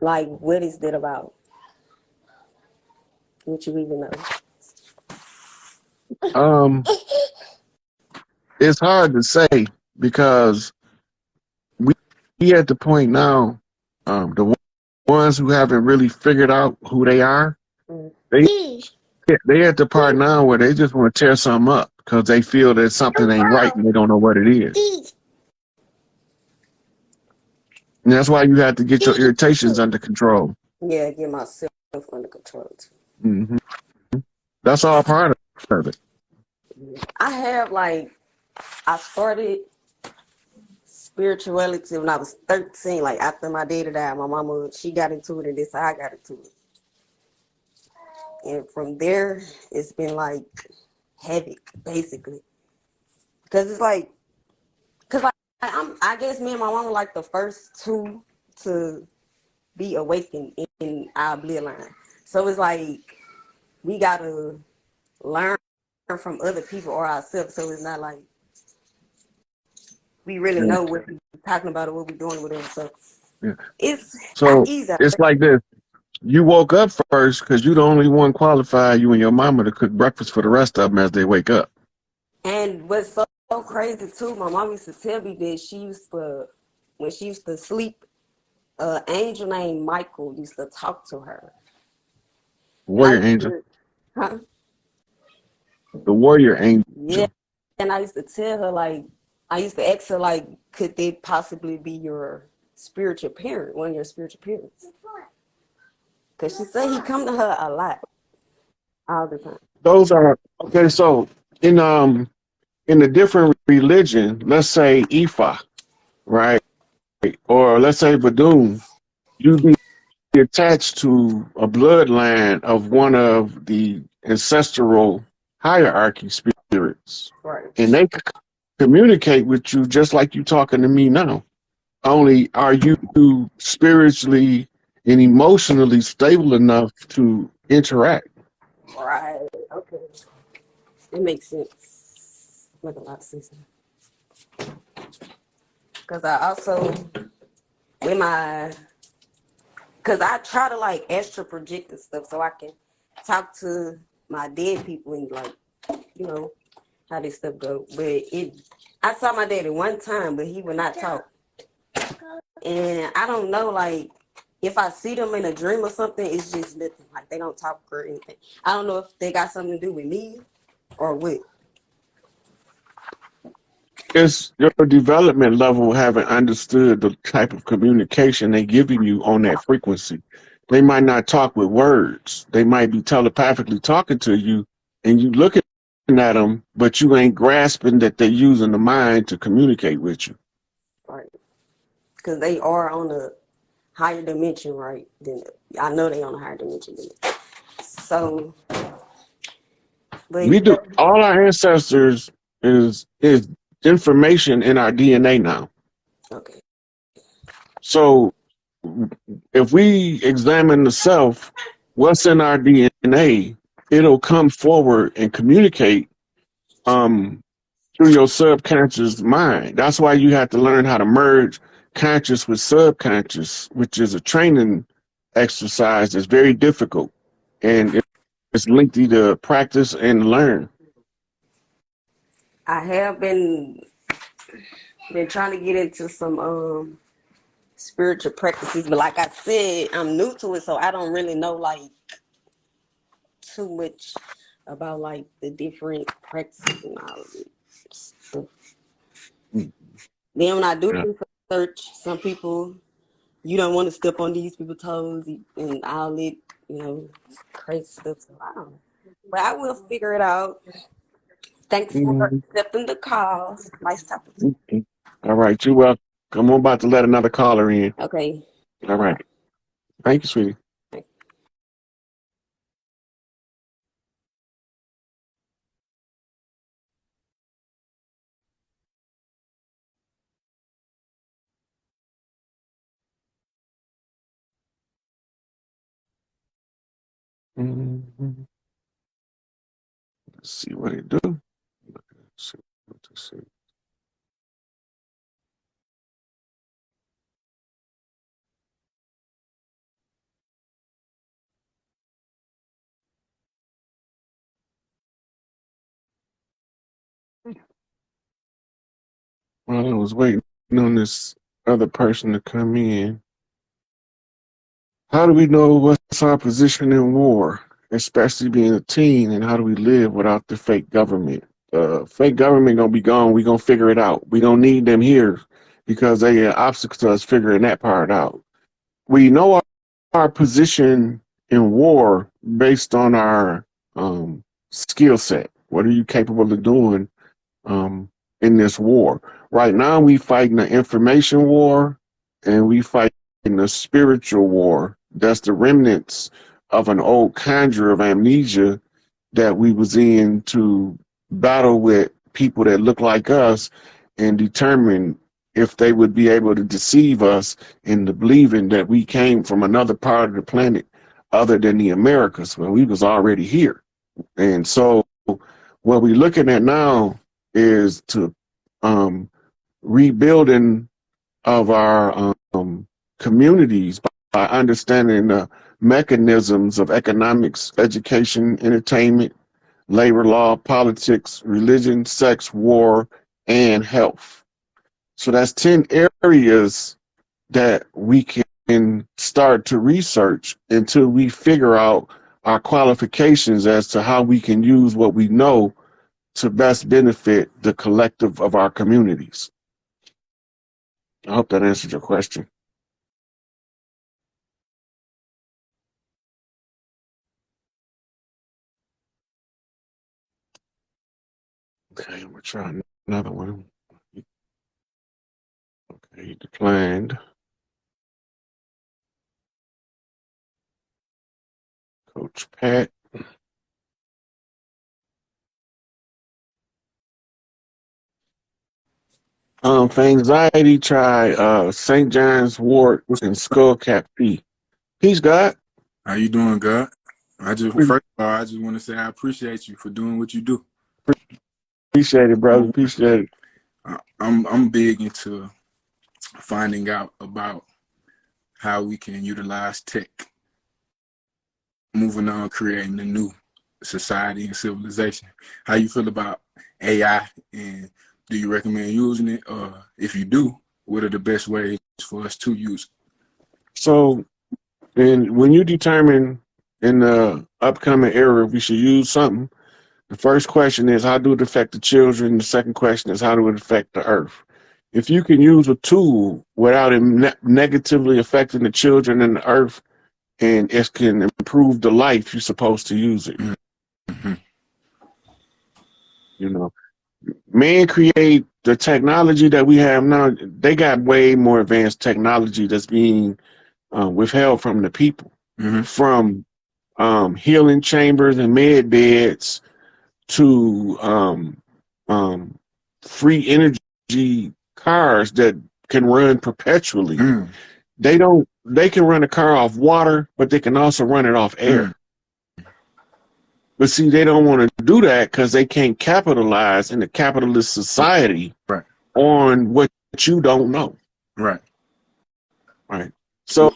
Like, what is that about? What you even know? Um, it's hard to say because we we at the point now, the ones who haven't really figured out who they are, Mm. they they at the part now where they just want to tear something up because they feel that something ain't right and they don't know what it is. And that's why you have to get your irritations under control. Yeah, get myself under control too. Hmm. That's all part of it. I have like I started spirituality when I was 13. Like after my daddy died, my mama she got into it, and this how I got into it. And from there, it's been like havoc basically, because it's like, cause like I guess me and my mama like the first two to be awakened in our bloodline. So it's like we gotta learn from other people or ourselves. So it's not like we really Yeah. know what we're talking about or what we're doing with them. So Yeah. it's So easy. it's like this. You woke up first because you the only one qualified, you and your mama, to cook breakfast for the rest of them as they wake up. And what's so crazy too, my mom used to tell me that she used to, when she used to sleep, an angel named Michael used to talk to her. And I Warrior used angel. to, huh? The warrior Yeah. angel. And I used to tell her, like, I used to ask her, like, could they possibly be your spiritual parent, one of your spiritual parents? Because she said he come to her a lot, all the time. Those are okay, so in a different religion, let's say Ifa, right? Or let's say Badun, you be attached to a bloodline of one of the ancestral hierarchy spirits. Right. And they communicate with you just like you talking to me now. Only are you spiritually and emotionally stable enough to interact? Right. Okay. It makes sense. Make a lot of sense. Because I also, with my, because I try to like extra project and stuff so I can talk to my dead people and like, you know, how this stuff go. But I saw my daddy one time, but he would not talk. And I don't know, like, if I see them in a dream or something, it's just nothing. Like, they don't talk or anything. I don't know if they got something to do with me or what. It's your development level haven't understood the type of communication they giving you on that frequency. They might not talk with words. They might be telepathically talking to you and you looking at them, but you ain't grasping that they're using the mind to communicate with you. Right. Because they are on a higher dimension, right? Then I know they on a higher dimension than me. So, but We yeah, do all our ancestors is information in our DNA now. okay. So if we examine the self, what's in our DNA, it'll come forward and communicate um, through your subconscious mind. That's why you have to learn how to merge conscious with subconscious, which is a training exercise that's very difficult and it's lengthy to practice and learn. I have been trying to get into some spiritual practices, but like I said, I'm new to it, so I don't really know like too much about like the different practices and all of it stuff. Then when I do Yeah. research, some people you don't want to step on these people's toes and all it, crazy stuff. So I don't know. But I will figure it out. Thanks for Mhm. accepting the call. Nice talking to Okay. All right, you're welcome. I'm about to let another caller in. you. Okay. All right. Thank you, sweetie. Mhm. Let's see what it do. Let's see what to see. While I was waiting on this other person to come in, how do we know what's our position in war, especially being a teen, and how do we live without the fake government? Fake government gonna be gone. We gonna figure it out. We don't need them here because they are obstacles to us figuring that part out. We know our position in war based on our skill set. What are you capable of doing in this war? Right now, we fighting the information war, and we fighting the spiritual war. That's the remnants of an old conjure of amnesia that we was in to battle with people that look like us and determine if they would be able to deceive us into believing that we came from another part of the planet other than the Americas when we was already here. And so what we're looking at now is to rebuilding of our communities by understanding the mechanisms of economics, education, entertainment, labor law, politics, religion, sex, war, and health. So that's 10 areas that we can start to research until we figure out our qualifications as to how we can use what we know to best benefit the collective of our communities. I hope that answered your question. Okay, I'm gonna try another one. Okay, he declined. Coach Pat. For anxiety, try St. John's wort and skullcap tea. Peace, God. How you doing, God? First of all, I just want to say I appreciate you for doing what you do. Appreciate it, brother. Appreciate it. I'm big into finding out about how we can utilize tech, moving on, creating a new society and civilization. How you feel about AI, and do you recommend using it? Or if you do, what are the best ways for us to use it? So, and when you determine in the upcoming era we should use something, the first question is how do it affect the children? The second question is how do it affect the earth? If you can use a tool without it negatively affecting the children and the earth, and it can improve the life, you're supposed to use it. Mm-hmm. You know, man create the technology that we have now. They got way more advanced technology that's being withheld from the people, from healing chambers and med beds to free energy cars that can run perpetually. They can run a car off water, but they can also run it off air. But see, they don't want to do that because they can't capitalize in a capitalist society on what you don't know. Right. So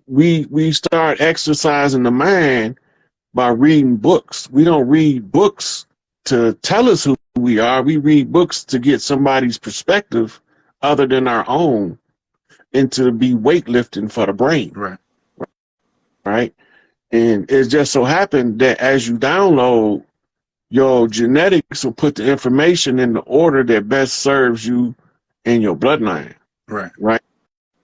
we start exercising the mind by reading books. We don't read books to tell us who we are. We read books to get somebody's perspective other than our own, and to be weightlifting for the brain. Right. And it just so happened that as you download, your genetics will put the information in the order that best serves you and your bloodline. Right.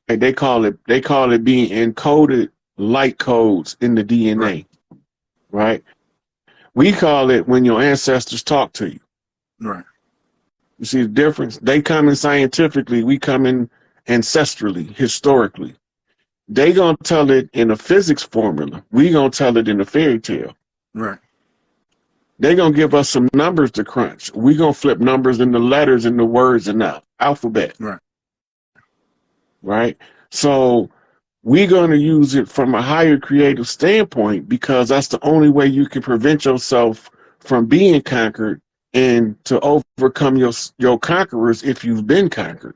They call it being encoded light codes in the DNA. Right. We call it when your ancestors talk to you. You see the difference? They come in scientifically, we come in ancestrally, historically. They gonna tell it in a physics formula. We gonna tell it in a fairy tale. They gonna give us some numbers to crunch. We gonna flip numbers into letters and the words in the alphabet. Right. So we're gonna use it from a higher creative standpoint because that's the only way you can prevent yourself from being conquered and to overcome your conquerors if you've been conquered.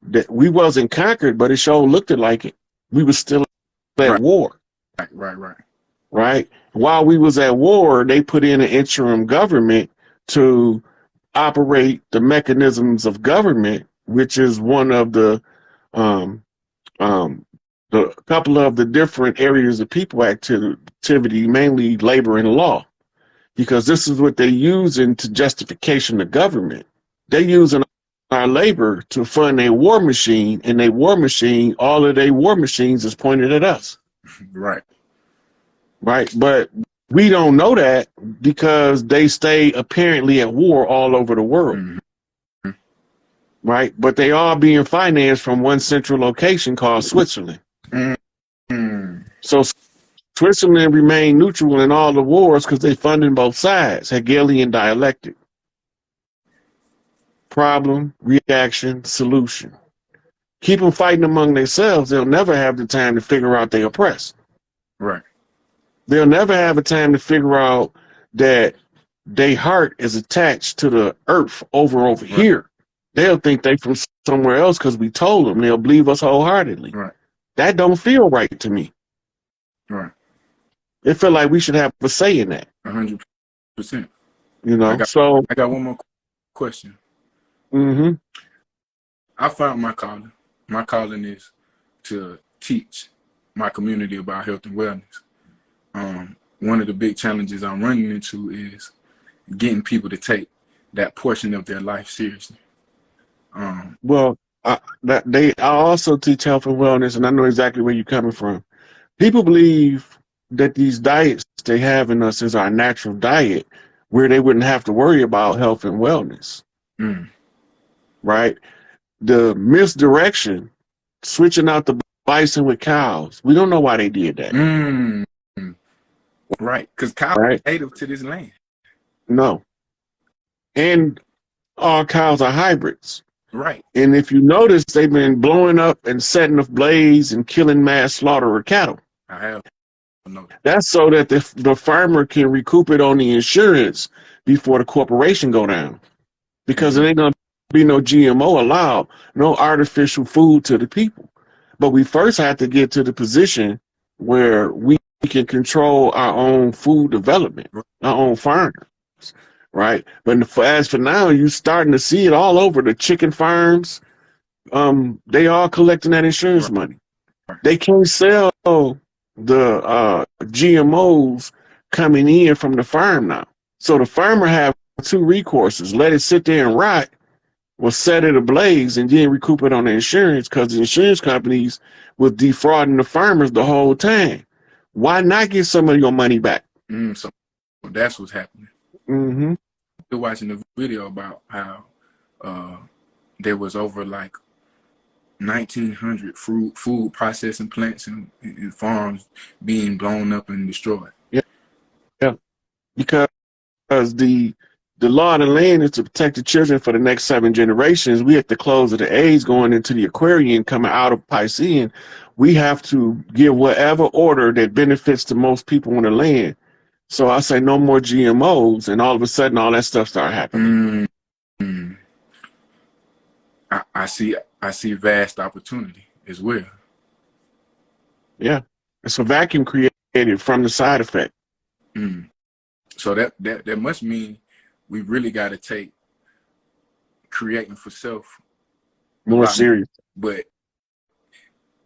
That we wasn't conquered, but it sure looked like it. We was still at war. Right. While we was at war, they put in an interim government to operate the mechanisms of government, which is one of um, the couple of the different areas of people activity, mainly labor and law, because this is what they use into justification of government. They using our labor to fund a war machine, and a war machine, all of their war machines is pointed at us. Right. Right. But we don't know that because they stay apparently at war all over the world. Mm-hmm. Right. But they are being financed from one central location called Switzerland. Mm-hmm. So Switzerland remained neutral in all the wars because they funded both sides. Hegelian dialectic. Problem, reaction, solution. Keep them fighting among themselves. They'll never have the time to figure out they oppressed. Right. They'll never have a time to figure out that their heart is attached to the earth over here. They'll think they from somewhere else because we told them. They'll believe us wholeheartedly. Right. That don't feel right to me. Right. It feel like we should have a say in that. 100%. You know. I got one more question. Mm-hmm. I found my calling. My calling is to teach my community about health and wellness. One of the big challenges I'm running into is getting people to take that portion of their life seriously. Well, I also teach health and wellness, and I know exactly where you're coming from. People believe that these diets they have in us is our natural diet, where they wouldn't have to worry about health and wellness. Right? The misdirection, switching out the bison with cows. We don't know why they did that. Right, because cows are native to this land. No. And all cows are hybrids. Right. And if you notice, they've been blowing up and setting ablaze and killing mass slaughter of cattle. I have. No. That's so that the farmer can recoup it on the insurance before the corporation go down. Because there ain't going to be no GMO allowed, no artificial food to the people. But we first have to get to the position where we can control our own food development, our own farmers, right? But as for now, you're starting to see it all over the chicken farms. They are collecting that insurance money. They can't sell the GMOs coming in from the farm now. So the farmer have two recourses: let it sit there and rot, or set it ablaze and then recoup it on the insurance, because the insurance companies were defrauding the farmers the whole time. Why not get some of your money back? So that's what's happening. Mm-hmm. We're watching a video about how there was over like 1,900 food processing plants and farms being blown up and destroyed. Yeah. Because the law of the land is to protect the children for the next 7 generations. We at the close of the age going into the Aquarian, coming out of Piscean, we have to give whatever order that benefits the most people on the land. So I say no more GMOs, and all of a sudden all that stuff start happening. I see vast opportunity as well. Yeah. It's a vacuum created from the side effect. So that must mean we really got to take creating for self more serious. But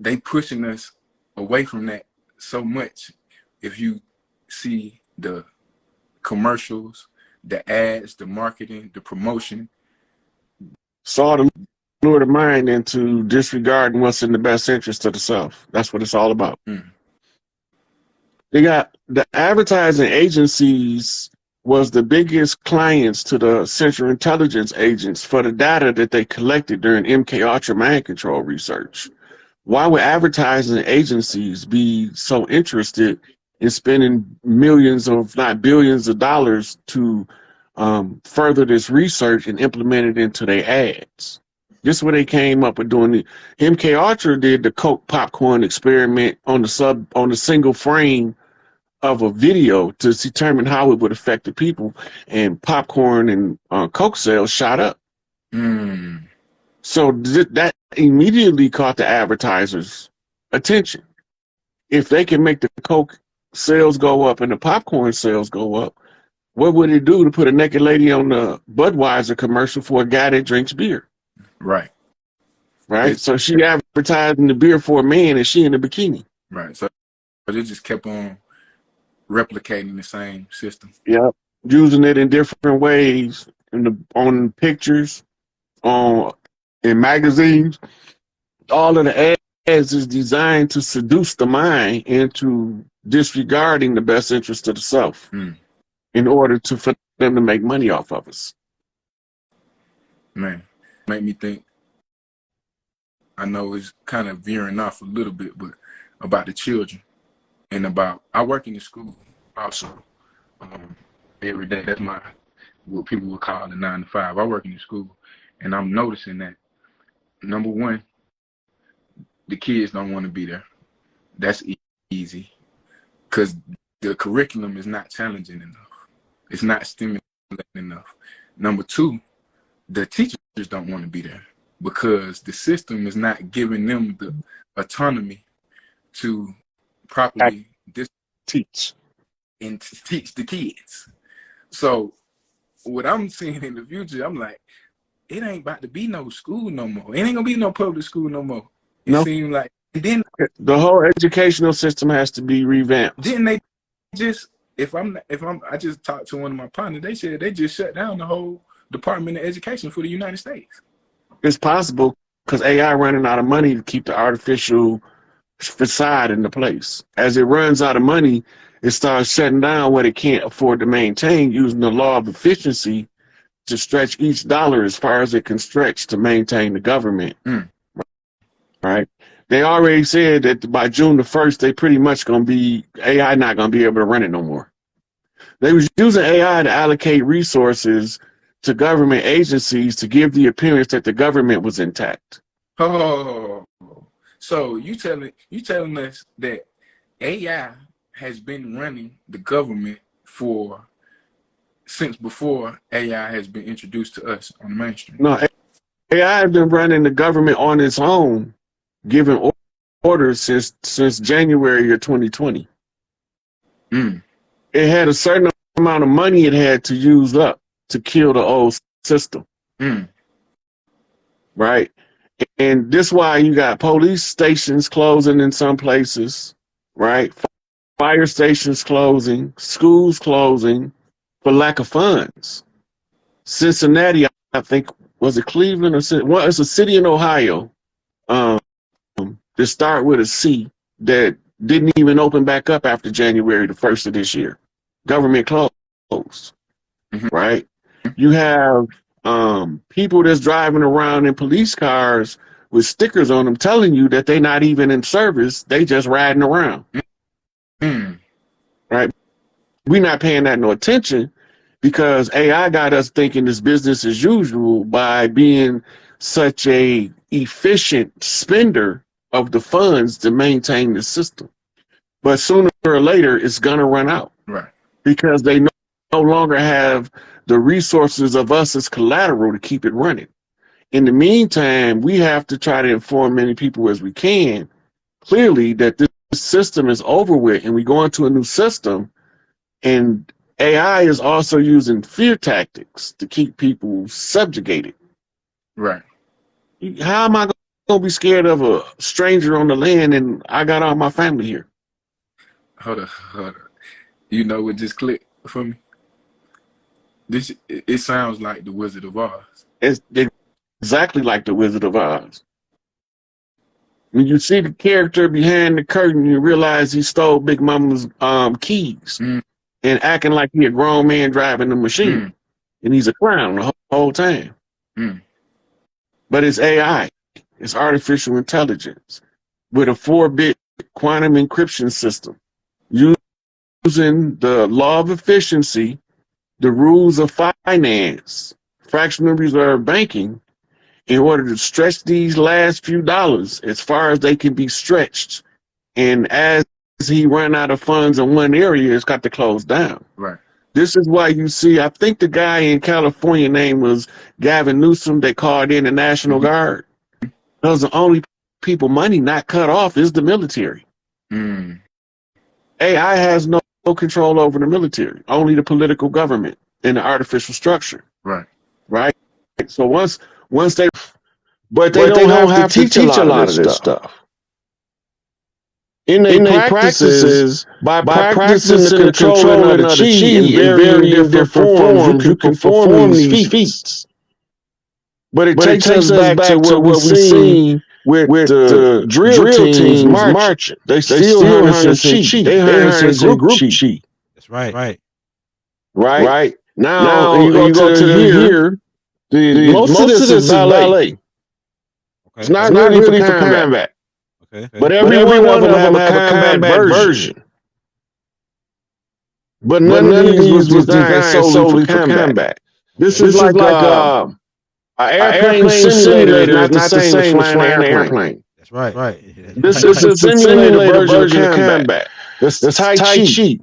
they pushing us away from that so much. If you see the commercials, the ads, the marketing, the promotion, it's all to lure the mind into disregarding what's in the best interest of the self. That's what it's all about. They got the advertising agencies was the biggest clients to the Central Intelligence agents for the data that they collected during MK Ultra mind control research. Why would advertising agencies be so interested in spending millions, if not billions of dollars to further this research and implement it into their ads? This is where they came up with doing it. MK Ultra did the Coke popcorn experiment on the single frame of a video to determine how it would affect the people, and popcorn and Coke sales shot up. So that immediately caught the advertisers' attention. If they can make the Coke sales go up and the popcorn sales go up, What would it do to put a naked lady on the Budweiser commercial for a guy that drinks beer? Right. Right. So she advertising the beer for a man and she in a bikini. Right. So but it just kept on replicating the same system. Yep. Using it in different ways on pictures, in magazines. All of the ads is designed to seduce the mind into disregarding the best interest of the self in order for them to make money off of us. Man, make me think. I know it's kind of veering off a little bit, but about the children and about, I work in the school also every day. That's what people would call the 9 to 5. I work in the school, and I'm noticing that, number one, the kids don't want to be there. That's easy because the curriculum is not challenging enough. It's not stimulating enough. Number two, the teachers don't want to be there because the system is not giving them the autonomy to properly teach and teach the kids. So what I'm seeing in the future, I'm like, it ain't about to be no school no more. It ain't gonna be no public school no more. It seems like, and then the whole educational system has to be revamped. Didn't they just, I just talked to one of my partners, they said they just shut down the whole Department of Education for the United States. It's possible because AI running out of money to keep the artificial facade into place. As it runs out of money, it starts shutting down what it can't afford to maintain, using the law of efficiency to stretch each dollar as far as it can stretch to maintain the government. Right? They already said that by June the 1st, they pretty much going to be, AI not going to be able to run it no more. They was using AI to allocate resources to government agencies to give the appearance that the government was intact. Oh, so you telling us that AI has been running the government since before AI has been introduced to us on the mainstream? No, AI has been running the government on its own, giving orders since January of 2020. It had a certain amount of money it had to use up to kill the old system. Right? And this is why you got police stations closing in some places, right? Fire stations closing, schools closing for lack of funds. Cincinnati, I think, was it Cleveland or well, it's a city in Ohio that start with a C that didn't even open back up after January the 1st of this year. Government closed, right? You have people that's driving around in police cars with stickers on them telling you that they're not even in service, they just riding around. Right? We're not paying that no attention because AI got us thinking it's business as usual by being such a efficient spender of the funds to maintain the system. But sooner or later, it's going to run out. Right. Because they no longer have the resources of us as collateral to keep it running. In the meantime, we have to try to inform many people as we can clearly that this system is over with and we go into a new system. And AI is also using fear tactics to keep people subjugated. Right. How am I going to be scared of a stranger on the land and I got all my family here? Hold on. You know what just clicked for me? It sounds like the Wizard of Oz. It's exactly like the Wizard of Oz. When you see the character behind the curtain, you realize he stole Big Mama's keys and acting like he a grown man driving the machine. And he's a clown the whole time. But it's AI. It's artificial intelligence with a 4-bit quantum encryption system using the law of efficiency, the rules of finance, fractional reserve banking, in order to stretch these last few dollars as far as they can be stretched. And as he ran out of funds in one area, it's got to close down. Right. This is why you see, I think the guy in California name was Gavin Newsom. They called in the National Guard. Those are the only people money not cut off is the military. AI has no control over the military, only the political government and the artificial structure. Right. Right. So once they, but they don't have to teach a lot of this stuff. In their practices, by practicing the controlling of the chi in varying different forms, you can perform these feats. But it takes us back to what we've seen with the drill teams marching. They still harnessing chi. They harnessing group chi. That's right. Right. Now you go to here. Most of this is ballet. Okay. It's not really for combat. Okay. But every one of them have a combat version. But none of these was designed solely for combat. This is like an airplane simulator is not the same as flying an airplane. That's right. This is a simulated version of combat. It's Tai Chi.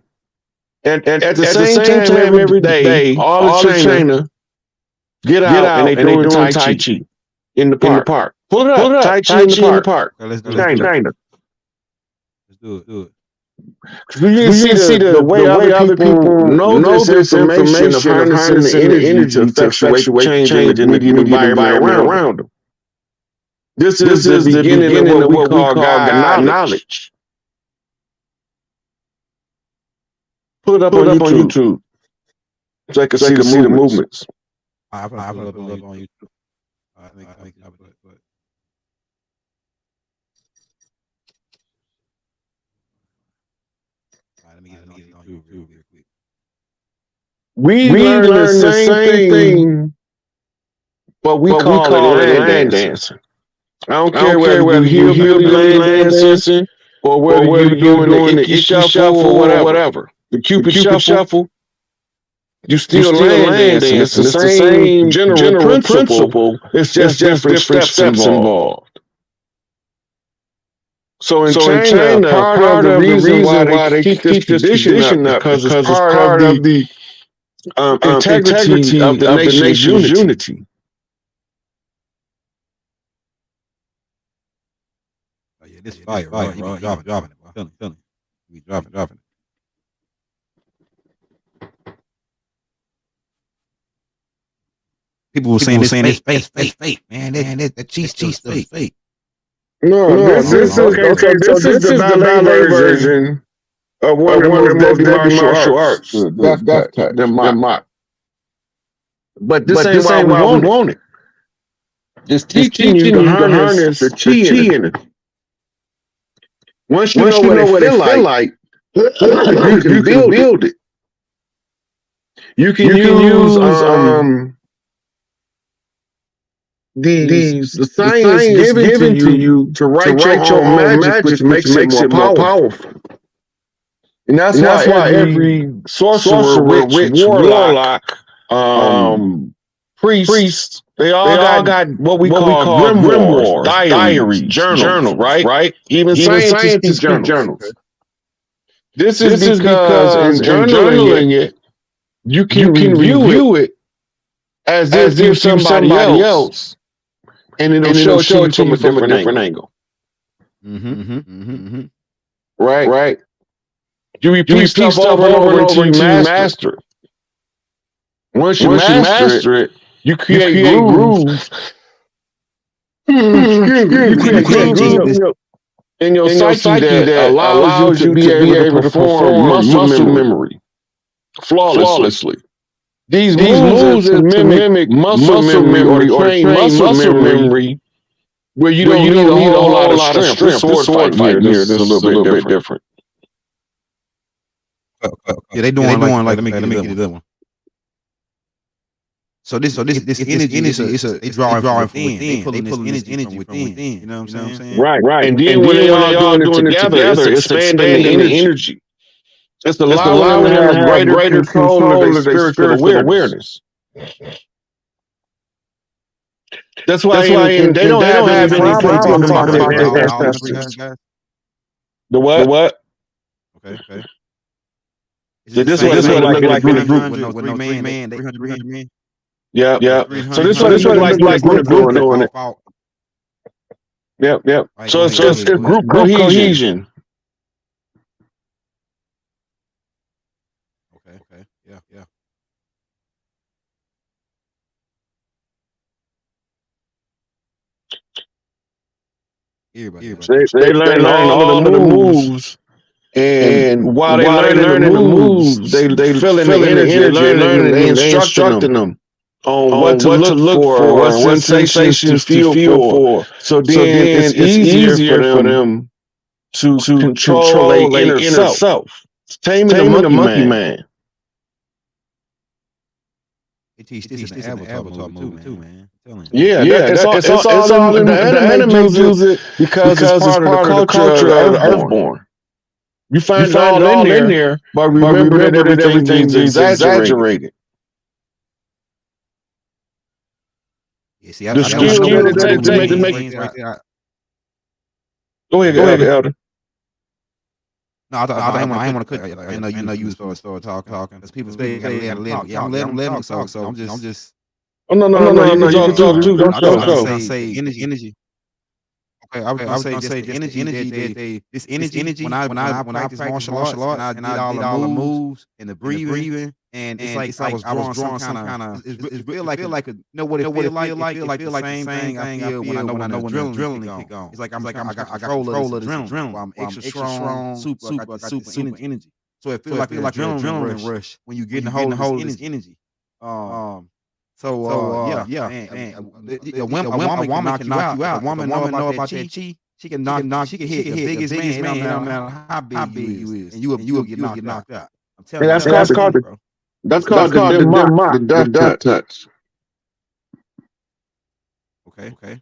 And at the same time every day, all the trainers get out and they doing Tai Chi in the park. Pull it up. Tai Chi in the park. Okay, let's do China. Let's do it. You see the way other people know this information of harnessing the energy to effectuate change in the environment around them. This is the beginning of what we call God knowledge. Put it up on YouTube so I can see the movements. I put it up on YouTube. I think I would do it. Let me get it on YouTube real quick. We learn the same thing, but we call it land dancing. I don't care whether you hillbilly land dancing or whether you're doing the Icky shuffle or whatever. The Cupid shuffle, you still land dancing. It's the same general principle. It's just different steps involved. So in China, part of the reason why they keep this tradition up because it's part of the integrity of the nation's unity. Oh yeah, this is fire, bro. You dropping it, bro. Feeling it. You dropping it. People were saying it's fake, man. That cheese fake. No, this is the ballet version of one of the most deadly martial arts. That's the mock. But this ain't why we want it. It's teaching you to harness the chi in it. Once you know what it feel like, you can build it. You can use the science given to you to write your own magic, which makes it more powerful. And that's why every sorcerer, witch, warlock, priest, they all got what we call grimoires, diaries, journals, right? Even scientists keep journals. This is because in journaling it, you can review it as if you're somebody else. And it'll show it to you from a different angle. Right? You repeat stuff over and over until you master it. Once you master it, you create grooves. You create grooves in your psyche that allows you to be able to perform muscle memory flawlessly. These moves is to mimic muscle memory or train muscle memory where you don't need a whole lot of strength. This sword fight here, this is a little bit different. Yeah, they doing like let me get a good one. So this energy is they drawing from within. They pulling this energy from within. You know what I'm saying? Right. And then when they all doing it together, it's expanding the energy. It's allowing them to have greater control of their spiritual awareness. That's why they don't have any problem talking about that. The what? Okay. This is what it look like in a group. With no 3 man, 300 men. Yeah. So this is what it look like in a group doing it. Yep. So it's group cohesion. Okay. Yeah. Everybody. They learn all of the moves, and while they learning the moves, they feeling the energy, they learning, they instructing them on what to look for, what sensations to feel for. So then it's easier for them to control their inner self. Taming the monkey man. They teach this in the Avatar movie too, man. I'm telling you. Yeah, it's all in the anime use it because it's part of the culture of the Earthborn. You find it all in there, but remember that everything is exaggerated. Yeah, see, The skill that it takes to make it. Go ahead, Elder. No, I didn't want to cut. I know you was supposed to start talking. Because people say gotta let them talk. So I'm just. Oh no, you can talk too. Don't go. Say energy. Okay, I was gonna say the energy. This energy. When I practice martial arts and I did all the moves and the breathing, and it's like I was drawing some kind of. It feel like a, what it feel like. It feel like the same thing I feel when I know when adrenaline kick on. It's like I got control of this adrenaline. I'm extra strong, super energy. So it feel like adrenaline rush when you get in the hold of this energy. So yeah, a woman can knock you out. A woman know about that chi. She can hit the biggest man, no matter how big you is, and you will get knocked out. I'm telling you, that's called the death touch. Okay.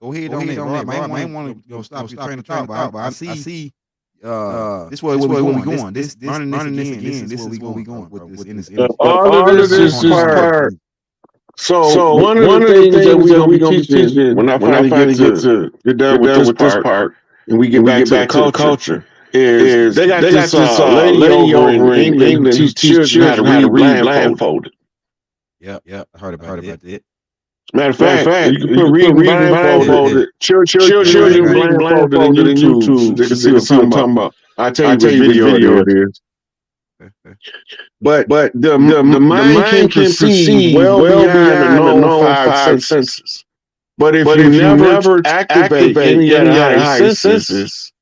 Go ahead on it. I ain't want to stop your train of thought, but I see. This way where we going. This running this again. This is where we going with this energy. All of this is part. So one of the things that we're gonna be teaching when I finally get to get done with this part and we get back to the culture is they got this lady over in England who teach children how to read blindfolded. Yeah, I heard about that. Matter of fact, you can put reading blindfolded. Children reading blindfolded in YouTube. They can see what I'm talking about. I'll tell you which video it is. But the mind can perceive well beyond the known five senses. But if you never activate any of the higher senses,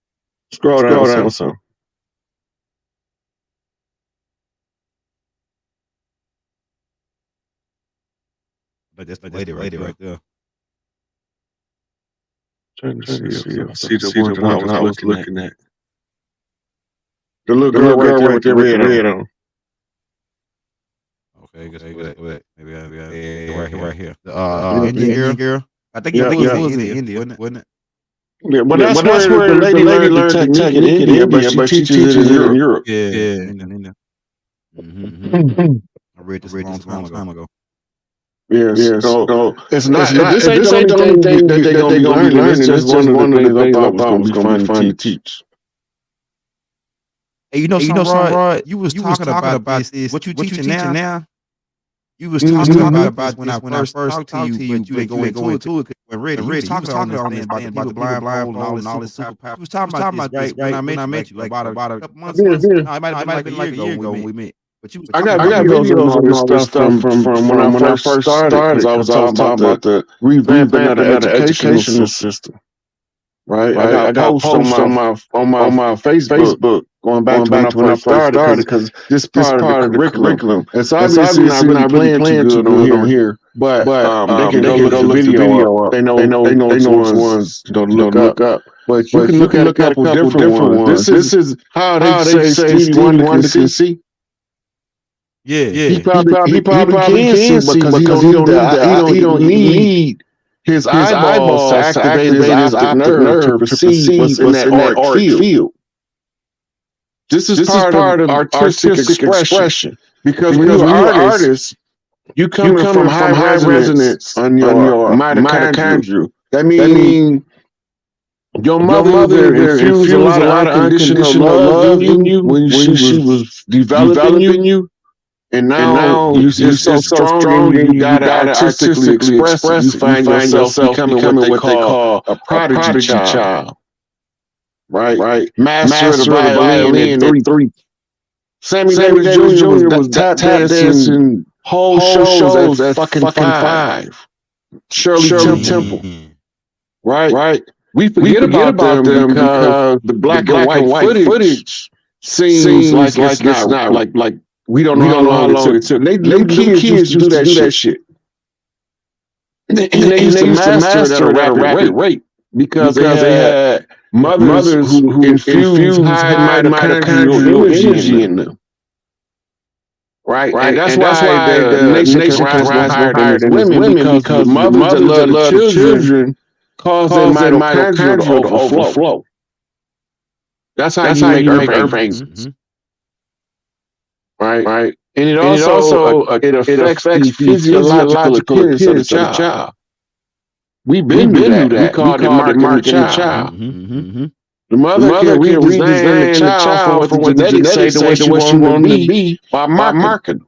scroll down some. But that's the lady right there. Trying to see the one I was looking at. The little girl right there with the red on. Okay, good. Maybe right here. The Indian girl. I think it was in India, wasn't it? Yeah, but that's where the lady learned the technique in India, but she teaches it in Europe. Yeah. I read this a long time ago. Yes. So it's not. This ain't the only thing that they're gonna be learning. It's just one of the things I thought was gonna be fun to teach. Hey, you know, Rod, you was talking about this. What you teaching now? You was talking about when I first talked to you, but you didn't go into it. When ready, you was talking about the blind and all this superpower. You was talking about this right when I met you, like about a couple months. It might have been like a year ago when we met. But you was I got videos on this stuff from when I first started because I was talking about the revamping of the educational system. Right, I got posts on my Facebook going back to when I first started because this part of the curriculum. It's obviously not really playing too good on here, but they can go look the video up. They know which ones to look up. But you can look at a couple different ones. This is how they say Stevie Wonder can see. Yeah. He probably can see because he don't need his eyeballs to activate his optic nerve to perceive what's in that auric field. This is part of artistic expression because when you're an artist, you coming from high resonance on your mitochondria. That means your mother infused a lot of unconditional love in you when she was developing you. And now you're so strong and you gotta artistically express it. You find yourself becoming what they call a prodigy child. Right? Master of the violin at 3. Sammy Davis Jr. was tap dancing whole shows at fucking 5. Shirley Temple. Right? We forget about them because the black and white footage seems like it's not like we don't know how long it took. They kids used to do that shit. And they used to master it at a rapid rate because they had mothers who infused high mitochondrial energy in them. Right? And that's why the nation can rise higher than women because the mothers that love the children cause their mitochondria to overflow. That's how you make Earth angels. Right? And it also affects the physiological appearance of the child. We've been through that. We called it marking the child. The mother can redesign the child from what genetics say to what she wants to be by marking.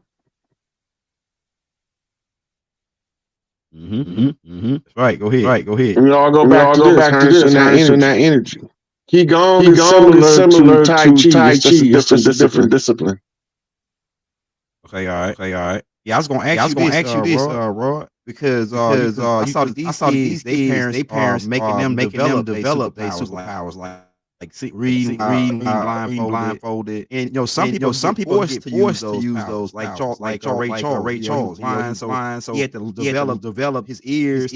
Right, go ahead. And we all go back to this, harnessing that energy. Qigong is similar to Tai Chi. It's just a different discipline. Okay, all right. Yeah, I was gonna ask you this, Rod, because I saw these parents making them develop their superpowers, like reading blindfolded, and some people get forced to use those, like Ray Charles, blind, so he had to develop his ears,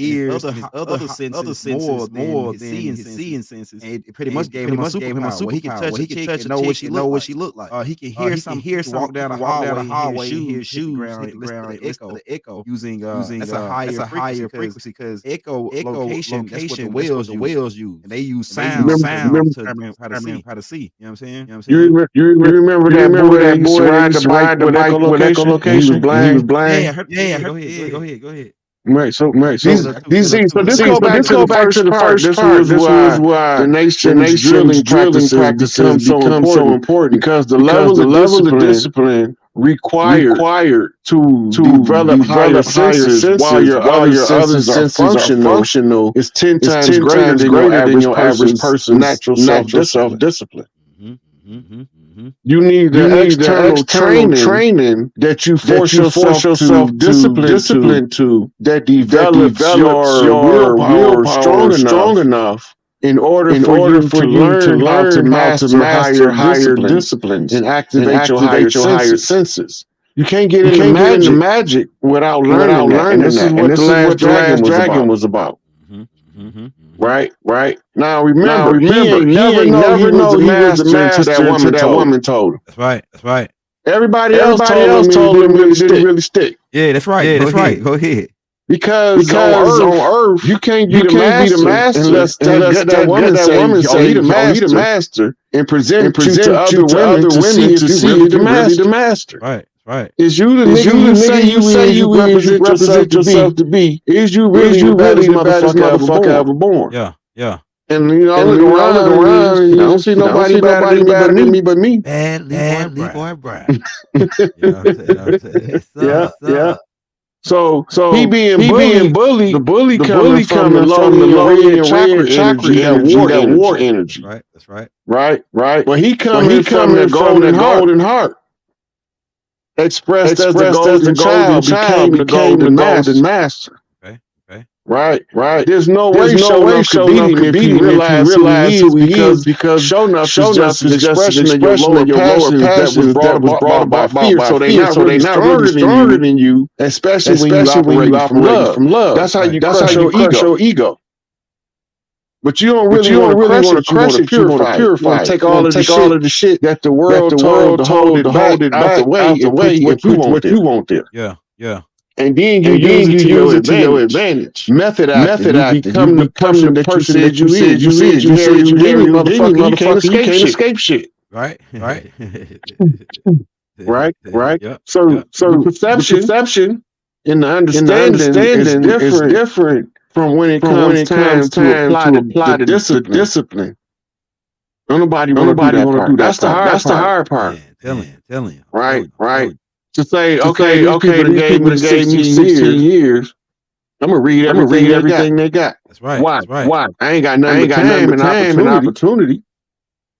other senses more than his seeing senses, and it pretty much gave him a superpower. He can touch and know what she looked like. He can hear something walk down a hallway, hear shoes hit the ground, the echo using that's a higher frequency because echo location that's what the whales use, and they use sound to how to see. You know what I'm saying? You remember that boy that used to ride the bike with echolocation? He was blind. Yeah. Go ahead. Right. So this go back to the first part. This was why the nation's drilling practices become so important because the level of discipline required to develop higher senses while your other senses are functional is 10 times greater than your average person's natural self-discipline. You need the external training that you force yourself discipline to that develops your willpower strong enough in order for you to learn how to master higher disciplines and activate your higher senses. You can't get into magic without learning that. And this is what the last dragon was about. Right. Now remember, he ain't never know he was the master until that woman told him. That's right. Everybody else told him it didn't really stick. Yeah, that's right. Go ahead. Because on Earth, you can't be the master unless that woman say, he the master, and present you to other women to see if you really the master. Right. Is you the nigga you say you represent yourself to be? Is you really the baddest motherfucker ever born? Yeah. And I look around, I don't see nobody better than me but me. Bad boy, Brad. Yeah. So he being bullied, the bully coming from the low chakra energy, that war energy. Right, that's right. Right. Well, he coming from the golden heart. Expressed as the golden child became the golden master. Okay. Right. There's no way Shonuff could beat him if he realized who he is because Shonuff is just an expression of your lower passions that was brought about fear. So they're not really stronger than you, especially when you operate from love. That's how you crush your ego. But you don't really want to crush it. You want to purify it. Take all of the shit that the world told to hold it out the way and put what you want there. Yeah. And then you use it to your advantage. Method acting. You become the person that you said you is. You said you motherfucker. You can't escape shit. Right. Right. Yep. So the perception and the understanding is different from when it comes time to apply the discipline. Nobody want to do that. That's the hard part. Tell him. Right. To say, okay, they gave me 16 years. I'm gonna read everything they got. That's right. Why? I ain't got nothing but time and opportunity.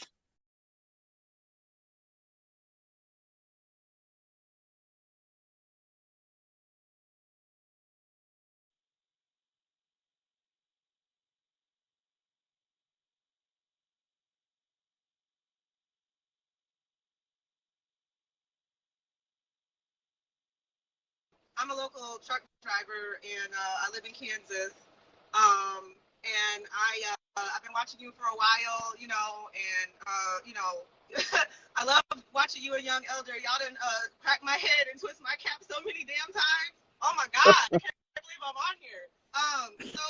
yourself. I'm a local truck driver, and I live in Kansas. And I I've been watching you for a while, you know, and you know, I love watching you and Young Elder. Y'all done crack my head and twist my cap so many damn times. Oh my God, I can't believe I'm on here. So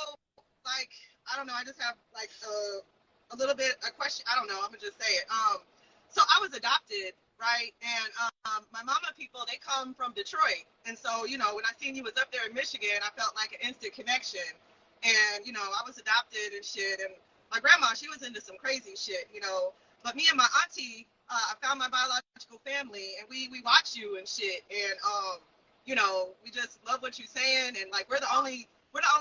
like, I don't know, I just have like a little bit a question. I don't know, I'm gonna just say it. So I was adopted, right? And my mama people, they come from Detroit, and so you know, when I seen you was up there in Michigan, I felt like an instant connection. And you know, I was adopted and shit, and my grandma, she was into some crazy shit, you know. But me and my auntie, I found my biological family, and we watch you and shit, and you know, we just love what you're saying, and like we're the only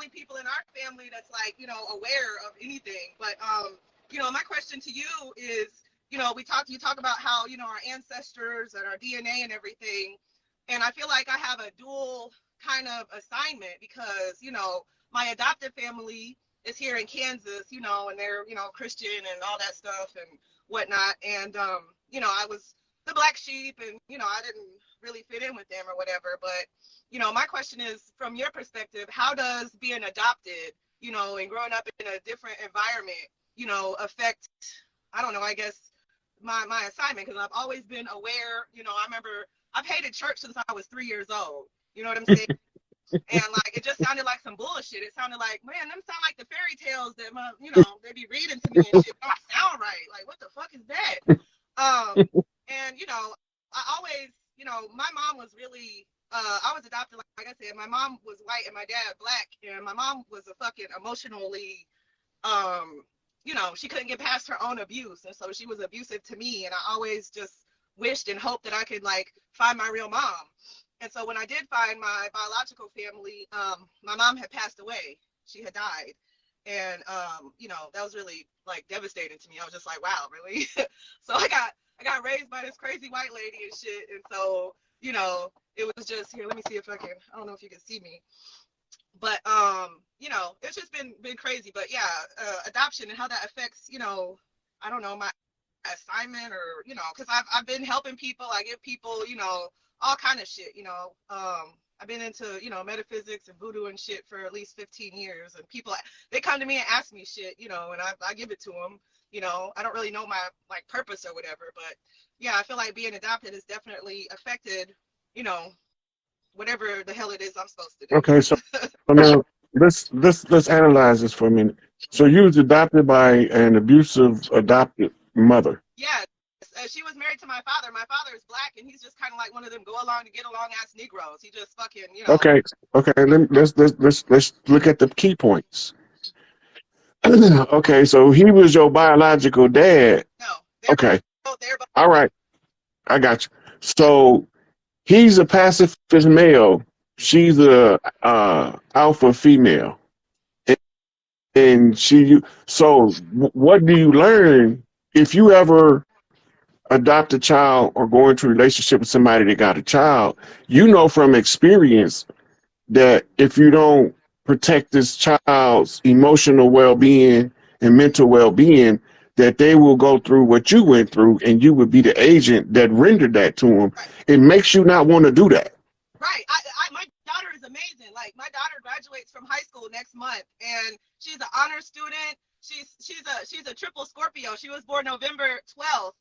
people in our family that's like, you know, aware of anything. But you know, my question to you is, you know, you talk about how, you know, our ancestors and our DNA and everything, and I feel like I have a dual kind of assignment because, you know, my adopted family is here in Kansas, you know, and they're, you know, Christian and all that stuff and whatnot. And, you know, I was the black sheep and, you know, I didn't really fit in with them or whatever. But, you know, my question is, from your perspective, how does being adopted, you know, and growing up in a different environment, you know, affect, I don't know, I guess my assignment? Because I've always been aware, you know, I remember I've hated church since I was 3 years old. You know what I'm saying? And like it just sounded like some bullshit. It sounded like, man, them sound like the fairy tales that my, you know, they be reading to me and shit. Don't sound right. Like, what the fuck is that? And you know, I always, you know, my mom was really, I was adopted, like I said. My mom was white and my dad black, and my mom was a fucking emotionally, you know, she couldn't get past her own abuse, and so she was abusive to me. And I always just wished and hoped that I could like find my real mom. And so when I did find my biological family, my mom had passed away. She had died. And, you know, that was really like devastating to me. I was just like, wow, really? So I got raised by this crazy white lady and shit. And so, you know, it was just, here, let me see if I don't know if you can see me. But, you know, it's just been crazy. But yeah, adoption and how that affects, you know, I don't know, my assignment or, you know, because I've been helping people. I give people, you know, all kind of shit, you know. I've been into, you know, metaphysics and voodoo and shit for at least 15 years. And people, they come to me and ask me shit, you know, and I give it to them. You know, I don't really know my, like, purpose or whatever. But, yeah, I feel like being adopted has definitely affected, you know, whatever the hell it is I'm supposed to do. Okay, so now let's analyze this for a minute. So you was adopted by an abusive adopted mother. Yes. She was married to my father. My father is black, and he's just kind of like one of them go along to get along ass Negroes. He just fucking, you know. Okay. Let's look at the key points. Okay, so he was your biological dad. No. Okay. Both. All right. I got you. So he's a pacifist male. She's a alpha female. And so what do you learn if you ever adopt a child or go into a relationship with somebody that got a child? You know from experience that if you don't protect this child's emotional well-being and mental well-being, that they will go through what you went through, and you would be the agent that rendered that to them. Right. It makes you not want to do that. Right. My daughter is amazing. Like, my daughter graduates from high school next month, and she's an honor student. She's a triple Scorpio. She was born November 12th.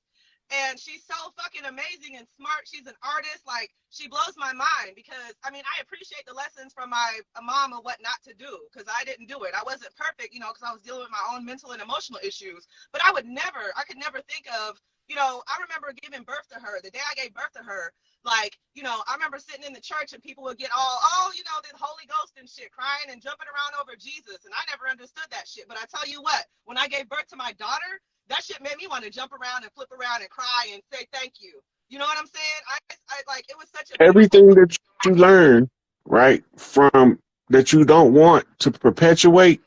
And she's so fucking amazing and smart. She's an artist. Like, she blows my mind because, I mean, I appreciate the lessons from my mom of what not to do because I didn't do it. I wasn't perfect, you know, because I was dealing with my own mental and emotional issues. But I could never think of, you know, I remember giving birth to her. The day I gave birth to her, like, you know, I remember sitting in the church and people would get all, oh, you know, the Holy Ghost and shit, crying and jumping around over Jesus. And I never understood that shit. But I tell you what, when I gave birth to my daughter, that shit made me want to jump around and flip around and cry and say thank you. You know what I'm saying? I like, it was such a Everything that you learn, right, from that you don't want to perpetuate,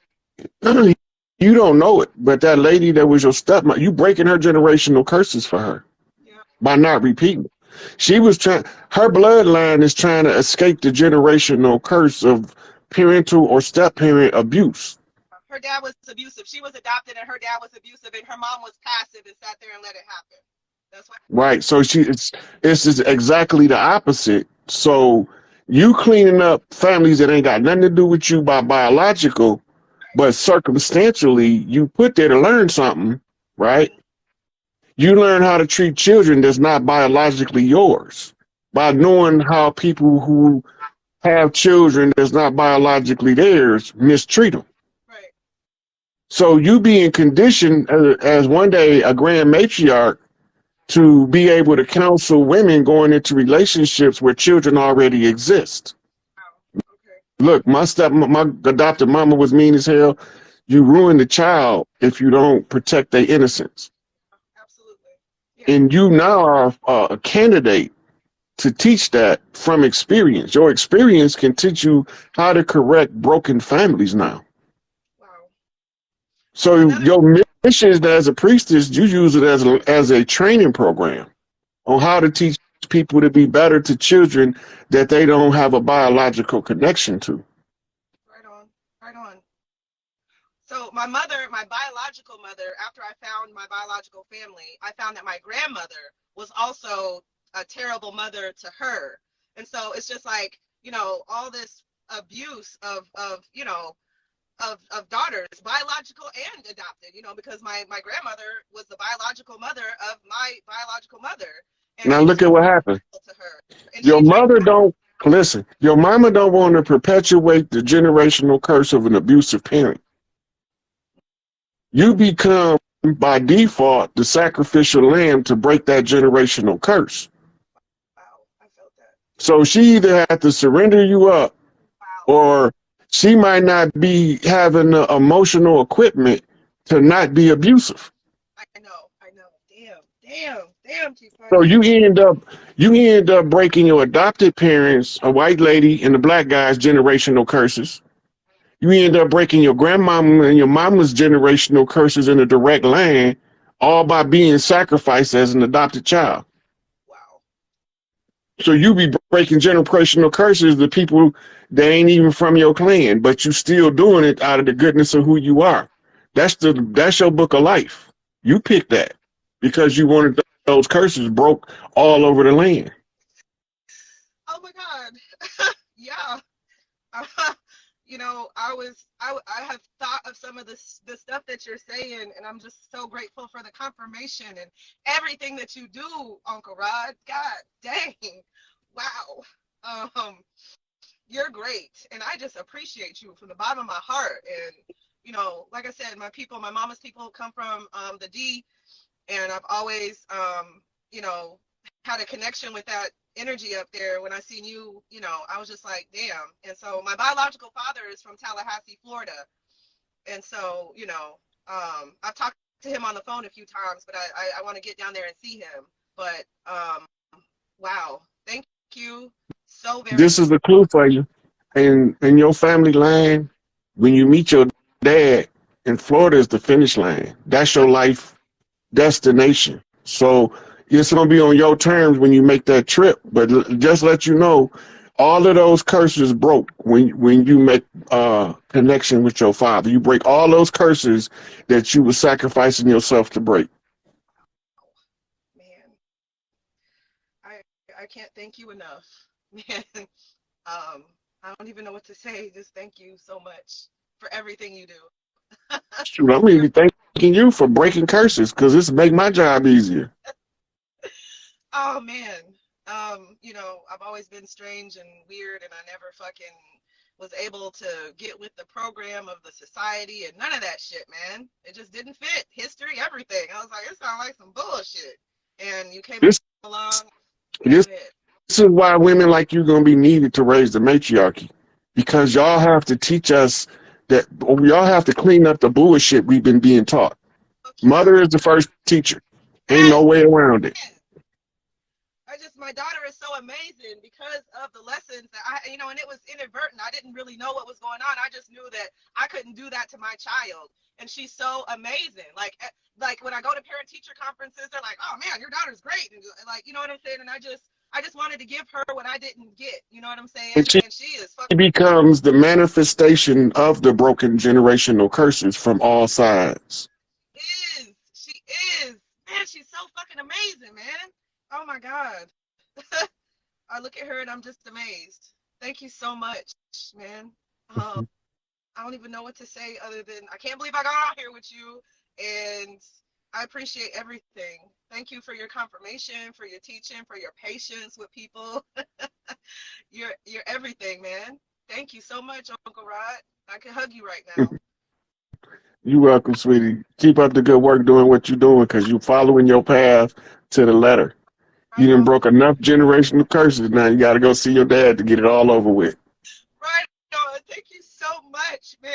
you don't know it. But that lady that was your stepmother, you breaking her generational curses for her by not repeating. She was her bloodline is trying to escape the generational curse of parental or step-parent abuse. Her dad was abusive. She was adopted, and her dad was abusive, and her mom was passive and sat there and let it happen. That's what. Right. So it's exactly the opposite. So you cleaning up families that ain't got nothing to do with you by biological, but circumstantially, you put there to learn something, right? You learn how to treat children that's not biologically yours by knowing how people who have children that's not biologically theirs mistreat them. Right. So you being conditioned as one day a grand matriarch to be able to counsel women going into relationships where children already exist. Wow. Okay. Look, my adopted mama was mean as hell. You ruin the child if you don't protect their innocence. Absolutely. Yeah. And you now are a candidate to teach that from experience. Your experience can teach you how to correct broken families now. Wow. So your mission is that as a priestess, you use it as a training program on how to teach people to be better to children that they don't have a biological connection to. Right on. Right on. So my mother, my biological mother, after I found my biological family, I found that my grandmother was also a terrible mother to her. And so it's just like, all this abuse of daughters, biological and adopted, because my grandmother was the biological mother of my biological mother. And Now she look was at what happened. to her. And Your mother don't listen. Your mama don't want to perpetuate the generational curse of an abusive parent. You become by default the sacrificial lamb to break that generational curse. Wow, I felt that. So she either had to surrender you up, Wow. or she might not be having the emotional equipment to not be abusive. I know. Damn, Chief. So you end up breaking your adopted parents, a white lady and the black guy's generational curses. You end up breaking your grandmama and your mama's generational curses in a direct line, all by being sacrificed as an adopted child. Wow. So you be breaking generational curses to people that ain't even from your clan, but you still doing it out of the goodness of who you are. That's your book of life. You picked that because you wanted those curses broke all over the land. Oh my God. Yeah. I have thought of some of the stuff that you're saying, and I'm just so grateful for the confirmation and everything that you do, Uncle Rod. God dang. Wow. You're great, and I just appreciate you from the bottom of my heart. And like I said, my mama's people come from the D, and I've always had a connection with that energy up there. When I seen you, I was just like, damn. And so my biological father is from Tallahassee, Florida. And so, I've talked to him on the phone a few times, but I want to get down there and see him. But wow, thank you so very much. This is the clue for you. In your family line, when you meet your dad, in Florida is the finish line. That's your life destination. So it's going to be on your terms when you make that trip. But just let you know, all of those curses broke when you make connection with your father. You break all those curses that you were sacrificing yourself to break. Man, I can't thank you enough. Man, I don't even know what to say. Just thank you so much for everything you do. Shoot, I'm even thanking you for breaking curses because this make my job easier. Oh man, I've always been strange and weird, and I never fucking was able to get with the program of the society and none of that shit, man. It just didn't fit. History, everything. I was like, it sounds like some bullshit. And you came along. This is why women like you gonna be needed to raise the matriarchy, because y'all have to teach us that y'all have to clean up the bullshit we've been being taught. Okay. Mother is the first teacher. Ain't no way around it. My daughter is so amazing because of the lessons that and it was inadvertent. I didn't really know what was going on. I just knew that I couldn't do that to my child. And she's so amazing. Like when I go to parent teacher conferences, they're like, oh man, your daughter's great. And like, you know what I'm saying? And I just wanted to give her what I didn't get. You know what I'm saying? And she is fucking. She becomes the manifestation of the broken generational curses from all sides. She is. Man, she's so fucking amazing, man. Oh my God. I look at her and I'm just amazed. Thank you so much, man. I don't even know what to say other than I can't believe I got on here with you, and I appreciate everything. Thank you for your confirmation, for your teaching, for your patience with people. You're everything, man. Thank you so much, Uncle Rod. I can hug you right now. You're welcome, sweetie. Keep up the good work doing what you're doing, because you're following your path to the letter. You Right done on. broke enough generational curses. Now you got to go see your dad to get it all over with. Right on. Thank you so much, man.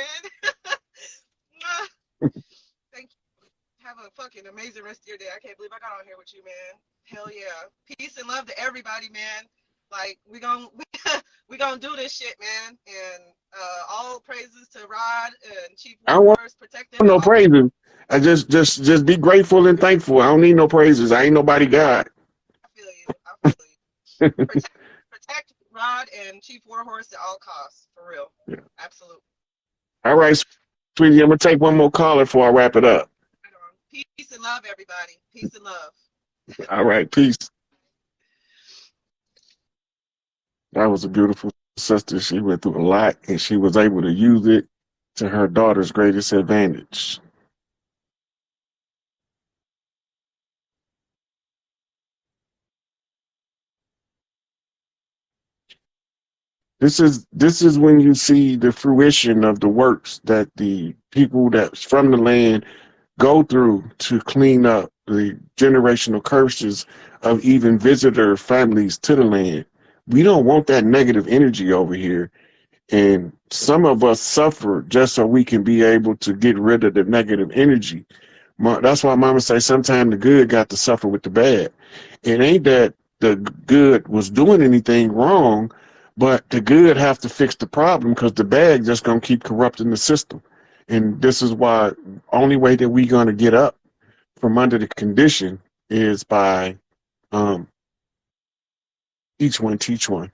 Thank you. Have a fucking amazing rest of your day. I can't believe I got on here with you, man. Hell yeah. Peace and love to everybody, man. Like we gonna do this shit, man. And all praises to Rod and Chief I don't want Warhorse protecting and no all. praises. I just be grateful and thankful. I don't need no praises. I ain't nobody God. I feel you. I feel you. Protect Rod and Chief Warhorse at all costs, for real. Yeah. Absolutely. All right, sweetie. I'm gonna take one more caller before I wrap it up. Right on. Peace and love, everybody. Peace and love. All right, peace. That was a beautiful sister. She went through a lot, and she was able to use it to her daughter's greatest advantage. This is when you see the fruition of the works that the people that's from the land go through to clean up the generational curses of even visitor families to the land. We don't want that negative energy over here. And some of us suffer just so we can be able to get rid of the negative energy. That's why mama say sometimes the good got to suffer with the bad. It ain't that the good was doing anything wrong, but the good have to fix the problem, because the bad just gonna keep corrupting the system. And this is why only way that we gonna get up from under the condition is by each one teach one.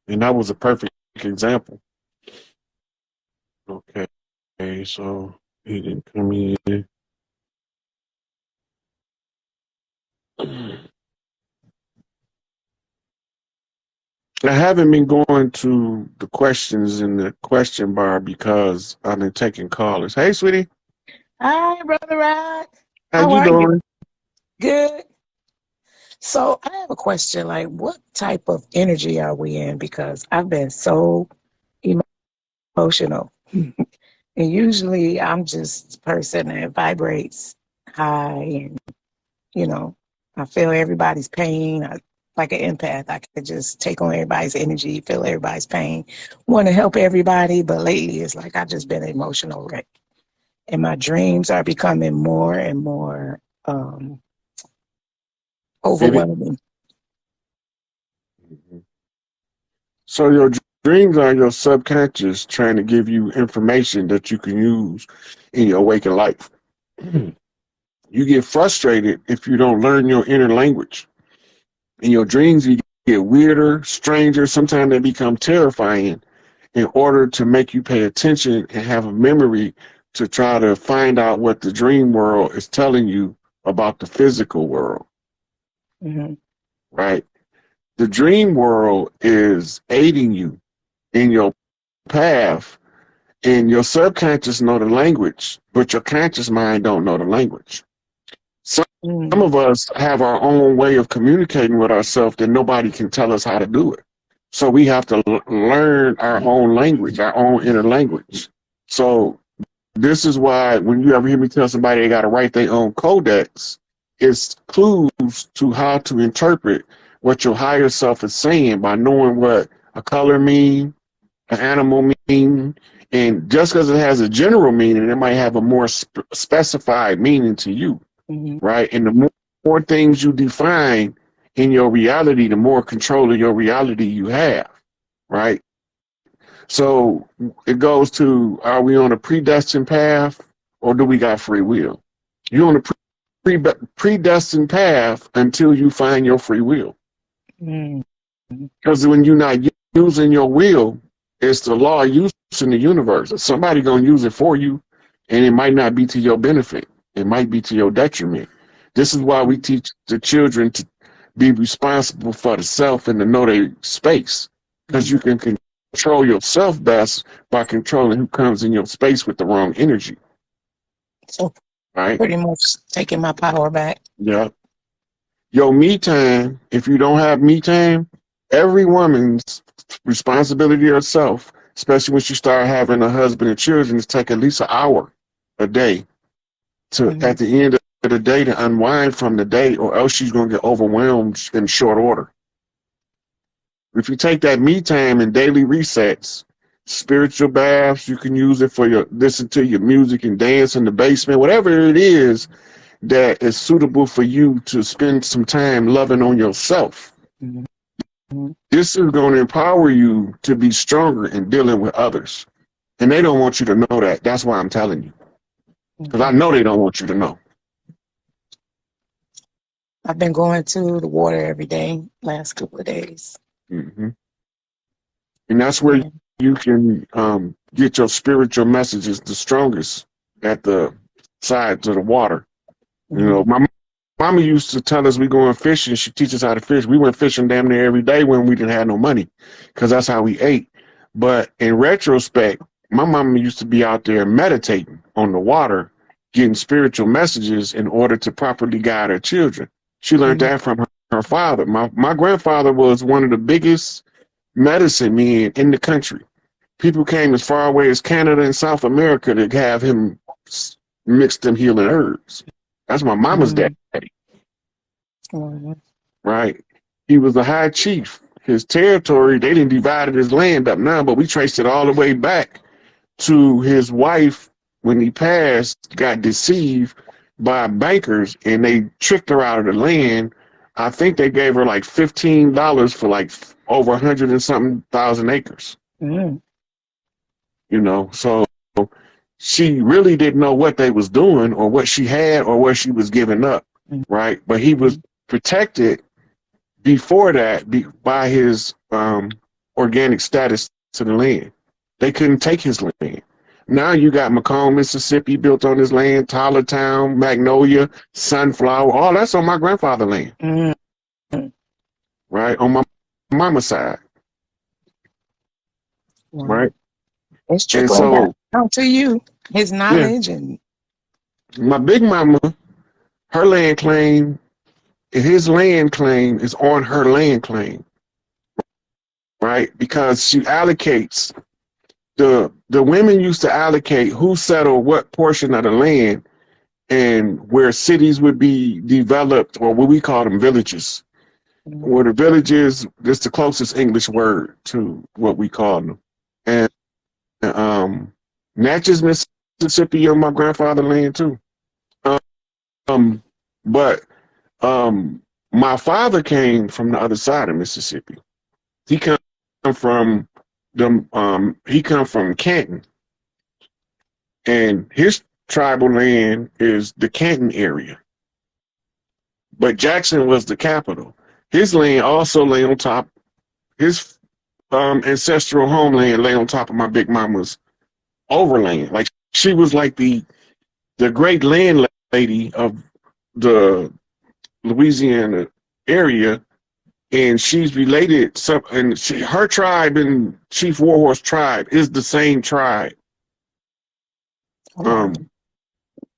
And that was a perfect example. Okay, so he didn't come in. I haven't been going to the questions in the question bar because I've been taking callers. Hey, sweetie. Hi, Brother Rod. How you are you? doing? Good. So I have a question, like what type of energy are we in? Because I've been so emotional. And usually I'm just a person that vibrates high and, you know, I feel everybody's pain. Like an empath, I could just take on everybody's energy, feel everybody's pain, want to help everybody. But lately it's like I've just been an emotional wreck. And my dreams are becoming more and more overwhelming. So your dreams are your subconscious trying to give you information that you can use in your waking life. You get frustrated if you don't learn your inner language. In your dreams, you get weirder, stranger. Sometimes they become terrifying in order to make you pay attention and have a memory to try to find out what the dream world is telling you about the physical world. Mm-hmm. Right? The dream world is aiding you in your path, and your subconscious know the language, but your conscious mind don't know the language. Some of us have our own way of communicating with ourselves that nobody can tell us how to do it. So we have to learn our own language, our own inner language. So this is why when you ever hear me tell somebody they got to write their own codex, it's clues to how to interpret what your higher self is saying by knowing what a color mean, an animal mean, and just because it has a general meaning, it might have a more specified meaning to you, right? And the more things you define in your reality, the more control of your reality you have, right? So it goes to, are we on a predestined path or do we got free will? You're on a predestined path until you find your free will. Because when you're not using your will, it's the law of use in the universe. Somebody gonna use it for you, and it might not be to your benefit. It might be to your detriment. This is why we teach the children to be responsible for the self and to know their space, because you can control yourself best by controlling who comes in your space with the wrong energy. So Right? pretty much taking my power back. Yeah. Your me time, if you don't have me time, every woman's responsibility herself, especially when she start having a husband and children, is take at least an hour a day to at the end of the day to unwind from the day, or else she's gonna get overwhelmed in short order. If you take that me time and daily resets, spiritual baths, you can use it for your listen to your music and dance in the basement, whatever it is that is suitable for you to spend some time loving on yourself. This is going to empower you to be stronger in dealing with others. And they don't want you to know that. That's why I'm telling you. Because I know they don't want you to know. I've been going to the water every day last couple of days. And that's where you can get your spiritual messages the strongest, at the sides of the water. You know, my mama used to tell us we going fishing. She teaches us how to fish. We went fishing damn near every day when we didn't have no money, because that's how we ate. But in retrospect, my mama used to be out there meditating on the water, getting spiritual messages in order to properly guide her children. She learned that from her father. My grandfather was one of the biggest medicine men in the country. People came as far away as Canada and South America to have him mix them healing herbs. That's my mama's daddy. Right? He was the high chief. His territory, they didn't divide his land up now, but we traced it all the way back to his wife. When he passed, got deceived by bankers and they tricked her out of the land. I think they gave her like $15 for like over 100 and something thousand acres. You know, so she really didn't know what they was doing or what she had or what she was giving up, right? But he was protected before that by his organic status to the land. They couldn't take his land. Now you got Macomb, Mississippi built on his land, Tylertown, Magnolia, Sunflower, all that's on my grandfather's land, right? On my mama's side, right? It's trickling down to you, his knowledge. And my big mama, her land claim, his land claim is on her land claim, right? Because she allocates, the women used to allocate who settled what portion of the land and where cities would be developed, or what we call them villages. Where the villages, that's the closest English word to what we call them. And Natchez, Mississippi on my grandfather's land too. But my father came from the other side of Mississippi. He come from Canton, and his tribal land is the Canton area. But Jackson was the capital. His land also lay on top. His ancestral homeland lay on top of my big mama's overland. Like, she was like the great landlady of the Louisiana area, and she's related. And her tribe and Chief Warhorse tribe is the same tribe.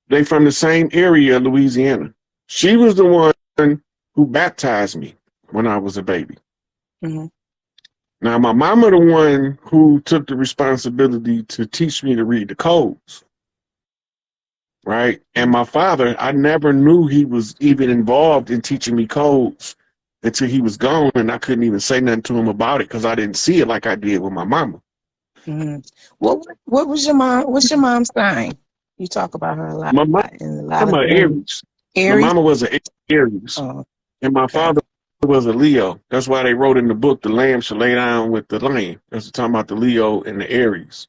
They from the same area, Louisiana. She was the one who baptized me when I was a baby. Now, my mama, the one who took the responsibility to teach me to read the codes, right? And my father, I never knew he was even involved in teaching me codes until he was gone, and I couldn't even say nothing to him about it because I didn't see it like I did with my mama. What was your mom? What's your mom's sign? You talk about her a lot. My mama, Aries. My mama was an Aries, and my father was a Leo. That's why they wrote in the book, the lamb should lay down with the lamb. That's talking about the Leo and the Aries.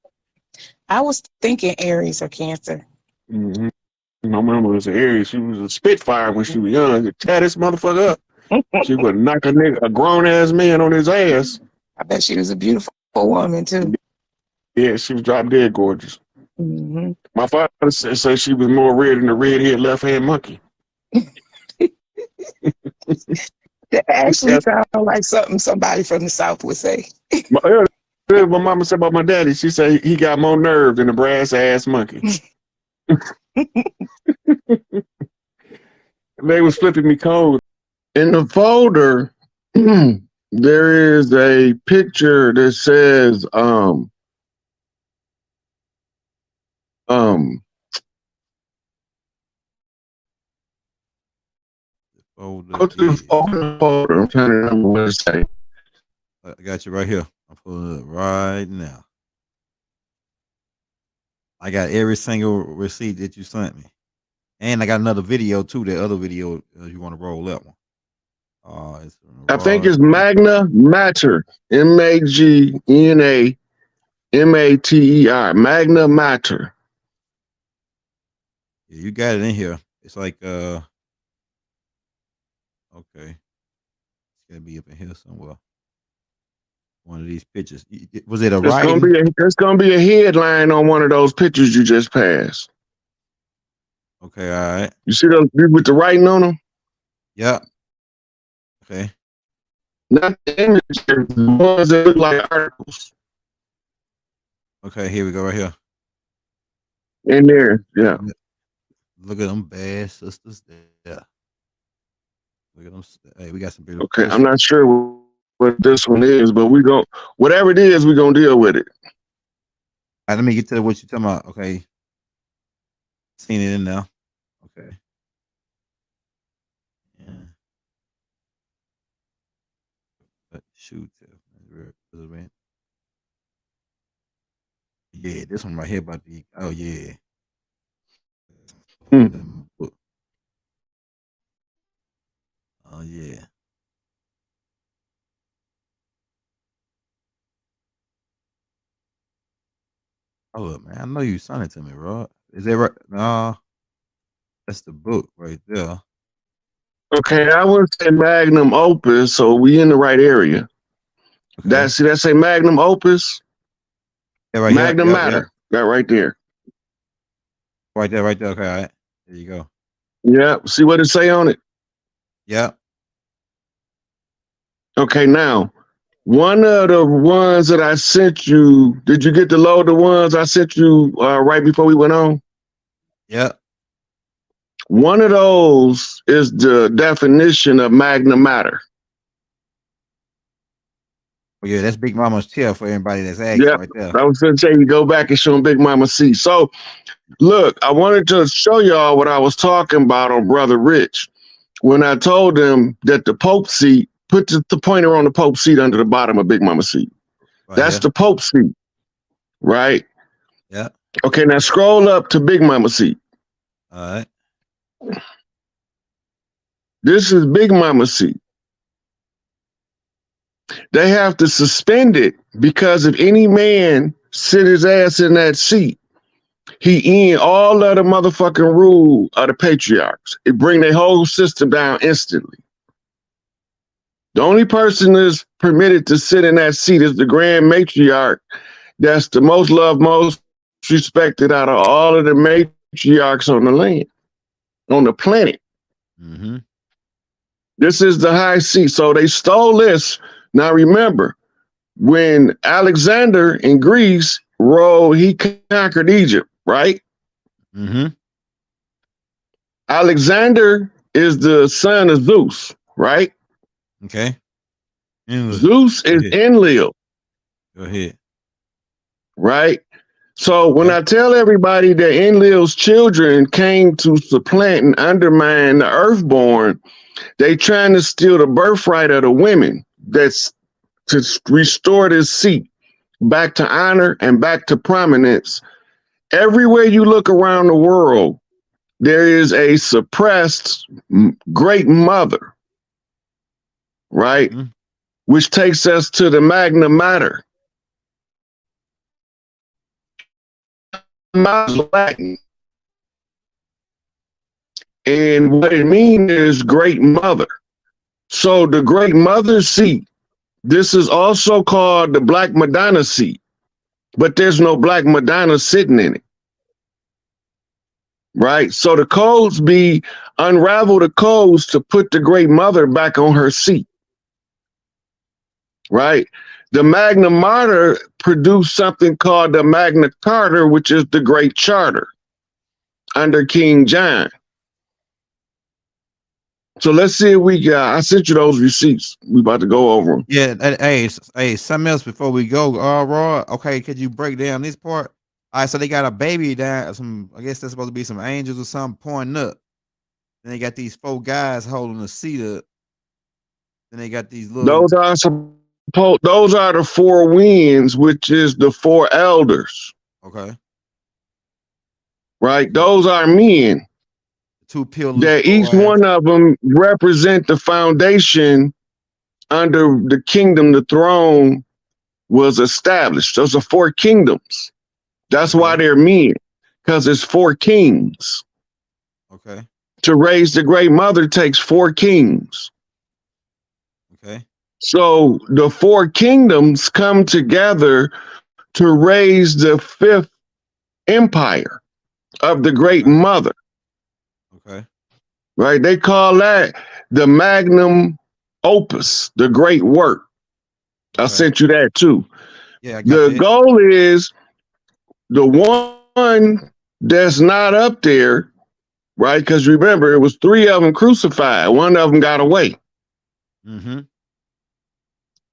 I was thinking Aries or Cancer. My mama was an Aries. She was a Spitfire when she was young. She'd tear this motherfucker up. She would knock a grown-ass man on his ass. I bet she was a beautiful woman, too. Yeah, she was drop dead gorgeous. My father said she was more red than the red-haired left-hand monkey. That actually sounds like something somebody from the South would say. What my mama said about my daddy? She said he got more nerve than a brass ass monkey. They was flipping me cold. In the folder, there is a picture that says Folder go to the folder. I'm trying to remember what it say. I got you right here. I'm pulling it up right now. I got every single receipt that you sent me, and I got another video too. That other video, you want to roll that one? I think it's Magna Mater, MAGNA MATER, Magna Mater. Yeah, you got it in here. It's like okay, it's gonna be up in here somewhere. One of these pictures. Was it a writing? There's gonna be a headline on one of those pictures you just passed. Okay, all right. You see those with the writing on them? Yeah. Okay. Not the images, the ones that look like articles. Okay, here we go right here. In there, yeah. Look at them bad sisters there. Look at them. Hey, we got some beautiful. Okay, I'm not sure what this one is, but whatever it is, we're gonna deal with it. All right, let me get to what you're talking about. Okay. Seen it in there. Okay. Yeah. But shoot. Yeah, this one right here about the yeah. Oh yeah. Oh look, man, I know you sent it to me, bro. Is that right? No, that's the book right there. Okay, I would say magnum opus, so we in the right area. Okay. That say magnum opus. Yeah, right magnum matter. That right there. Right there. Okay, all right. There you go. Yeah. See what it say on it? Yeah. Okay, now one of the ones that I sent you, did you get to load the ones I sent you right before we went on? Yeah. One of those is the definition of magna mater. Oh, yeah, that's Big Mama's chair for everybody that's asking right there. I was going to say you go back and show them Big Mama C. So, look, I wanted to show y'all what I was talking about on Brother Rich when I told him that the Pope seat, put the pointer on the Pope seat under the bottom of Big Mama seat. Right, that's the Pope seat, right? Yeah. Okay, now scroll up to Big Mama seat. All right. This is Big Mama seat. They have to suspend it because if any man sit his ass in that seat, he in all of the motherfucking rule of the patriarchs. It bring their whole system down instantly. The only person that's permitted to sit in that seat is the grand matriarch. That's the most loved, most respected out of all of the matriarchs on the land, on the planet. Mm-hmm. This is the high seat. So they stole this. Now remember, when Alexander in Greece ruled, he conquered Egypt, right? Mm-hmm. Alexander is the son of Zeus, right? Okay. Zeus is Enlil. Go ahead. Right? So when I tell everybody that Enlil's children came to supplant and undermine the earthborn, they trying to steal the birthright of the women. That's to restore this seat back to honor and back to prominence. Everywhere you look around the world, there is a suppressed great mother, right? Mm-hmm. Which takes us to the magna mater. Latin. And what it means is great mother. So the great mother seat, this is also called the Black Madonna seat, but there's no Black Madonna sitting in it. Right? So the codes unravel the codes to put the great mother back on her seat. Right? The Magna Mater produced something called the Magna Carta, which is the Great Charter under King John. So let's see if we got. I sent you those receipts. We about to go over them. Yeah. Hey, something else before we go. Raw. Okay, could you break down this part? All right, so they got a baby down. I guess that's supposed to be some angels or something pointing up. Then they got these 4 guys holding the seat up. Then they got these little. Those are the 4 winds, which is the 4 elders. Okay. Right. Those are men. 2 pillars. That each one of them represent the foundation under the kingdom. The throne was established. Those are 4 kingdoms. That's why they're men, because it's 4 kings. Okay. To raise the great mother takes 4 kings. Okay. So the 4 kingdoms come together to raise the 5th empire of the great mother. Okay. Right? They call that the magnum opus, the great work. I sent you that too. Yeah, I got the that. goal is the one that's not up there, right? Because remember, it was 3 of them crucified. 1 of them got away. Mm-hmm.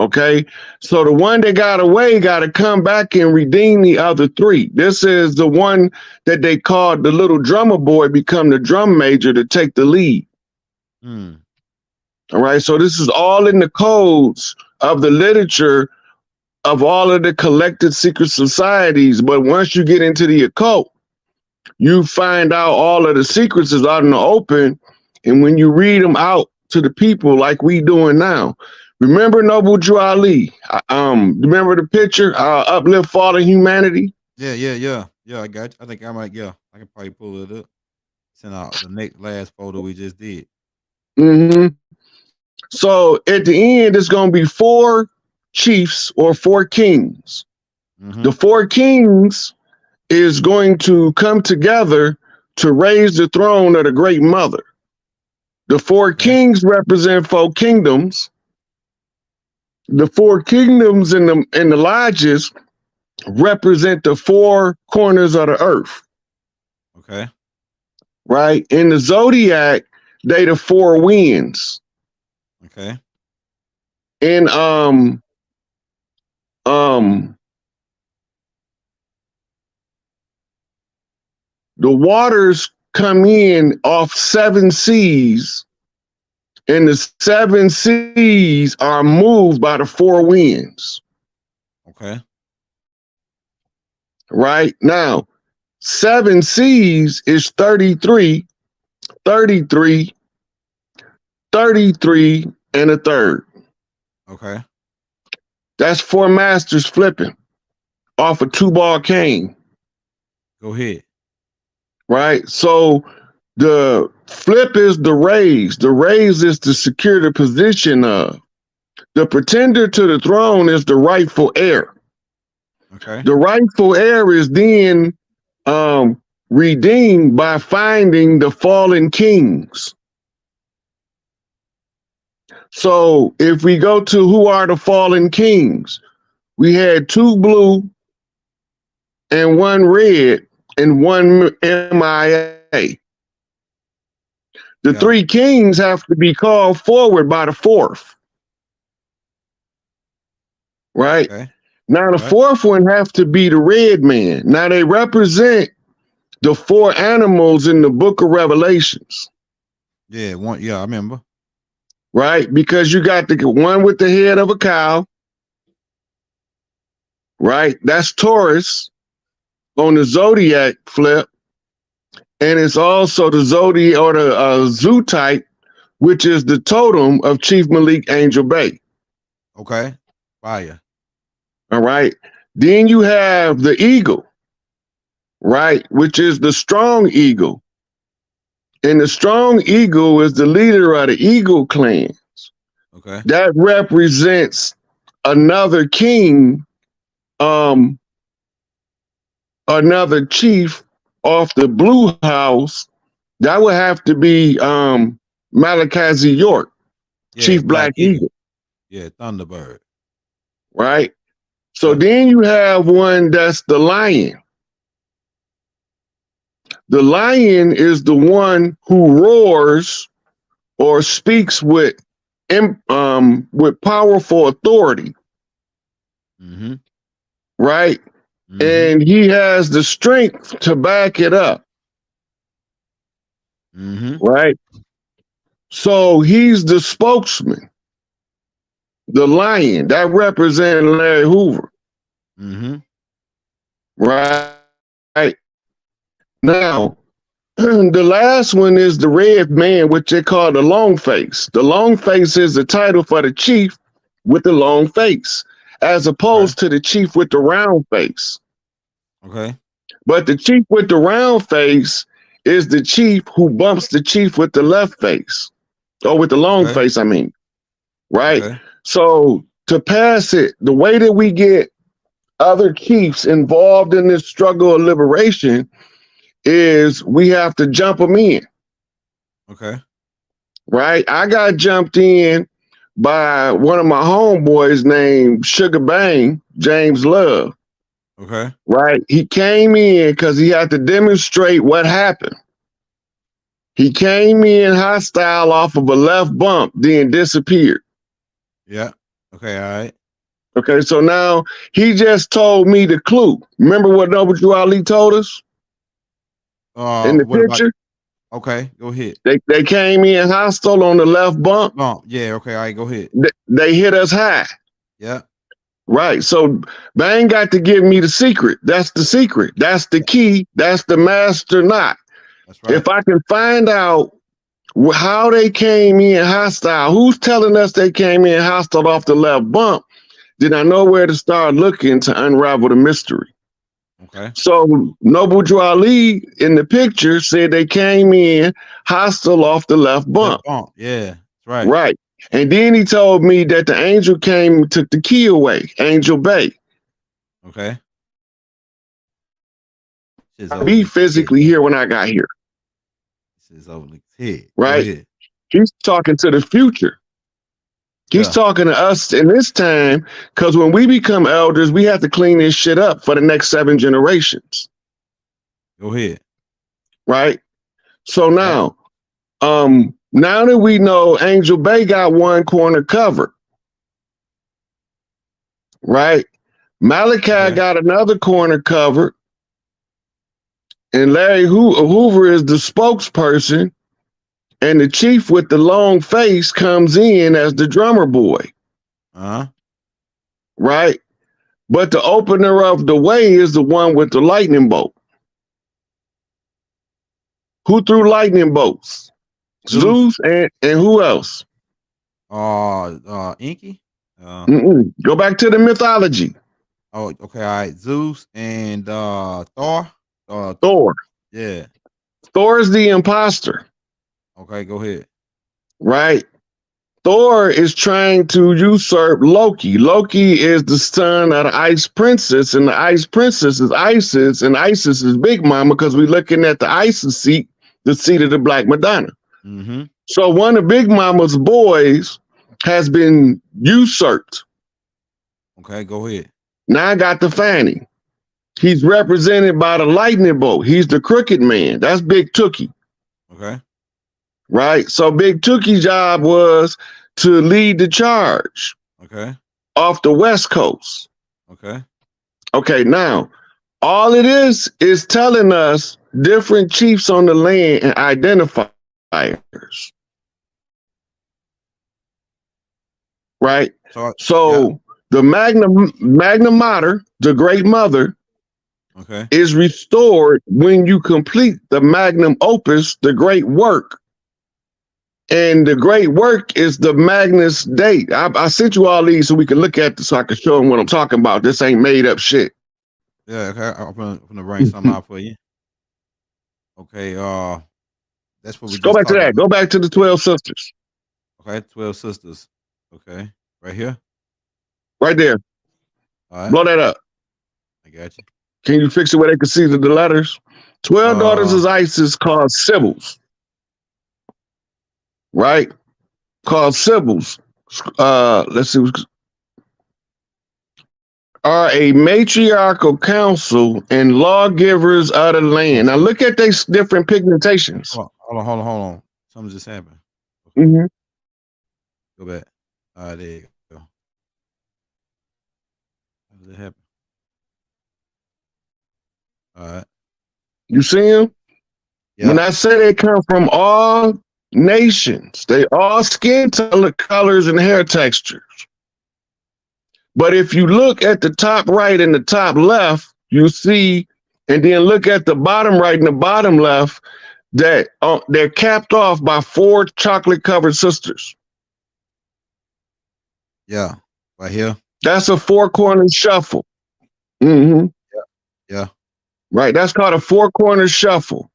Okay, so the one that got away got to come back and redeem the other 3. This is the one that they called the little drummer boy become the drum major to take the lead. Mm. All right, so this is all in the codes of the literature of all of the collected secret societies. But once you get into the occult, you find out all of the secrets is out in the open. And when you read them out to the people like we doing now, remember Noble Drew Ali? Remember the picture, Uplift Fallen Humanity? Yeah, I got you. I think I might, I can probably pull it up. Send out the last photo we just did. Mm-hmm. So at the end, it's going to be 4 chiefs or 4 kings. Mm-hmm. The 4 kings is going to come together to raise the throne of the great mother. The 4 kings represent 4 kingdoms. The 4 kingdoms in the lodges represent the 4 corners of the earth. Okay. Right? In the zodiac, they the 4 winds. Okay. And the waters come in off 7 seas, and the 7 seas are moved by the 4 winds. Okay. Right? Now, 7 seas is 33, 33, 33, and a third. Okay. That's 4 masters flipping off a 2-ball cane. Go ahead. Right? So the flip is the raise. The raise is to secure the position of. The pretender to the throne is the rightful heir. Okay. The rightful heir is then redeemed by finding the fallen kings. So if we go to who are the fallen kings, we had 2 blue and 1 red and 1 MIA. The 3 kings have to be called forward by the 4th. Right? Okay. Now the 4th one have to be the red man. Now they represent the 4 animals in the book of Revelations. Yeah, I remember. Right? Because you got the one with the head of a cow. Right? That's Taurus on the zodiac flip. And it's also the zodiac or the zoo type, which is the totem of Chief Malik Angel Bay. Okay. Fire. All right. Then you have the eagle, right? Which is the strong eagle. And the strong eagle is the leader of the eagle clans. Okay. That represents another king, another chief off the blue house. That would have to be Malachi Z. York, Chief Black Eagle. Yeah, Thunderbird. right? So Yeah. then you have one that's the lion. The lion is the one who roars or speaks with powerful authority, Mm-hmm. right? Mm-hmm. And he has the strength to back it up, Mm-hmm. right? So he's the spokesman, the lion that represents Larry Hoover, Mm-hmm. right? Now, the last one is the red man, which they call the long face. The long face is the title for the chief with the long face, as opposed to the chief with the round face. Okay. But the chief with the round face is the chief who bumps the chief with the left face, or with the long face, I mean, right? Okay. So to pass it, the way that we get other chiefs involved in this struggle of liberation is we have to jump them in. Okay. Right? I got jumped in by one of my homeboys named Sugar Bang, James Love. Okay. Right? He came in because he had to demonstrate what happened. He came in hostile off of a left bump, then disappeared. Yeah. Okay. All right. Okay, so now he just told me the clue. Remember what W. Ali told us in the picture? Okay, go ahead. They came in hostile on the left bump. Oh, yeah. Okay. All right. Go ahead. They hit us high. Yeah. Right. So Bang got to give me the secret. That's the secret. That's the key. That's the master knot. That's right. If I can find out how they came in hostile, who's telling us they came in hostile off the left bump, then I know where to start looking to unravel the mystery. Okay. So Noble Drew Ali in the picture said they came in hostile off the left bump. Yeah. That's right. Right. And then he told me that the angel came and took the key away, Angel Bay. Okay. Be physically here when I got here. This is over the head. Right. He's talking to the future. He's talking to us in this time, because when we become elders, we have to clean this shit up for the next 7 generations. Go ahead. Right. So now, now that we know Angel Bay got one corner covered, right? Malachi got another corner covered, and Larry Hoover is the spokesperson, and the chief with the long face comes in as the drummer boy. Right? But the opener of the way is the one with the lightning bolt. Who threw lightning bolts? Zeus and who else? Inky? Go back to the mythology. Oh, okay. All right. Zeus and Thor. Thor. Yeah. Thor is the imposter. Okay, go ahead. Right. Thor is trying to usurp Loki. Loki is the son of the Ice Princess, and the Ice Princess is Isis, and Isis is Big Mama, because we're looking at the Isis seat, the seat of the Black Madonna. So one of Big Mama's boys has been usurped. Okay, go ahead. Now I got the Fanny. He's represented by the lightning bolt. He's the crooked man. That's Big Tookie. Okay. Right? So Big Tookie's job was to lead the charge. Okay. Off the West Coast. Okay. Okay, now, all it is telling us different chiefs on the land and identifiers. Right? So the Magna Mater, the Great Mother, is restored when you complete the magnum opus, the great work. And the great work is the Magnus date. I sent you all these so we can look at this, so I can show them what I'm talking about. This ain't made up shit. Yeah, okay. I'm gonna bring something out for you. Okay, that's what we go back to that. Go back to the 12 sisters. Okay, 12 sisters. Okay, right here. Right there. All right. Blow that up. I got you. Can you fix it where they can see the letters? 12 daughters of Isis called Sibyls. Right? Called Sibyls. Let's see. are a matriarchal council and lawgivers of the land. Now look at these different pigmentations. Hold on. Something just happened. Mm-hmm. Go back. All right, there you go. How did it happen? All right. You see them? Yeah. When I say they come from all nations, they all skin colors and hair textures. But if you look at the top right and the top left, you see, and then look at the bottom right and the bottom left, that they're capped off by 4 chocolate-covered sisters. Yeah. Right here. That's a 4-corner shuffle. Mm-hmm. Yeah. Right. That's called a 4-corner shuffle.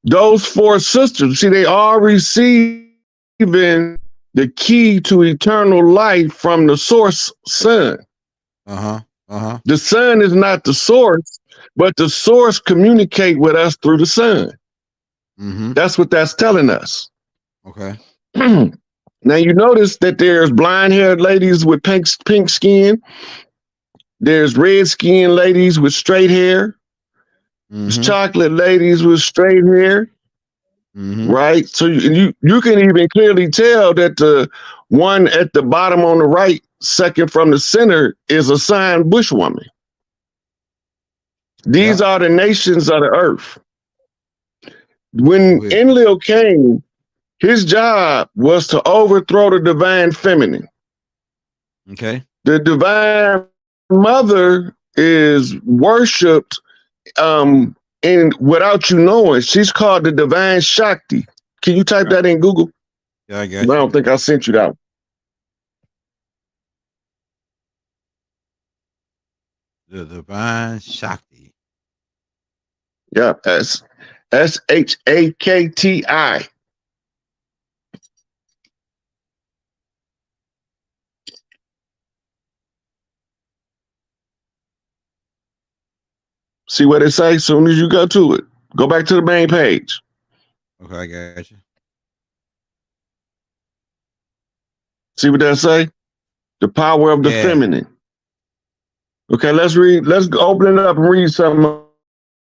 Those 4 sisters, see, they all receiving the key to eternal life from the source sun. The sun is not the source, but the source communicate with us through the sun. Mm-hmm. That's what that's telling us. Okay. Now you notice that there's blonde-haired ladies with pink skin. There's red-skinned ladies with straight hair. There's chocolate ladies with straight hair. Right? So you can even clearly tell that the one at the bottom on the right, second from the center, is a sign bushwoman. These are the nations of the earth. When Enlil came, his job was to overthrow the divine feminine. Okay. The divine mother is worshipped and without you knowing. She's called the divine Shakti. Can you type that in Google? Yeah, I got I don't think I sent you that one. The divine Shakti. Yeah, SHAKTI. See what it says? As soon as you go to it, go back to the main page. Okay, I got you. See what that say? The power of the feminine. Okay, let's read. Let's open it up and read some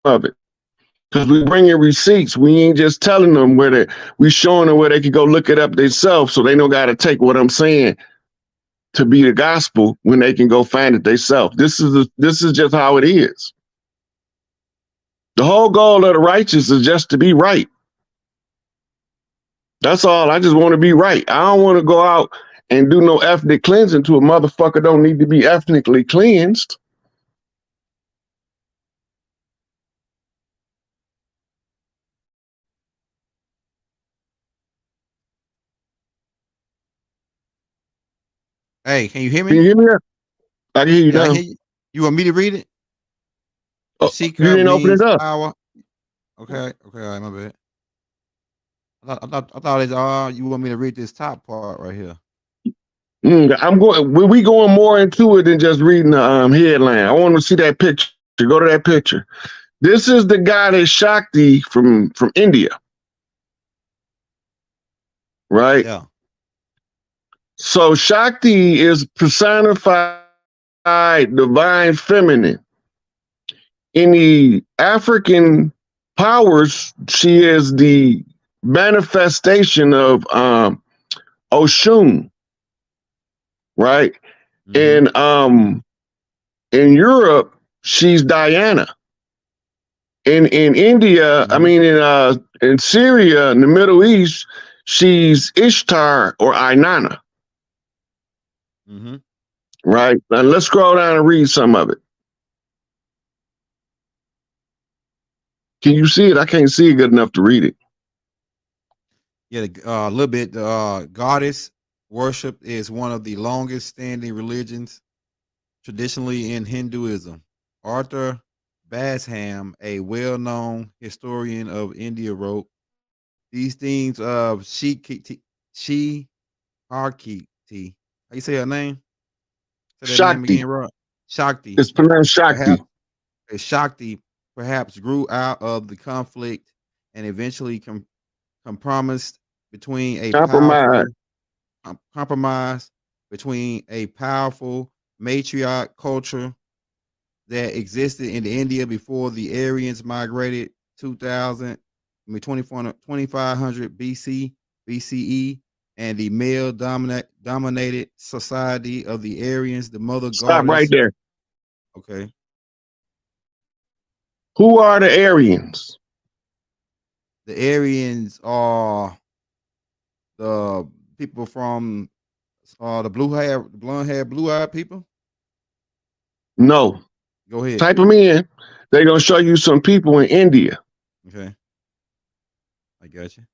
of it. Because we bring in receipts. We ain't just telling them we showing them where they can go look it up themselves, so they don't got to take what I'm saying to be the gospel when they can go find it themselves. This is just how it is. The whole goal of the righteous is just to be right. That's all. I just want to be right. I don't want to go out and do no ethnic cleansing to a motherfucker don't need to be ethnically cleansed. Hey, can you hear me? Can you hear me? I can hear you now. You want me to read it? Oh, you didn't open it up. Power. Okay, all right, my bad. I thought you want me to read this top part right here. We going more into it than just reading the headline. I want to see that picture. Go to that picture. This is the guy that's Shakti from India. Right? Yeah. So Shakti is personified divine feminine. In the African powers, she is the manifestation of Oshun. Right? And in Europe, she's Diana. In India, I mean in Syria, in the Middle East, she's Ishtar or Inanna. Right? Now let's scroll down and read some of it. Can you see it? I can't see it good enough to read it. Yeah, a little bit. Goddess worship is one of the longest standing religions traditionally in Hinduism. Arthur Basham, a well-known historian of India, wrote, "These themes of Shikti, how you say her name? Say that Shakti. name again, Rod. Shakti. It's pronounced Shakti. Shakti perhaps grew out of the conflict and eventually compromised between a compromise between a powerful matriarch culture that existed in India before the Aryans migrated 2500 BCE, and the male dominated society of the Aryans, the mother Stop right goddess. there. Okay. Who are the Aryans? The Aryans are the people from the blonde hair, blue eyed people. No. Go ahead. Type them in. They're gonna show you some people in India. Okay. I got you.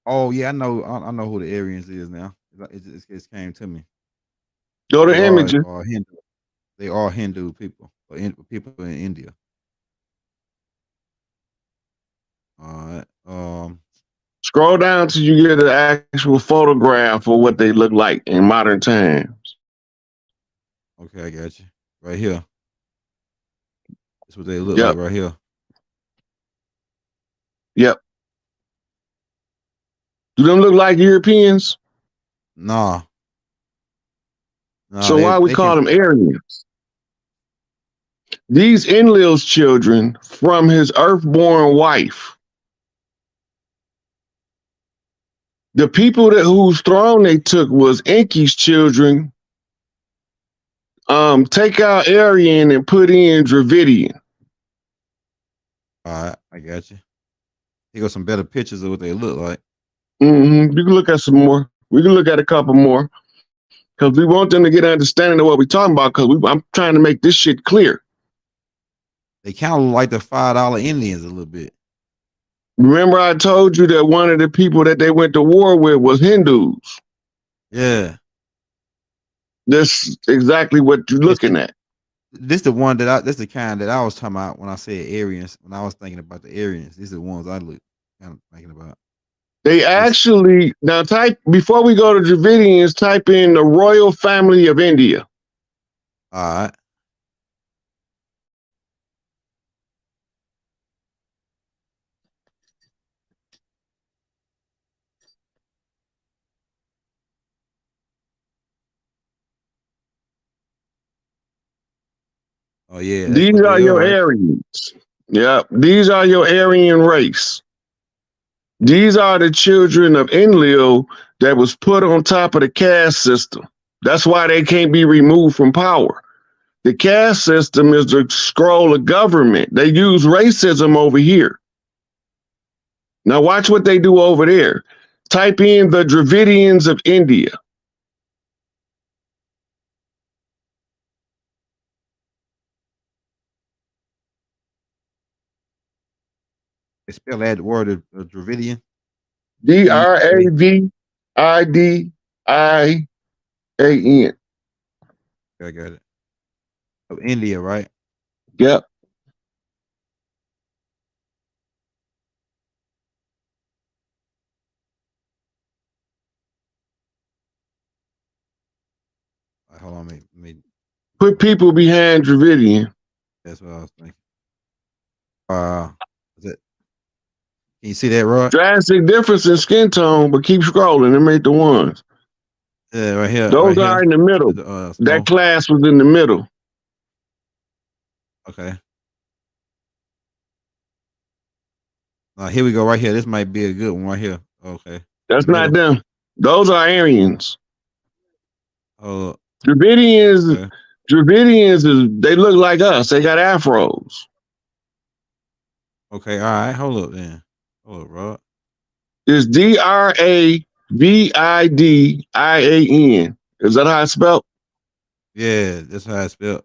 Oh yeah, I know. I know who the Aryans is now. It came to me. Go to They images. are Hindu. They are Hindu people, or people in India. All right. Scroll down till you get an actual photograph of what they look like in modern times. Okay, I got you. Right here. That's what they look Yep. like right here. Yep. Do them look like Europeans? Nah. So why we call them Aryans? These Enlil's children from his earthborn wife. The people whose throne they took was Enki's children. Take out Aryan and put in Dravidian. All right, I got you. Here got some better pictures of what they look like. You can look at some more. We can look at a couple more because we want them to get an understanding of what we're talking about. Because I'm trying to make this shit clear. They kind of look like the $5 Indians a little bit. Remember, I told you that one of the people that they went to war with was Hindus. Yeah. That's exactly what you're looking at. This the kind that I was talking about when I said Aryans. When I was thinking about the Aryans, these are the ones I look kind of thinking about. They actually now type before we go to Dravidians, type in the royal family of India. All right. Oh yeah, These are your Aryans. Yep, these are your Aryan race. These are the children of Enlil that was put on top of the caste system. That's why they can't be removed from power. The caste system is the scroll of government. They use racism over here. Now watch what they do over there. Type in the Dravidians of India. They spell that word of Dravidian. Dravidian. I got it. Of India, right? Yep. Hold on, let me Put people behind Dravidian. That's what I was thinking. Can you see that, Rod? Drastic difference in skin tone, but keep scrolling and make the ones. Yeah, right here. Those right are here. in the middle. That class was in the middle. Okay. Here we go. Right here. This might be a good one right here. Okay. That's not them. Those are Aryans. Dravidians. Okay. Dravidians is they look like us. They got afros. Okay. All right. Hold up, then. Hold up, Rod. It's Dravidian. Is that how it's spelled? Yeah, that's how it's spelled.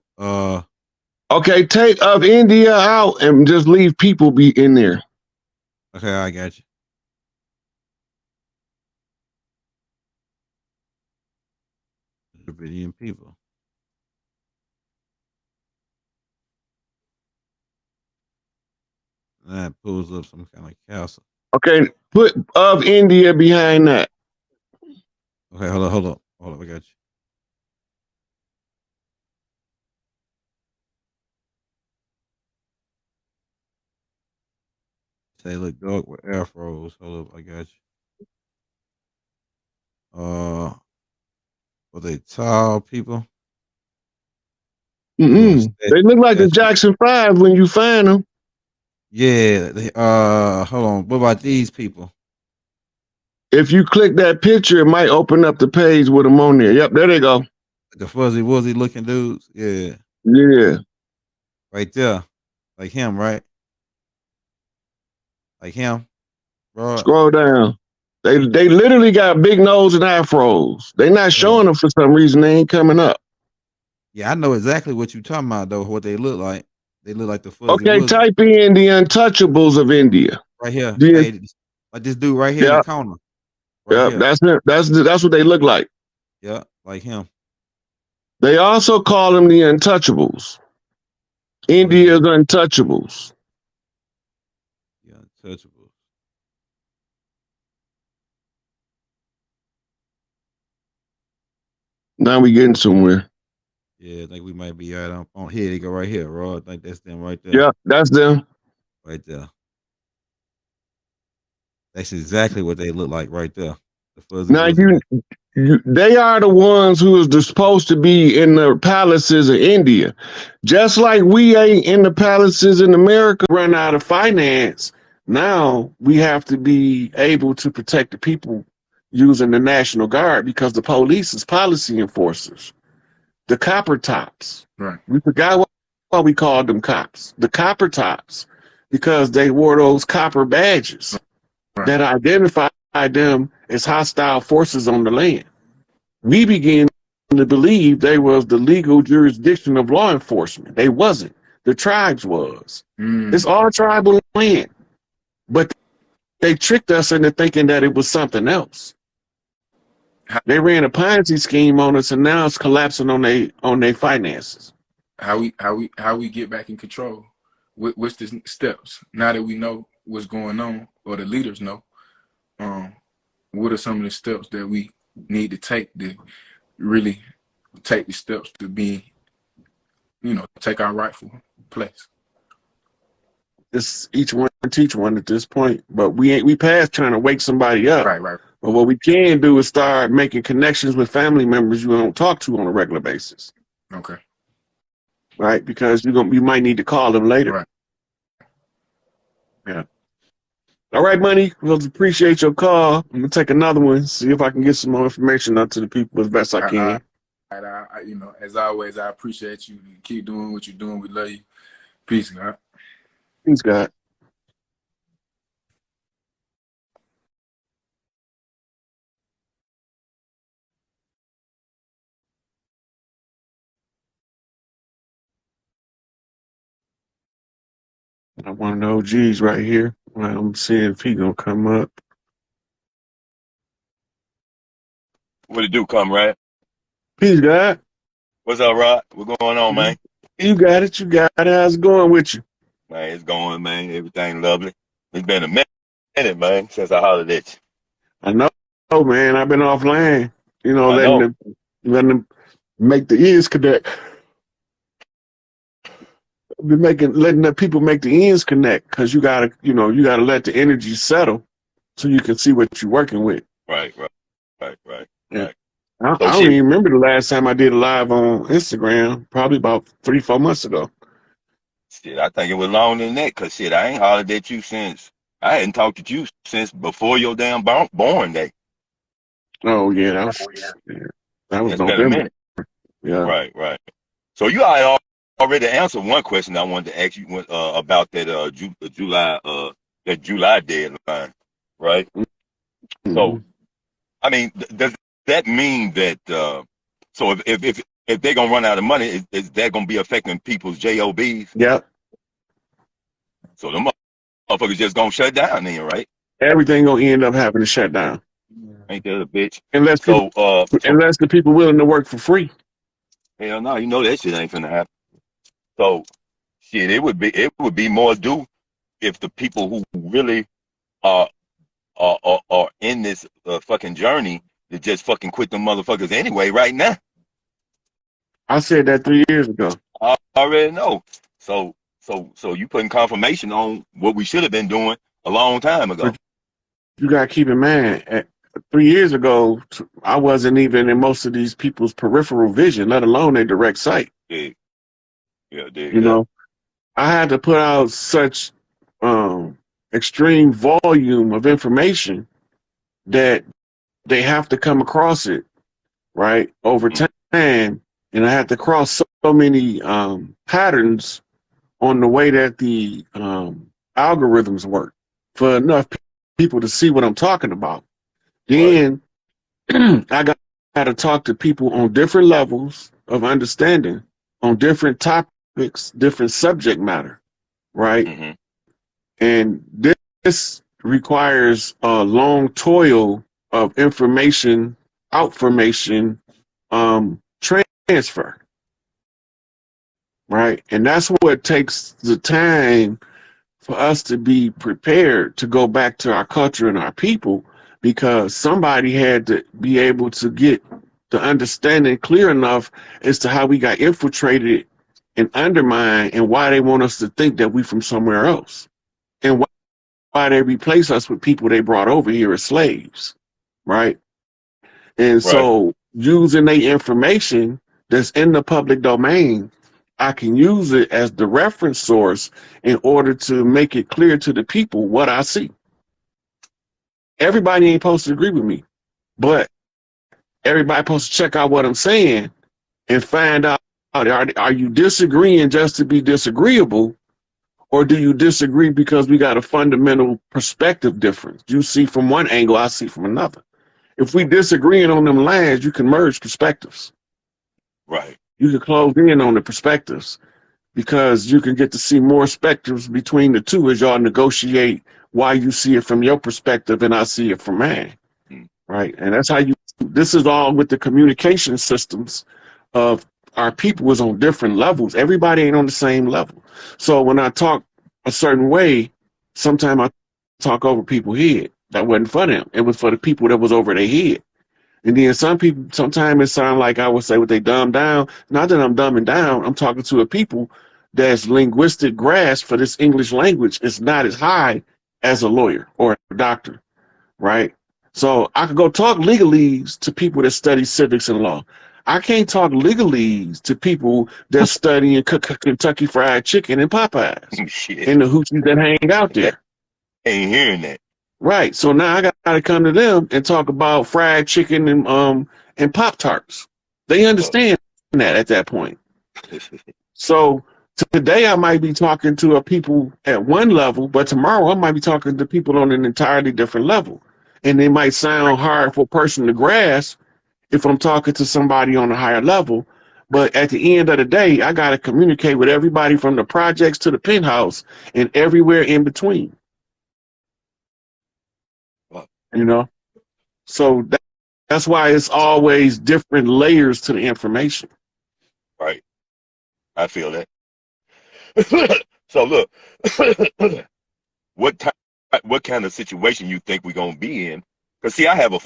Okay, take of India out and just leave people be in there. Okay, I got you. Dravidian people. That pulls up some kind of castle. Okay, put of India behind that. Okay, hold up. I got you. Say look dark with afros. Hold up, I got you. Were they tall people? They look like the Jackson 5 when you find them. Yeah. Hold on. What about these people? If you click that picture, it might open up the page with them on there. Yep, there they go. The fuzzy wuzzy looking dudes. Yeah. Yeah. Right there. Like him, right? Like him. Bro. Scroll down. They literally got big nose and afros. They not showing them for some reason. They ain't coming up. Yeah, I know exactly what you talking about though. What they look like. They look like the fuzzy. Okay, wuzzy. type in the Untouchables of India. Right here. Hey, like this dude right here in the corner. Right here. That's it. That's what they look like. Yeah, like him. They also call them the Untouchables. India's Untouchables. The Untouchables. Now we getting somewhere. Yeah, I think we might be right on here. They go right here, Rod. I think that's them right there. Yeah, that's them. Right there. That's exactly what they look like right there. The fuzzy now they are the ones who is supposed to be in the palaces of India. Just like we ain't in the palaces in America, run out of finance. Now we have to be able to protect the people using the National Guard because the police is policy enforcers. The copper tops. Right. We forgot why we called them cops. The copper tops, because they wore those copper badges that identified them as hostile forces on the land. We began to believe they was the legal jurisdiction of law enforcement. They wasn't. The tribes was. It's all tribal land. But they tricked us into thinking that it was something else. They ran a Ponzi scheme on us, and now it's collapsing on their finances. How we get back in control? What's the steps now that we know what's going on, or the leaders know? What are some of the steps that we need to take to really take the steps to be, take our rightful place? It's each one teach one at this point, but we past trying to wake somebody up. Right. But what we can do is start making connections with family members you don't talk to on a regular basis. Okay. Right, because you might need to call them later. Right. Yeah. All right, Money. We'll appreciate your call. I'm gonna take another one, see if I can get some more information out to the people as best I can. As always, I appreciate you. Keep doing what you're doing. We love you. Peace, God. Peace, God. I want to know G's right here. I'm seeing if he gonna come up. What it do, comrade? Peace, God. What's up, Rod? What's going on, man? You got it. How's it going with you? Man, it's going, man. Everything lovely. It's been a minute, man, since I hollered at you. I know, man. I've been offline. Letting them make the ends connect. Been letting the people make the ends connect, because you gotta let the energy settle so you can see what you're working with. Right. Yeah. I don't even remember the last time I did a live on Instagram. Probably about 3-4 months ago. Shit, I think it was longer than that, because shit, I ain't hollered at you since I hadn't talked to you since before your damn born day. Oh yeah, that was November. Yeah. Right. So you already answered one question I wanted to ask you about that July deadline, right? Mm-hmm. So, I mean, does that mean that so if they're gonna run out of money, is that gonna be affecting people's JOBs? Yep. So the motherfuckers just gonna shut down then, right? Everything gonna end up having to shut down. Ain't that a bitch? Unless the people willing to work for free. Hell no, you know that shit ain't finna happen. So shit, it would be more due if the people who really are in this fucking journey to just fucking quit them motherfuckers anyway right now. I said that 3 years ago. I already know. So you putting confirmation on what we should have been doing a long time ago. But you gotta keep in mind, 3 years ago, I wasn't even in most of these people's peripheral vision, let alone their direct sight. Yeah, dig You that. know, I had to put out such extreme volume of information that they have to come across it, right, over time. And I had to cross so many patterns on the way that the algorithms work for enough people to see what I'm talking about. Then I got to talk to people on different levels of understanding, on different topics, different subject matter, right? And this requires a long toil of information, outformation, transfer, right? And that's what takes the time for us to be prepared to go back to our culture and our people, because somebody had to be able to get the understanding clear enough as to how we got infiltrated and undermined, and why they want us to think that we from somewhere else, and why they replace us with people they brought over here as slaves, right? And so using the information that's in the public domain, I can use it as the reference source in order to make it clear to the people what I see. Everybody ain't supposed to agree with me, but everybody supposed to check out what I'm saying and find out, are you disagreeing just to be disagreeable, or do you disagree because we got a fundamental perspective difference? You see from one angle, I see from another. If we disagreeing on them lines, you can merge perspectives. Right. You can close in on the perspectives, because you can get to see more spectrums between the two as y'all negotiate why you see it from your perspective and I see it from mine. Right. And that's how this is all with the communication systems of our people is on different levels. Everybody ain't on the same level. So when I talk a certain way, sometimes I talk over people's head. That wasn't for them. It was for the people that was over their head. And then some people, sometimes it sounds like I would say what they dumb down. Not that I'm dumbing down. I'm talking to a people that's linguistic grasp for this English language is not as high as a lawyer or a doctor, right? So I could go talk legalese to people that study civics and law. I can't talk legalese to people that study Kentucky Fried Chicken and Popeyes Shit. and the hoochies that hang out there. Ain't hearing that. Right. So now I got to come to them and talk about fried chicken and Pop-Tarts. They understand that at that point. So today I might be talking to a people at one level, but tomorrow I might be talking to people on an entirely different level. And it might sound hard for a person to grasp if I'm talking to somebody on a higher level. But at the end of the day, I got to communicate with everybody from the projects to the penthouse and everywhere in between. You know, so that's why it's always different layers to the information. Right. I feel that. So look, what kind of situation you think we're gonna be in? Because see, I have a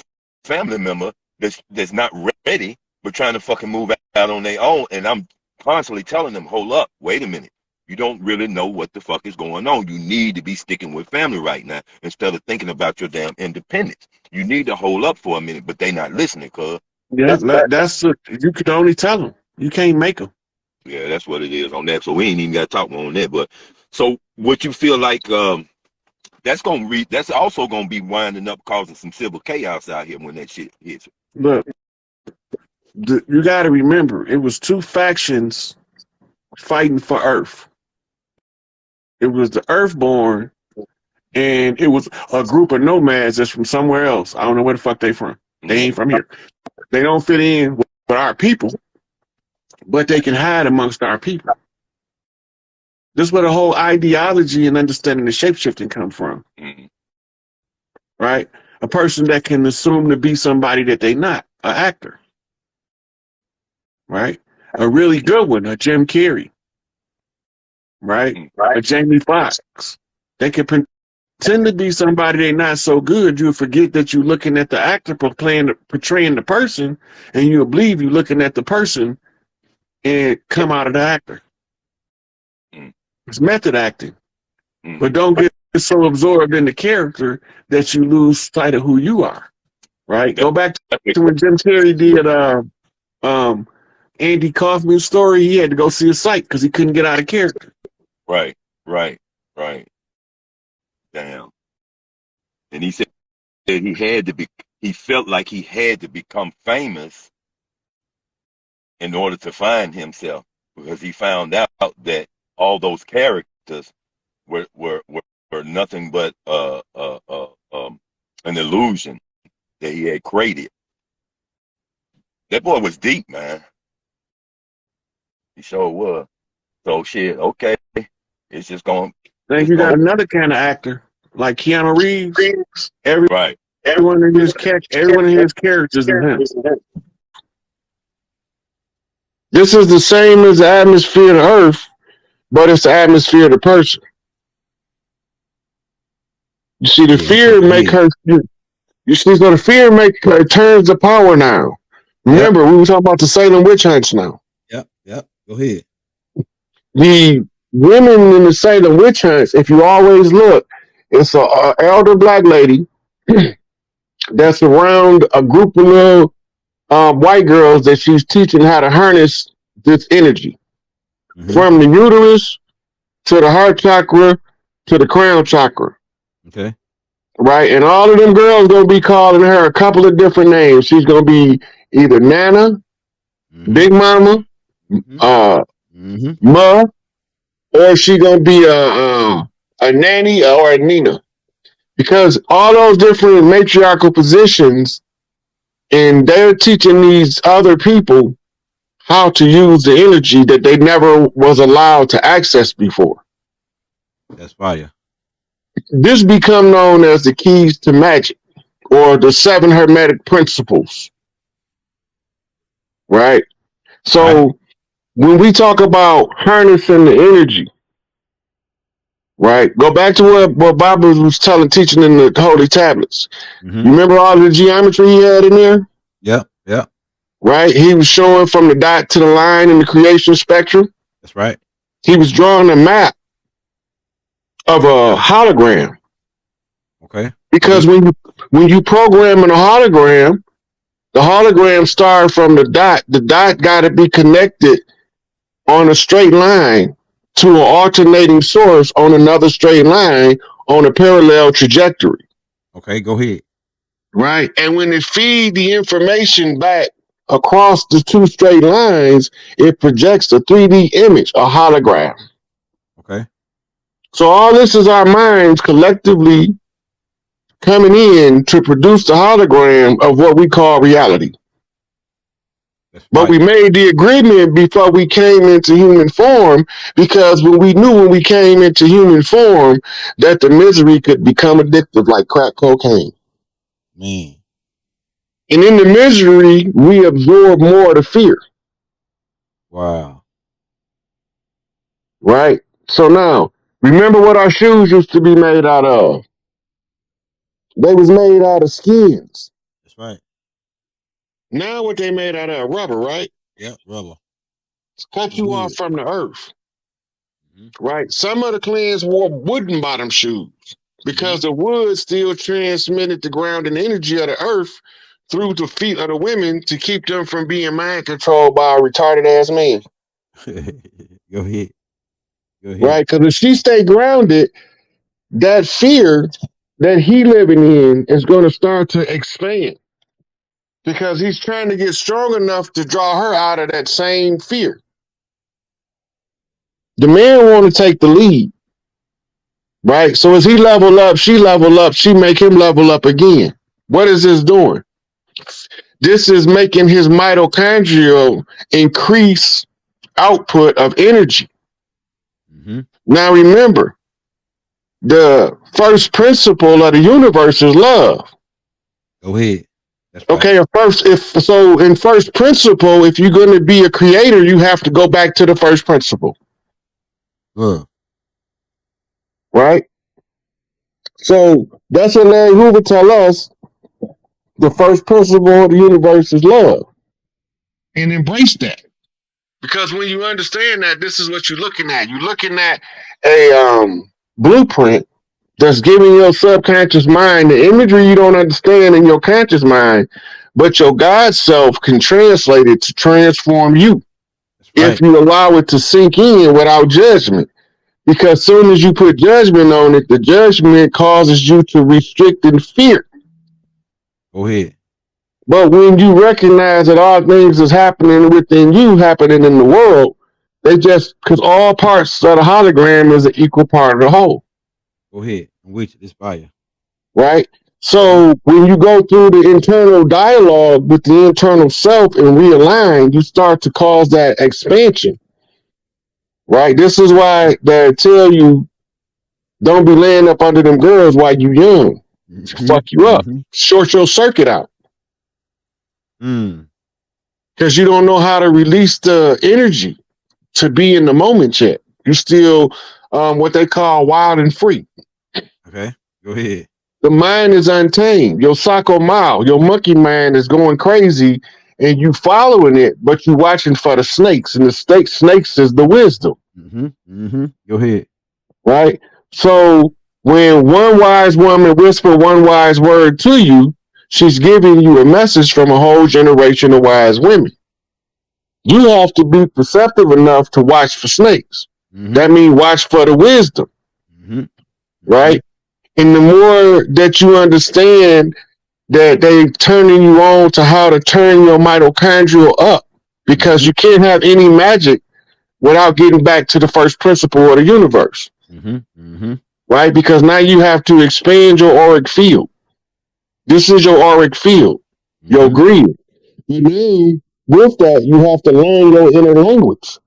family member that's not ready, but trying to fucking move out on their own, and I'm constantly telling them, hold up, wait a minute. You don't really know what the fuck is going on. You need to be sticking with family right now instead of thinking about your damn independence. You need to hold up for a minute, but they not listening, cuz. Yeah, you can only tell them. You can't make them. Yeah, that's what it is on that. So we ain't even got to talk more on that. But so what you feel like that's also gonna be winding up causing some civil chaos out here when that shit hits. Look, you got to remember, it was two factions fighting for Earth. It was the Earthborn, and it was a group of nomads that's from somewhere else. I don't know where the fuck they from. They ain't from here. They don't fit in with our people, but they can hide amongst our people. This is where the whole ideology and understanding the shapeshifting come from. Right? A person that can assume to be somebody that they not, an actor. Right? A really good one, a Jim Carrey. Right? A Jamie Foxx. They can pretend to be somebody they not so good, you'll forget that you're looking at the actor portraying the person, and you'll believe you're looking at the person and come out of the actor. It's method acting. But don't get so absorbed in the character that you lose sight of who you are. right? That, Go back that to when Jim Carrey did um Andy Kaufman's story. He had to go see a psych because he couldn't get out of character. right, right, right. Damn. And he said he had to be. He felt like he had to become famous in order to find himself, because he found out that all those characters were nothing but an illusion that he had created. That boy was deep, man. He sure was. So shit, okay. It's just going Then it's you got going another kind of actor like Keanu Reeves. right. Everyone in his characters is him. This is the same as the atmosphere of the earth, but it's the atmosphere of the person. You see, the fear make her. You see, so the fear make her turns the power now. Remember, we were talking about the Salem witch hunts now. Yep. Go ahead. The women in the Salem witch hunts, if you always look, it's a elder black lady that's around a group of little white girls that she's teaching how to harness this energy from the uterus to the heart chakra to the crown chakra. Okay. Right? And all of them girls gonna be calling her a couple of different names. She's gonna be either Nana, Big Mama, Ma, or she gonna be a nanny or a Nina. Because all those different matriarchal positions, and they're teaching these other people how to use the energy that they never was allowed to access before. That's fire. This become known as the keys to magic or the 7 hermetic principles. Right? So when we talk about harnessing the energy, right? Go back to what Bob was teaching in the Holy Tablets. You remember all the geometry he had in there? Yep. Right? He was showing from the dot to the line in the creation spectrum. That's right. He was drawing a map of a hologram. Okay. Because when you program in a hologram, the hologram started from the dot. The dot got to be connected on a straight line to an alternating source on another straight line on a parallel trajectory. Okay, go ahead. Right? And when it feeds the information back across the 2 straight lines, it projects a 3D image, a hologram. Okay. So all this is our minds collectively coming in to produce the hologram of what we call reality. But we made the agreement before we came into human form, because when we came into human form that the misery could become addictive like crack cocaine. Man. And in the misery, we absorb more of the fear. Wow. Right? So now, remember what our shoes used to be made out of? They was made out of skins. That's right. Now what they made out of? Rubber, right? Yep, rubber. It's cut you off from the earth. Right? Some of the clans wore wooden bottom shoes because the wood still transmitted the grounding energy of the earth through the feet of the women to keep them from being mind controlled by a retarded ass man. Go ahead. Right? Because if she stay grounded, that fear that he living in is going to start to expand. Because he's trying to get strong enough to draw her out of that same fear. The man want to take the lead. Right? So as he level up, she make him level up again. What is this doing? This is making his mitochondrial increase output of energy. Now remember, the first principle of the universe is love. Go ahead. That's right. Okay, in first principle, if you're going to be a creator, you have to go back to the first principle. Right? So that's what Larry Hoover tell us. The first principle of the universe is love. And embrace that. Because when you understand that, this is what you're looking at. You're looking at a blueprint that's giving your subconscious mind the imagery you don't understand in your conscious mind, but your God self can translate it to transform you if you allow it to sink in without judgment. Because as soon as you put judgment on it, the judgment causes you to restrict and fear. Go ahead. But when you recognize that all things is happening within you, happening in the world, they just, because all parts of the hologram is an equal part of the whole. Go ahead. I'm with you. This fire. Right? So when you go through the internal dialogue with the internal self and realign, you start to cause that expansion. Right? This is why they tell you, don't be laying up under them girls while you young. Fuck you up. Short your circuit out. Because you don't know how to release the energy to be in the moment yet. You still what they call wild and free. Okay, go ahead. The mind is untamed. Your psycho mile, your monkey mind is going crazy, and you following it, but you watching for the snakes, and the snakes is the wisdom. Go ahead. Right? So when one wise woman whisper one wise word to you, she's giving you a message from a whole generation of wise women. You have to be perceptive enough to watch for snakes. That means watch for the wisdom. Right? And the more that you understand that they turning you on to how to turn your mitochondrial up, because you can't have any magic without getting back to the first principle of the universe. Right? Because now you have to expand your auric field. This is your auric field, your grid. And then with that, you have to learn your inner language.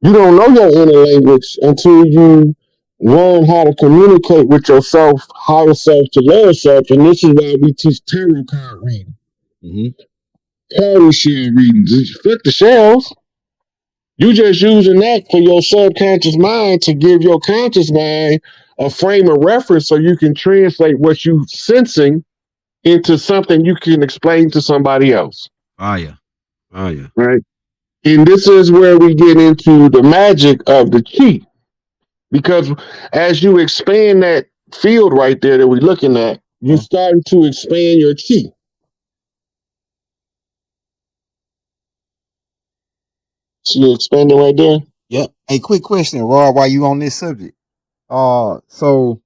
You don't know your inner language until you learn how to communicate with yourself, higher self to lower self. And this is why we teach tarot card reading. Tarot shell readings. Flip the shells. You just using that for your subconscious mind to give your conscious mind a frame of reference so you can translate what you sensing into something you can explain to somebody else. Fire. Right? And this is where we get into the magic of the chi. Because as you expand that field right there that we're looking at, you're starting to expand your chi. See you expanding right there? Yep. Hey, quick question, Rob, while you on this subject. So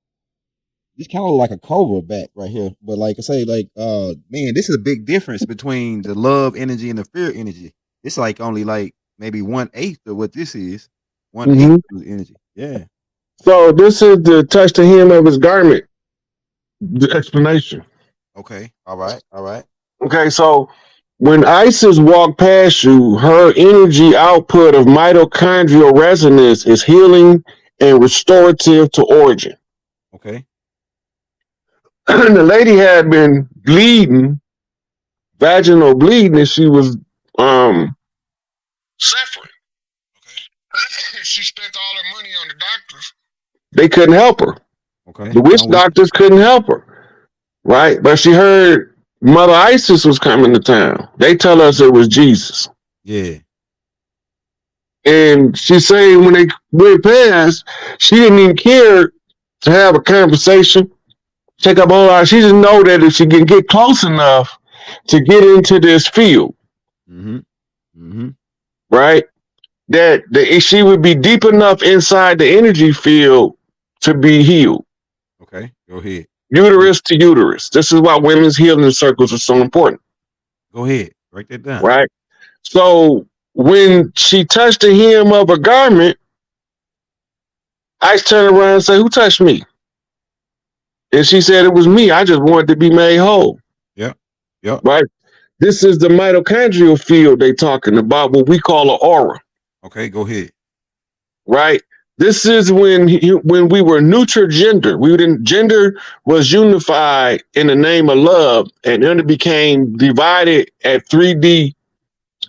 it's kind of like a cobra back right here. But like I say, like, man, this is a big difference between the love energy and the fear energy. It's like only like maybe 1/8 of what this is. 1/8 of the energy. Yeah. So this is the touch the hem of his garment. The explanation. Okay. All right. Okay, so when Isis walked past you, her energy output of mitochondrial resonance is healing and restorative to origin. Okay. The lady had been bleeding, vaginal bleeding, and she was suffering. Okay. She spent all her money on the doctors. They couldn't help her. Okay. The witch doctors couldn't help her. Right? But she heard Mother Isis was coming to town. They tell us it was Jesus. Yeah. And she said when they went past, she didn't even care to have a conversation, check up on her. She didn't know that if she can get close enough to get into this field, right, that she would be deep enough inside the energy field to be healed. Okay, go ahead. Uterus to uterus. This is why women's healing circles are so important. Go ahead. Write that down. Right? So when she touched the hem of her garment, I turned around and said, "Who touched me?" And she said, "It was me. I just wanted to be made whole." Yep. Right? This is the mitochondrial field they talking about, what we call an aura. Okay, go ahead. Right? This is when we were neutral gender. Gender was unified in the name of love, and then it became divided at 3D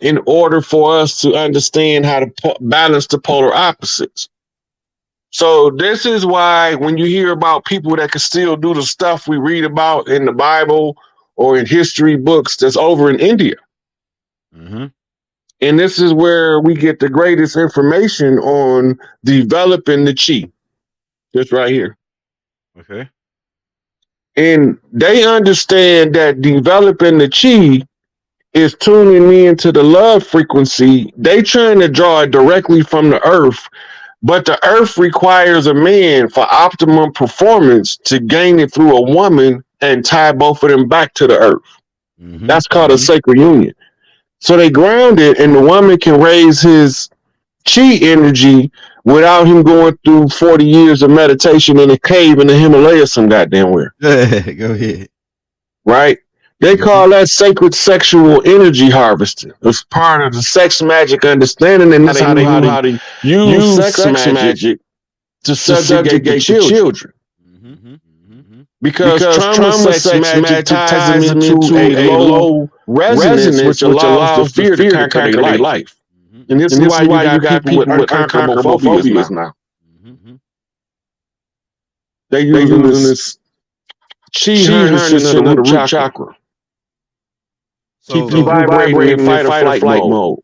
in order for us to understand how to balance the polar opposites. So this is why when you hear about people that can still do the stuff we read about in the Bible or in history books that's over in India. And this is where we get the greatest information on developing the chi. Just right here. Okay. And they understand that developing the chi is tuning in to the love frequency. They trying to draw it directly from the earth, but the earth requires a man for optimum performance to gain it through a woman and tie both of them back to the earth. That's called a sacred union. So they ground it, and the woman can raise his chi energy without him going through 40 years of meditation in a cave in the Himalayas some goddamn where. Go ahead. Right? They call that sacred sexual energy harvesting. It's part of the sex magic understanding, and that's how they knew how to use sex magic to subjugate the children. Because trauma sex magic ties them into a low resonance, which allows the fear to conquer their life. And this is why you got people with unconquerable phobias now. They're using this chi harnessing of the root chakra. So Keep you vibrating in fight or flight mode.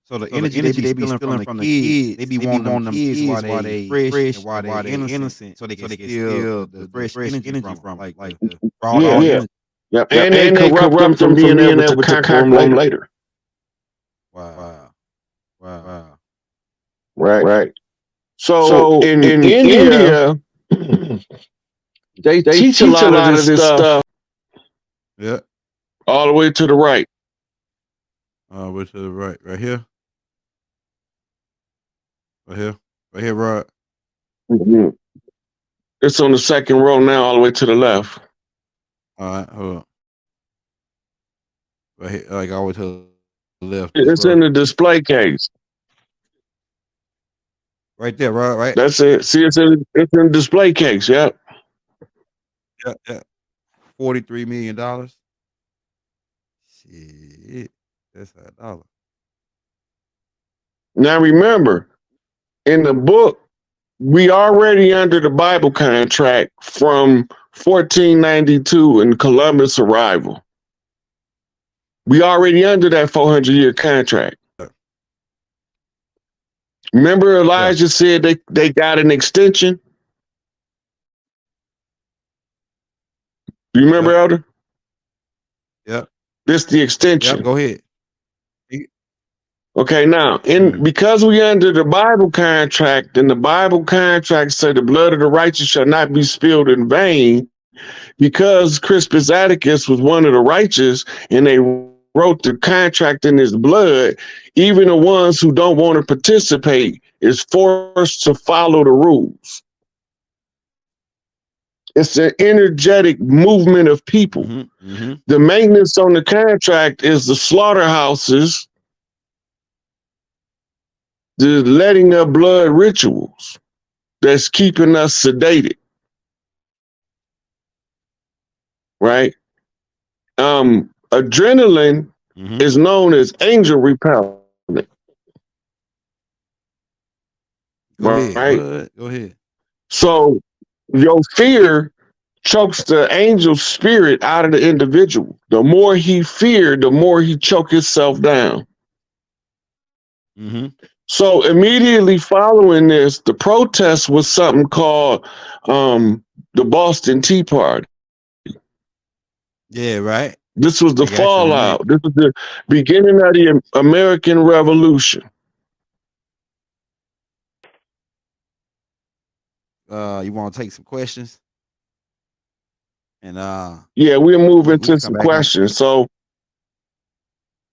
So the energy they be stealing from the kids, they be wanting them kids while they fresh and while they innocent, so they can steal the fresh energy from like the raw energy. Yep. And they corrupt them from being able to conquer them later. Wow. Right. So in India, they teach a lot of this stuff. Yeah. All the way to the right. All the way to the right. Right here. Right here, Rod. Mm-hmm. It's on the second row now, all the way to the left. All right, hold on. Right here, like all the way to the left. It's in the display case. Right there, Rod, right? That's it. See, it's in the display case, yep. Yeah. $43 million. Shit. That's $1. Now remember, in the book, we already under the Bible contract from 1492 and Columbus' arrival. We already under that 400-year contract. Remember Elijah said they got an extension? Do you remember, Elder? Yeah. This the extension. Go ahead. Okay, now, because we under the Bible contract, and the Bible contract say the blood of the righteous shall not be spilled in vain, because Crispus Attucus was one of the righteous, and they wrote the contract in his blood, even the ones who don't want to participate is forced to follow the rules. It's an energetic movement of people. The maintenance on the contract is the slaughterhouses, the letting of blood rituals that's keeping us sedated. Right? Adrenaline is known as angel repellent. Go ahead. So your fear chokes the angel spirit out of the individual. The more he feared, the more he choked himself down. So immediately following this, the protest was something called the Boston Tea Party. Yeah, right. This was the fallout. This was the beginning of the American Revolution. You want to take some questions? And yeah, we're moving to some questions. So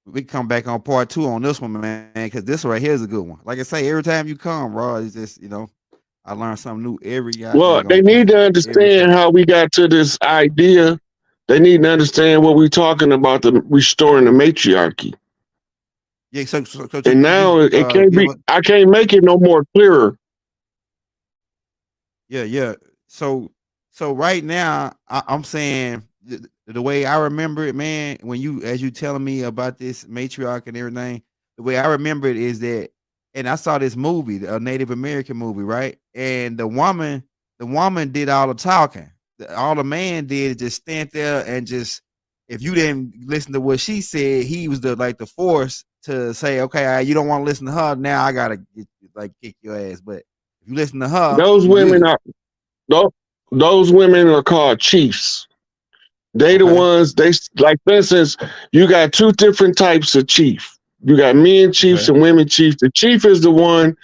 we come back on part 2 on this one, man, because this right here is a good one. Like I say, every time you come, bro, it's just, I learn something new every year. Well, they need to understand how we got to this idea. They need to understand what we're talking about, the restoring the matriarchy. Yeah, so and now it can't be. I can't make it no more clearer. Yeah. So right now, I'm saying the way I remember it, man. As you telling me about this matriarch and everything, the way I remember it is that, and I saw this movie, a Native American movie, right? And the woman did all the talking. All the man did is just stand there and just, if you didn't listen to what she said, he was the force to say, okay, you don't want to listen to her. Now I gotta kick your ass. But if you listen to her, those women are those women are called chiefs. They the ones, they like, for instance, you got two different types of chief. You got men chiefs and women chiefs. The chief is the one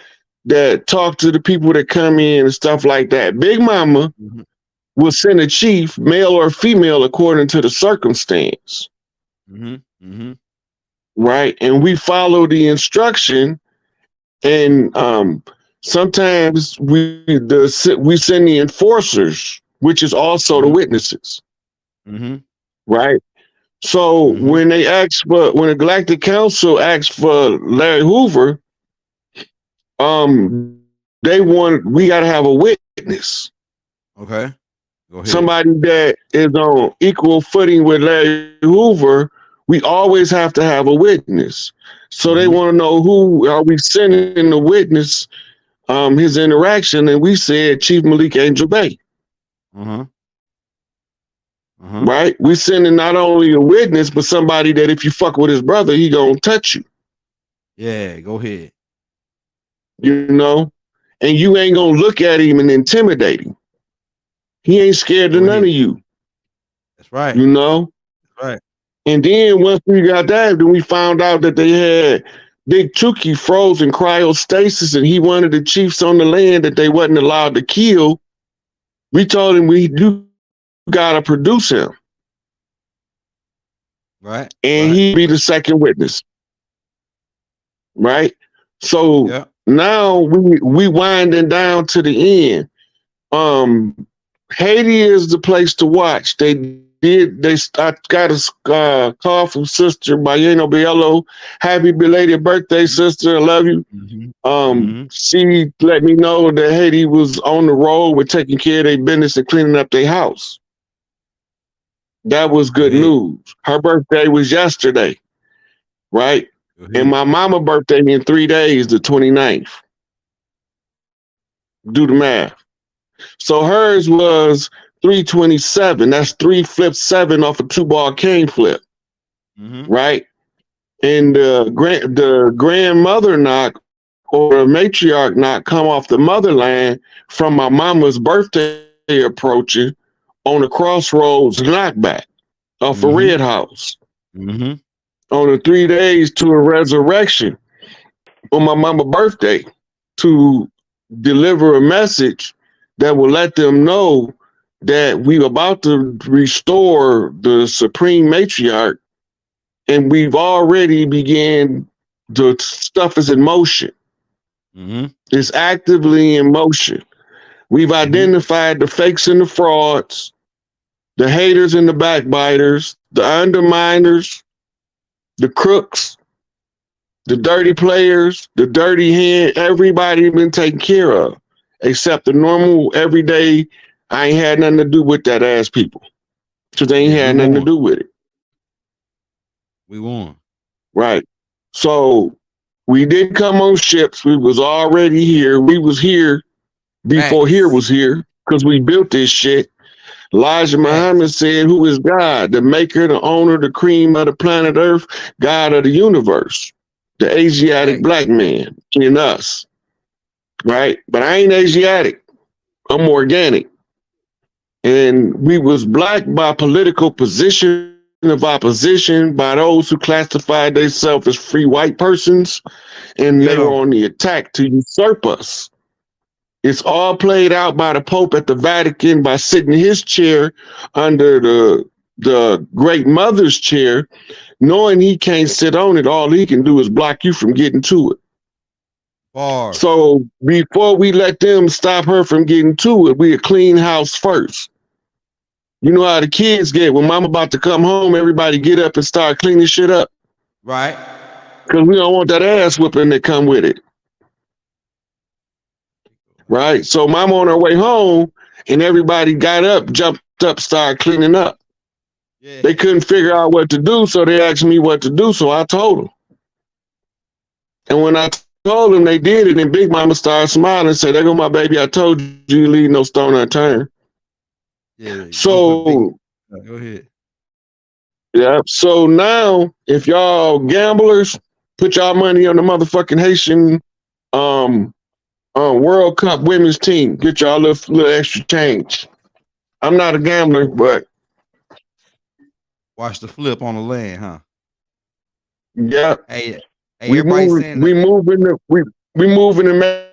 that talk to the people that come in and stuff like that. Big Mama will send a chief, male or female, according to the circumstance. Right? And we follow the instruction, and sometimes we send the enforcers, which is also the witnesses. Right? So when the Galactic Council asked for Larry Hoover, we got to have a witness. Okay. Go ahead. Somebody that is on equal footing with Larry Hoover. We always have to have a witness. So they want to know, who are we sending the witness, his interaction, and we said Chief Malik Angel Bay. Right? We sending not only a witness, but somebody that if you fuck with his brother, he gonna touch you. Yeah, go ahead. You know? And you ain't gonna look at him and intimidate him. He ain't scared of none of you. That's right. You know? That's right. And then once we got that, then we found out that they had Big Chuki frozen cryostasis, and he wanted the chiefs on the land that they wasn't allowed to kill. We told him, you gotta produce him. Right. And he'd be the second witness. Right? So now we winding down to the end. Haiti is the place to watch. I got a call from Sister Bayeno Biello. Happy belated birthday, sister. I love you. She let me know that Haiti was on the road with taking care of their business and cleaning up their house. That was good news. Her birthday was yesterday, right? And my mama's birthday in 3 days, the 29th. Do the math. So hers was 327. That's 3 flips 7 off a 2-ball cane flip. Right? And the grandmother knock or a matriarch knock come off the motherland from my mama's birthday approaching on the crossroads knockback off a red house. On the 3 days to a resurrection on my mama's birthday to deliver a message that will let them know that we're about to restore the supreme matriarch, and we've already began, the stuff is in motion. It's actively in motion. We've identified the fakes and the frauds, the haters and the backbiters, the underminers, the crooks, the dirty players, the dirty hand. Everybody been taken care of, except the normal, everyday, I ain't had nothing to do with that ass people. Because they ain't had nothing to do with it. We won. Right. So we didn't come on ships. We was already here. We was here before here was here, because we built this shit. Elijah Muhammad said, who is God? The maker, the owner, the cream of the planet Earth, God of the universe, the Asiatic black man in us. Right? But I ain't Asiatic. I'm organic. And we was black by political position of opposition, by those who classified themselves as free white persons, and they were on the attack to usurp us. It's all played out by the Pope at the Vatican by sitting in his chair under the Great Mother's chair, knowing he can't sit on it. All he can do is block you from getting to it. So before we let them stop her from getting to it, we clean house first. You know how the kids get when mama about to come home, everybody get up and start cleaning shit up. Right. Because we don't want that ass whipping that come with it. Right? So mama on her way home, and everybody got up, jumped up, started cleaning up. They couldn't figure out what to do, so they asked me what to do, so I told them. And when I told them, they did it, and Big Mama started smiling and said, there go my baby, I told you leave no stone unturned. So go ahead. Yeah. So now, if y'all gamblers, put y'all money on the motherfucking Haitian World Cup women's team. Get y'all a little extra change. I'm not a gambler, but Watch the flip on the land, huh? yeah, Hey, we everybody move, saying we moving the we moving the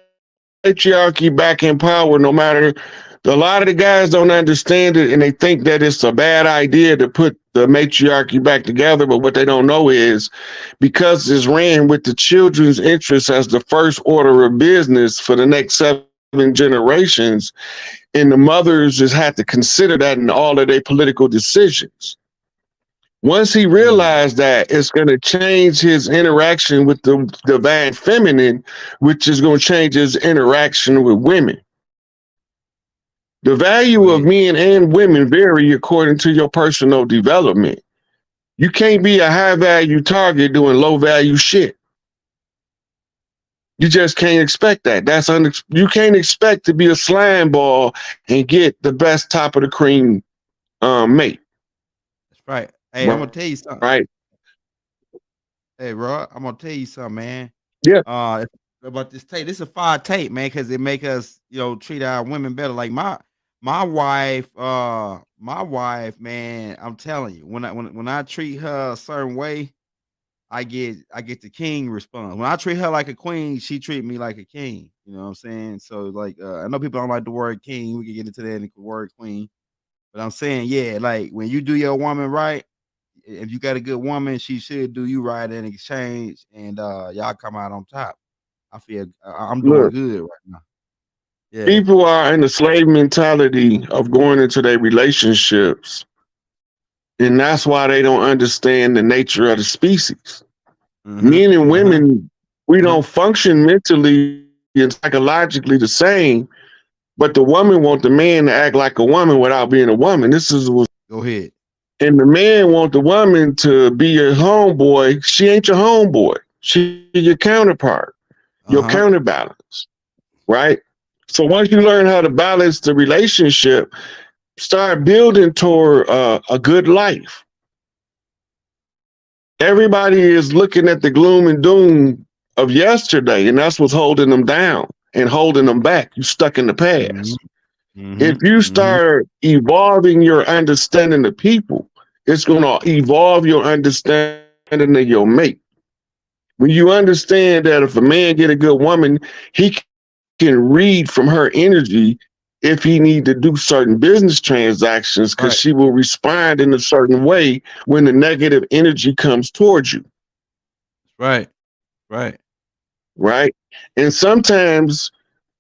matriarchy back in power. No matter, a lot of the guys don't understand it, and they think that it's a bad idea to put the matriarchy back together. But what they don't know is, because it's ran with the children's interests as the first order of business for the next 7 generations, and the mothers just had to consider that in all of their political decisions. Once he realized that, it's going to change his interaction with the divine feminine, which is going to change his interaction with women. The value of men and women vary according to your personal development. You can't be a high value target doing low value shit. You just can't expect that. You can't expect to be a slime ball and get the best top of the cream mate. that's right. Hey, I'm gonna tell you something. Right? Hey, Rod, I'm gonna tell you something, man. Yeah. About this tape. This is a fire tape, man, because it make us, treat our women better. Like my wife, man. I'm telling you, when I treat her a certain way, I get the king response. When I treat her like a queen, she treat me like a king. You know what I'm saying? So like, I know people don't like the word king. We can get into that in the word queen, but I'm saying, yeah, like when you do your woman right, if you got a good woman, she should do you right in exchange, and y'all come out on top. I feel I'm doing Look, good right now. Yeah. people are in the slave mentality of going into their relationships, and that's why they don't understand the nature of the species. Men and women, we don't function mentally and psychologically the same, but the woman want the man to act like a woman without being a woman. This is what. Go ahead. And the man want the woman to be your homeboy. She ain't your homeboy. She your counterpart, your counterbalance, right? So once you learn how to balance the relationship, start building toward a good life. Everybody is looking at the gloom and doom of yesterday, and that's what's holding them down and holding them back. You stuck in the past. If you start evolving your understanding of people, it's going to evolve your understanding of your mate. When you understand that if a man get a good woman, he can read from her energy if he need to do certain business transactions, because she will respond in a certain way when the negative energy comes towards you. Right. And sometimes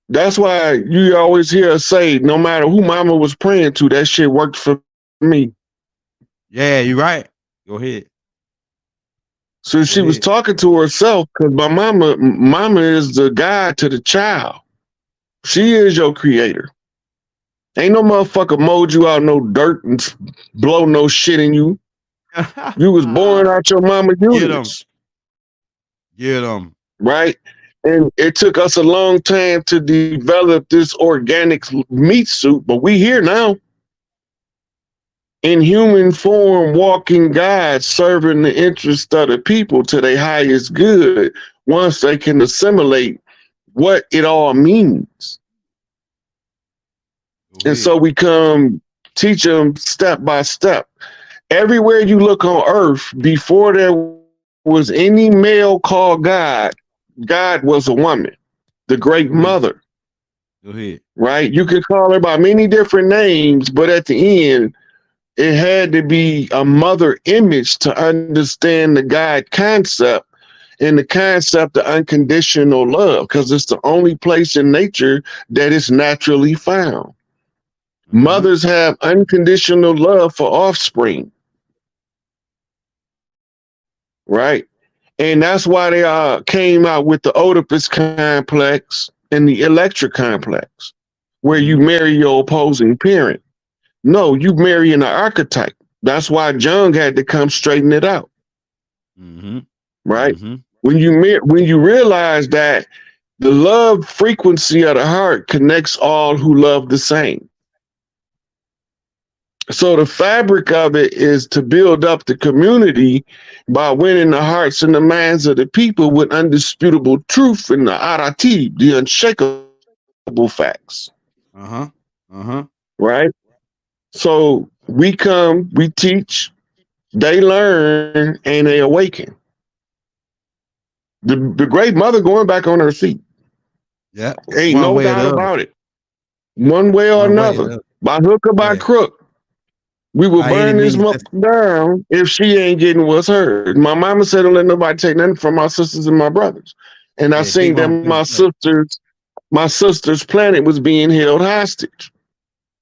that's why you always hear us say, no matter who mama was praying to, that shit worked for me. Yeah, you're right. Go ahead. So she was talking to herself, because my mama is the guide to the child. She is your creator. Ain't no motherfucker mowed you out no dirt and blow no shit in you. You was born out your mama uterus. Get them. Right? And it took us a long time to develop this organic meat suit, but we here now. In human form, walking God, serving the interest of the people to their highest good, once they can assimilate what it all means. And so we come teach them step by step. Everywhere you look on earth, before there was any male called God, God was a woman, the great mother. Go ahead. Right? You could call her by many different names, but at the end, it had to be a mother image to understand the God concept, and the concept of unconditional love, because it's the only place in nature that is naturally found. Mothers have unconditional love for offspring. Right? And that's why they came out with the Oedipus complex and the Electric complex, where you marry your opposing parent. No, you marry an archetype. That's why Jung had to come straighten it out. Right? When you realize that the love frequency of the heart connects all who love the same. So the fabric of it is to build up the community by winning the hearts and the minds of the people with undisputable truth and the arati, the unshakable facts, Uh-huh. Uh-huh. right? So we come, we teach, they learn, and they awaken. The great mother going back on her seat. Yep. Ain't One no way or doubt the other. about it. One way or One way or another, the other. by hook or by Yeah. crook, we will By any burn this means mother necessary. down if she ain't getting what's hers. My mama said, "Don't let nobody take nothing from my sisters and my brothers." And I Yeah, Big seen that Mama been the same. my sister's planet was being held hostage.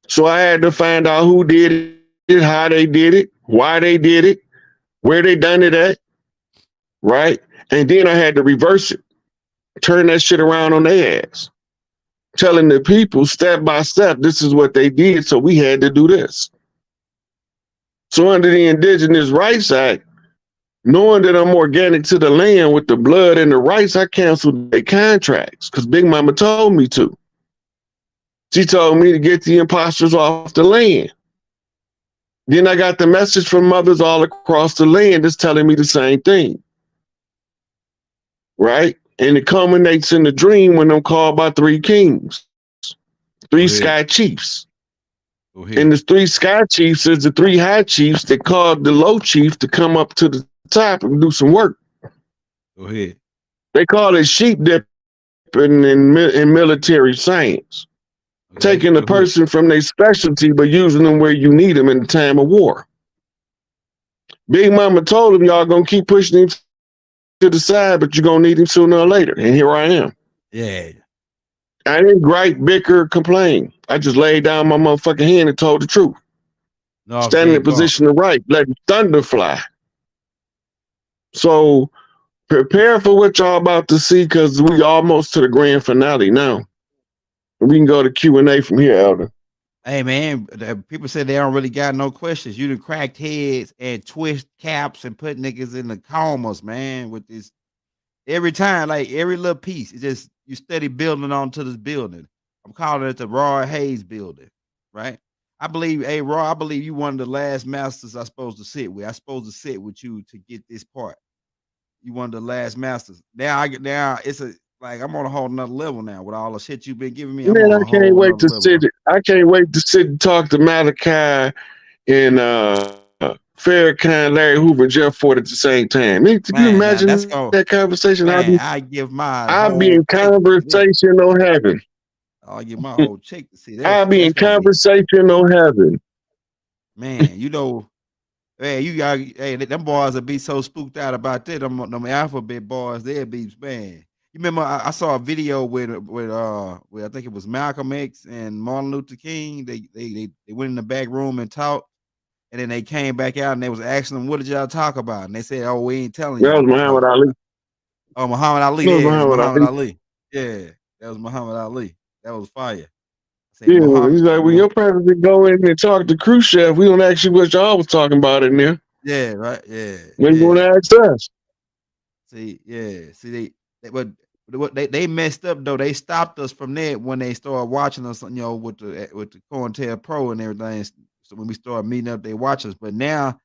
So I had to find out who did it, how they did it, why they did it, where they done it at, right? And then I had to reverse it, turn that shit around on their ass, telling the people step by step, this is what they did, so we had to do this. So under the Indigenous Rights Act, knowing that I'm organic to the land with the blood and the rights, I canceled their contracts because Big Mama told me to. She told me to get the imposters off the land. Then I got the message from mothers all across the land that's telling me the same thing, right? And it culminates in the dream when I'm called by three kings, three Go sky ahead. chiefs. Go And the ahead. three sky chiefs is the three high chiefs that called the low chief to come up to the top and do some work. Go ahead. They call it sheep dipping in military science, taking a Okay. Go person ahead. from their specialty but using them where you need them in the time of war. Big Mama told him, y'all gonna keep pushing him to the side, but you're gonna need him sooner or later. And here I am. Yeah. I didn't gripe, bicker, complain. I just laid down my motherfucking hand and told the truth. No, Standing in big bump. position to right, letting thunder fly. So prepare for what y'all about to see because we almost to the grand finale now. We can go to Q&A from here, Elder. Hey man, people said they don't really got no questions. You done cracked heads and twist caps and put niggas in the comas, man, with this every time, like every little piece. It's just you steady building onto this building. I'm calling it the Roy Hayes building, right? I believe, hey Roy, I believe you one of the last masters I supposed to sit with. I supposed to sit with you to get this part. You one of the last masters. Now it's a like I'm on a whole nother level now with all the shit you've been giving me. I'm Man, on a whole nother level, bro. I can't wait to sit and talk to Malachi and Farrakhan, Larry Hoover, and Jeff Ford at the same time. Man, can you Man, now imagine that's that going conversation? man, I give my I'll be whole in check to see that. conversation on heaven. I'll give my whole check to see that I'll shit. be That's in gonna be conversation on heaven. man, hey, you got hey, them boys will be so spooked out about that. Them alphabet boys, they'll be man. You remember I saw a video with I think it was Malcolm X and Martin Luther King. They went in the back room and talked, and then they came back out and they was asking them, "What did y'all talk about?" And they said, "Oh, we ain't telling you That was what we Muhammad talked Ali. about." Oh, Muhammad Ali. That was Yeah, it was Muhammad Muhammad Ali. Ali. Yeah, that was Muhammad Ali. That was fire. I say Yeah, Muhammad. he's like, when your president go in and talk to Khrushchev, we don't ask you what y'all was talking about in there. Yeah, right. Yeah, When you want yeah. to ask us. See, yeah. See, but what they messed up though. They stopped us from that when they started watching us, with the COINTEL Pro and everything. So when we started meeting up, they watch us. But now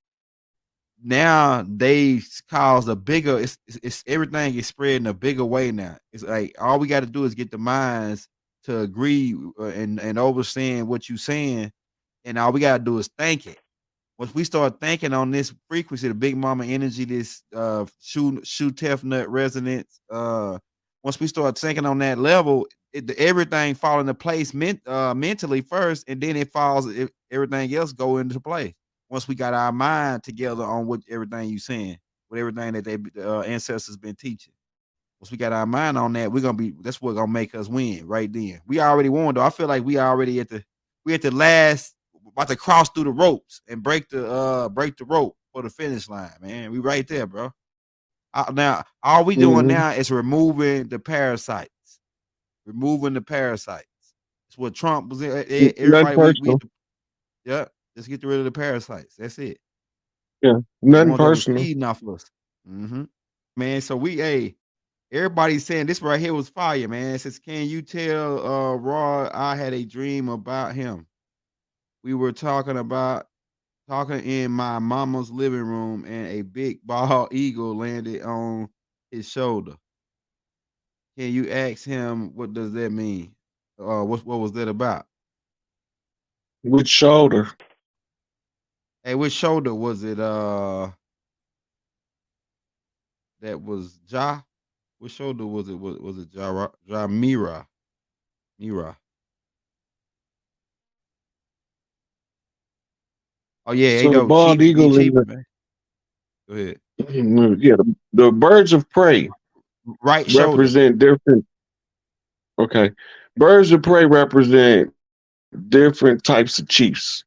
they cause a bigger. It's everything is spreading a bigger way now. It's like all we got to do is get the minds to agree and overseeing what you saying, and all we got to do is think it. Once we start thinking on this frequency, the big mama energy, this shoe tough nut resonance, once we start thinking on that level, everything fall into place mentally first, and then everything else go into place. Once we got our mind together on what everything you saying, with everything that they ancestors been teaching. Once we got our mind on that, that's what gonna make us win right then. We already won though. I feel like we already at the last about to cross through the ropes and break the rope for the finish line, man. We right there, bro. Now all we doing Mm-hmm. now is removing the parasites. Removing the parasites. It's what Trump was Nothing everybody personal. yeah, just get rid of the parasites. That's it. Yeah, The nothing ones that was personal. feeding off of us. Mm-hmm. Man, so everybody's saying this right here was fire, man. It says, can you tell Raw I had a dream about him? We were talking in my mama's living room and a big bald eagle landed on his shoulder. Can you ask him what does that mean? what was that about? Which shoulder? Hey, which shoulder was it? That was Ja. Which shoulder was it? Was it Ja Mira? Mira. Oh yeah, So the AW bald Chief be eagle is cheaper, man. Go ahead. yeah, the birds of prey Right shoulder. represent different. Okay, birds of prey represent different types of chiefs,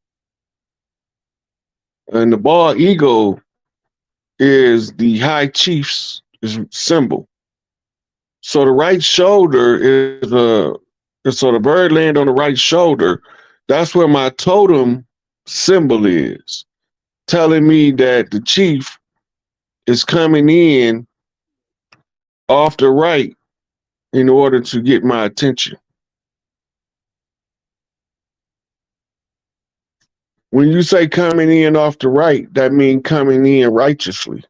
and the bald eagle is the high chief's symbol. So the right shoulder is so the bird land on the right shoulder. That's where my totem symbol is, telling me that the chief is coming in off the right in order to get my attention. When you say coming in off the right, that means coming in righteously.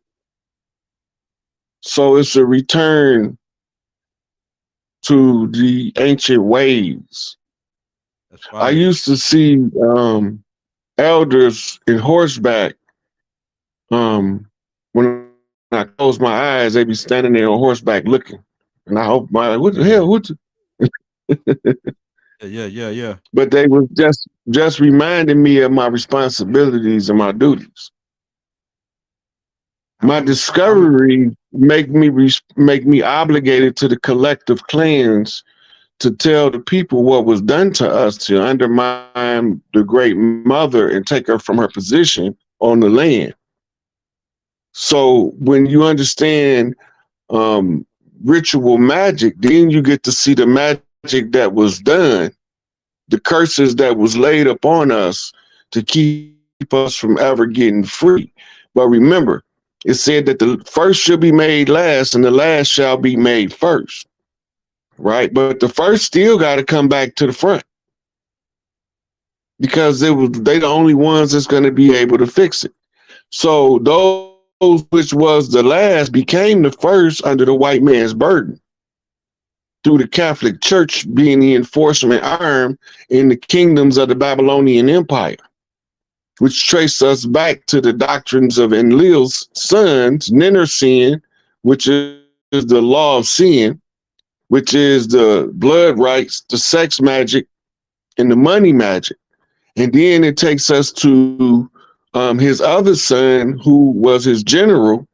So it's a return to the ancient ways. That's I fire. used to see elders in horseback. When I close my eyes, they be standing there on horseback looking, and I hope what the hell? What? Yeah. But they was just reminding me of my responsibilities and my duties. My discovery make me obligated to the collective clans to tell the people what was done to us to undermine the great mother and take her from her position on the land. So when you understand ritual magic, then you get to see the magic that was done, the curses that was laid upon us to keep us from ever getting free. But remember, it said that the first shall be made last and the last shall be made first, right? But the first still got to come back to the front because they the only ones that's going to be able to fix it. So those which was the last became the first under the white man's burden through the Catholic Church being the enforcement arm in the kingdoms of the Babylonian Empire, which trace us back to the doctrines of Enlil's sons, Ninursin, which is the law of sin, which is the blood rights, the sex magic, and the money magic. And then it takes us to his other son, who was his general,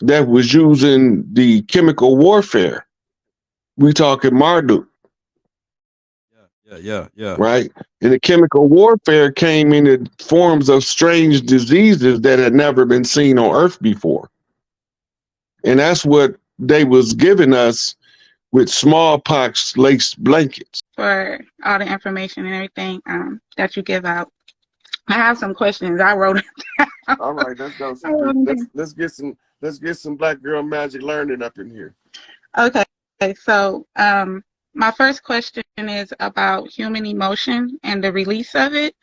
that was using the chemical warfare. We talking Marduk. Yeah. Right? And the chemical warfare came in the forms of strange diseases that had never been seen on Earth before. And that's what they was giving us with smallpox laced blankets. For all the information and everything that you give out. I have some questions. I wrote it down. All right, let's go. Let's get some black girl magic learning up in here. Okay, so my first question is about human emotion and the release of it.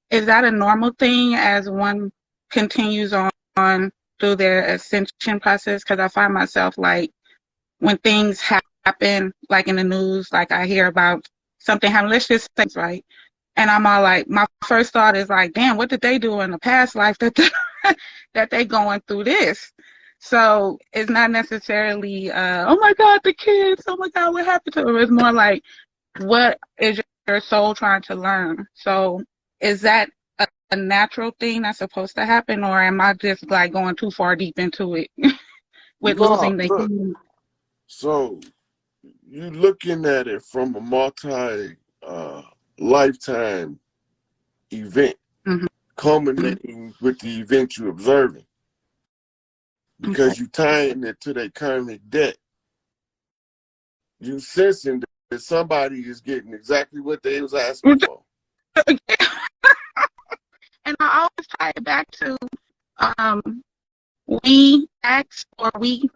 Is that a normal thing as one continues on through their ascension process? Because I find myself like when things happen, like in the news, like I hear about something happening, let's just say, right? And I'm all like, my first thought is like, damn, what did they do in the past life that that they going through this? So it's not necessarily, oh my God, the kids, oh my God, what happened to them? It's more like, what is your soul trying to learn? So is that a natural thing that's supposed to happen, or am I just like going too far deep into it with losing the human? So you looking at it from a lifetime event, culminating with the event you're observing, because you tying it to their karmic debt. You sensing that somebody is getting exactly what they was asking for. And I always tie it back to we ask, or we,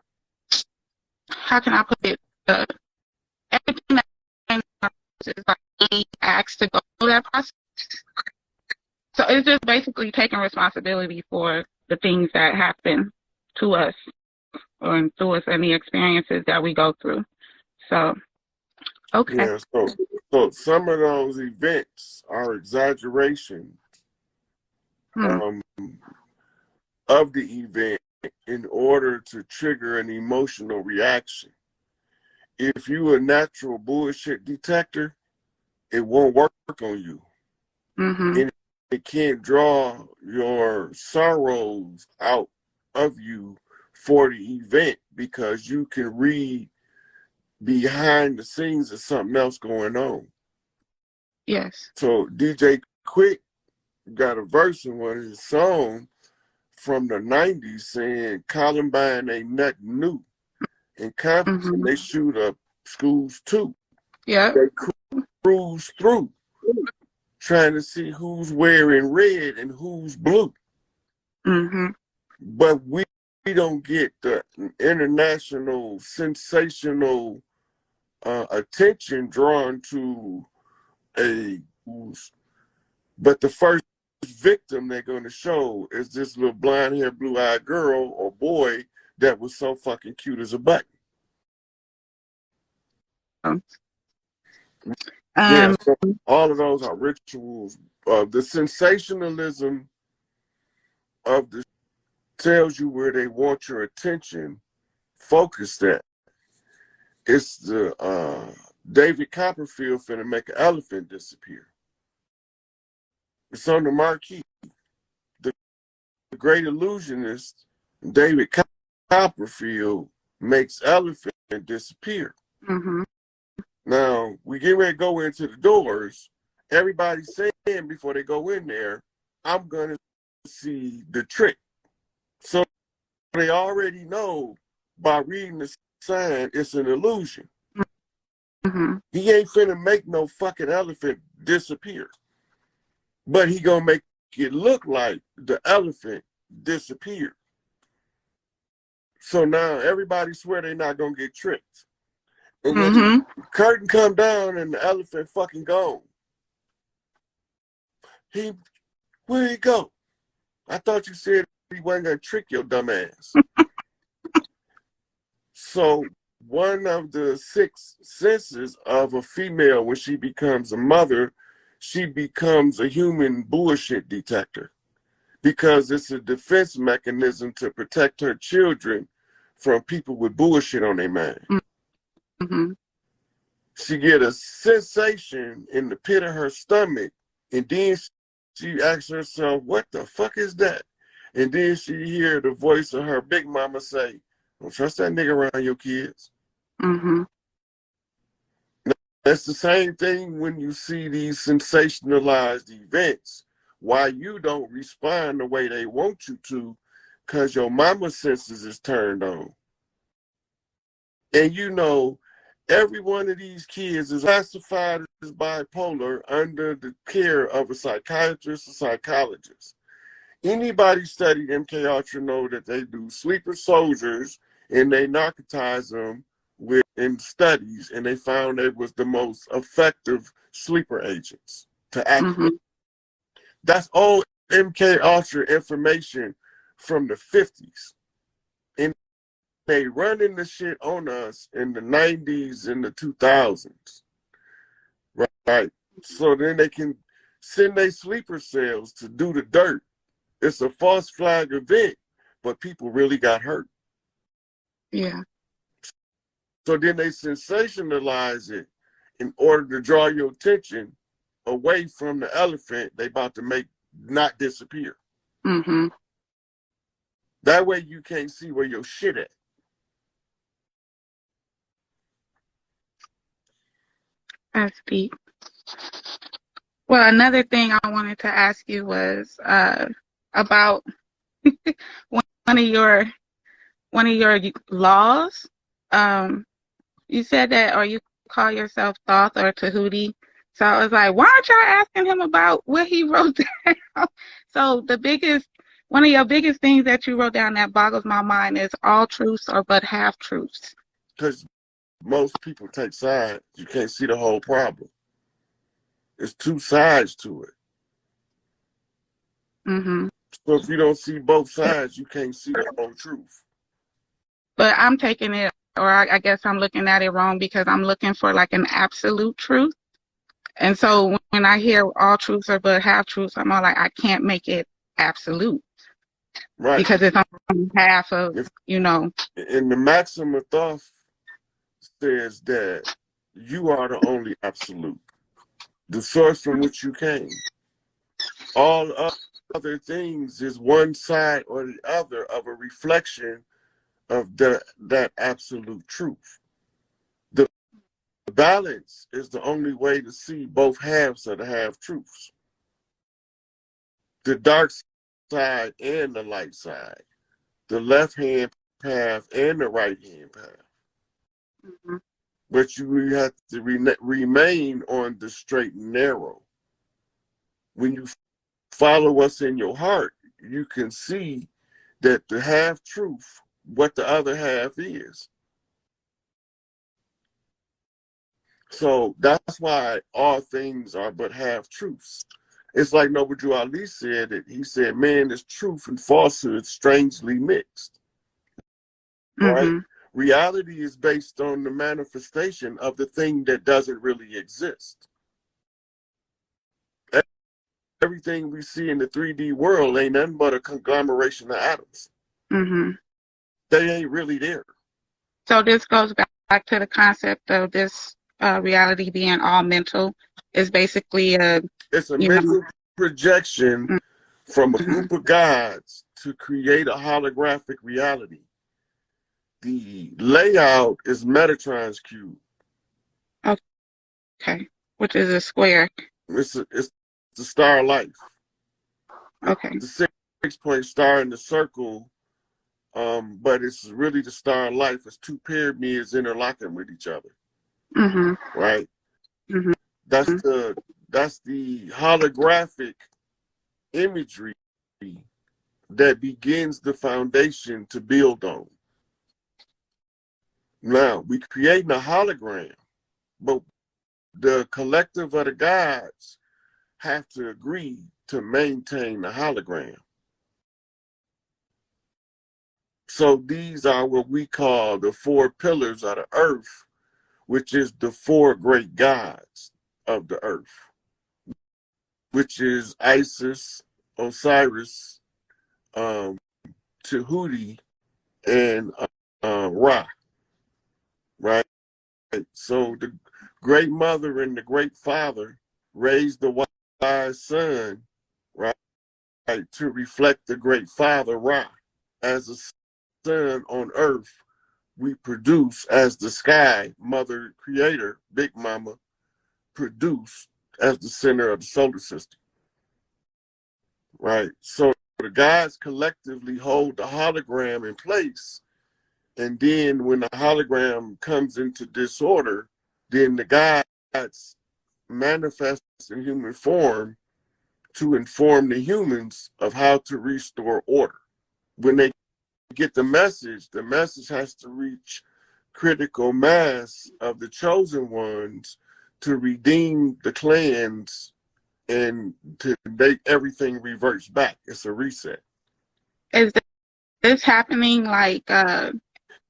how can I put it? Everything that is like we ask to go through that process. So it's just basically taking responsibility for the things that happen to us or through us and the experiences that we go through. So, okay. Yeah, So some of those events are exaggeration of the event in order to trigger an emotional reaction. If you're a natural bullshit detector, it won't work on you. And it can't draw your sorrows out of you for the event because you can read behind the scenes of something else going on. Yes. So DJ Quick got a verse in one of his songs from the 90s saying Columbine ain't nothing new. In Compton, they shoot up schools too. Yeah. They cruise through trying to see who's wearing red and who's blue. But we don't get the international sensational attention drawn to but the first victim they're going to show is this little blonde haired, blue eyed girl or boy that was so fucking cute as a button. Yeah, so all of those are rituals. The sensationalism of the tells you where they want your attention focused at. It's the David Copperfield finna make an elephant disappear. It's on the marquee. The great illusionist, David Copperfield, makes elephant disappear. Now, we get ready to go into the doors. Everybody's saying before they go in there, I'm going to see the trick. So they already know by reading the sign, it's an illusion. He ain't finna make no fucking elephant disappear. But he gonna make it look like the elephant disappeared. So now everybody swear they're not gonna get tricked. And then the curtain come down and the elephant fucking gone. Where'd he go? I thought you said he wasn't gonna trick your dumb ass. So one of the 6 senses of a female when she becomes a mother, she becomes a human bullshit detector because it's a defense mechanism to protect her children from people with bullshit on their mind. She get a sensation in the pit of her stomach, and then she asks herself, what the fuck is that? And then she hear the voice of her big mama say, don't trust that nigga around your kids. That's the same thing when you see these sensationalized events. Why you don't respond the way they want you to, because your mama's senses is turned on. And you know, every one of these kids is classified as bipolar under the care of a psychiatrist or psychologist. Anybody studied MK Ultra know that they do sleeper soldiers and they narcotize them in studies, and they found they was the most effective sleeper agents to activate. That's all MK Ultra information from the 50s. And they running the shit on us in the 90s and the 2000s. Right? So then they can send their sleeper cells to do the dirt. It's a false flag event, but people really got hurt. Yeah. So then they sensationalize it in order to draw your attention away from the elephant they about to make not disappear. That way you can't see where your shit at. That's deep. Well, another thing I wanted to ask you was about one of your laws. You said that, or you call yourself Thoth or Tahuti. So I was like, why aren't y'all asking him about what he wrote down? So one of your biggest things that you wrote down that boggles my mind is all truths or but half truths. Because most people take sides. You can't see the whole problem. There's 2 sides to it. So if you don't see both sides, you can't see the whole truth. But I'm taking it, or I guess I'm looking at it wrong because I'm looking for like an absolute truth. And so when I hear all truths are but half truths, I'm all like, I can't make it absolute. Right. Because it's only half of, And the maxim of Thoth says that you are the only absolute, the source from which you came. All other things is one side or the other of a reflection of that absolute truth. The balance is the only way to see both halves of the half truths. The dark side and the light side. The left hand path and the right hand path. Mm-hmm. But you have to remain on the straight and narrow. When you follow what's in your heart, you can see that the half truth, what the other half is. So that's why all things are but half truths. It's like Noble Drew Ali said it. He said, man, is truth and falsehood strangely mixed. Right? Mm-hmm. Reality is based on the manifestation of the thing that doesn't really exist. Everything we see in the 3D world ain't nothing but a conglomeration of atoms. Mm-hmm. They ain't really there. So this goes back to the concept of this reality being all mental. It's basically it's a mental projection from a group of gods to create a holographic reality. The layout is Metatron's cube. Okay, which is a square. It's the star of life. Okay. The 6-point star in the circle, but it's really the star of life. It's two pyramids interlocking with each other. Mm-hmm. Right? Mm-hmm. That's the holographic imagery that begins the foundation to build on. Now, we creating a hologram, but the collective of the gods have to agree to maintain the hologram. So these are what we call the 4 pillars of the earth, which is the 4 great gods of the earth, which is Isis, Osiris, Tahuti, and Ra. Right? So the great mother and the great father raised the wise son, right, to reflect the great father Ra. As a son on earth, we produce as the sky, mother creator, Big Mama, produce as the center of the solar system. Right? So the gods collectively hold the hologram in place. And then when the hologram comes into disorder, then the gods manifest in human form to inform the humans of how to restore order. When they get the message has to reach critical mass of the chosen ones to redeem the clans and to make everything reverse back. It's a reset. Is this happening like,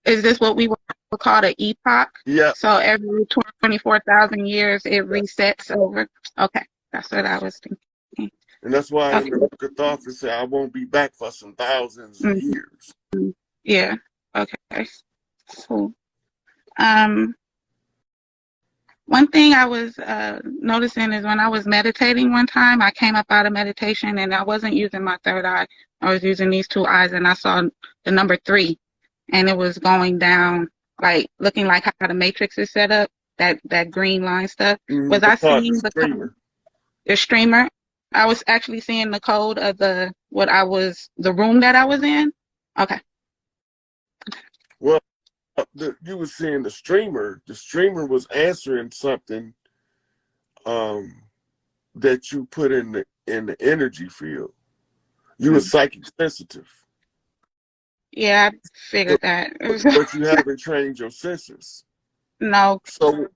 is this what we would call the epoch? Yeah. So every 24,000 years, it resets over? Okay, that's what I was thinking. And that's why in the book of Thoth it said, I won't be back for some thousands of years. Yeah, okay, cool. One thing I was noticing is when I was meditating one time, I came up out of meditation and I wasn't using my third eye. I was using these 2 eyes and I saw the number 3 and it was going down, like looking like how the matrix is set up, that green line stuff. Was I seeing the code? The streamer? I was actually seeing the code of the room that I was in? Okay. Well, you were seeing the streamer. The streamer was answering something that you put in the energy field. You were psychic sensitive. Yeah, I figured that. But you haven't trained your senses. No. So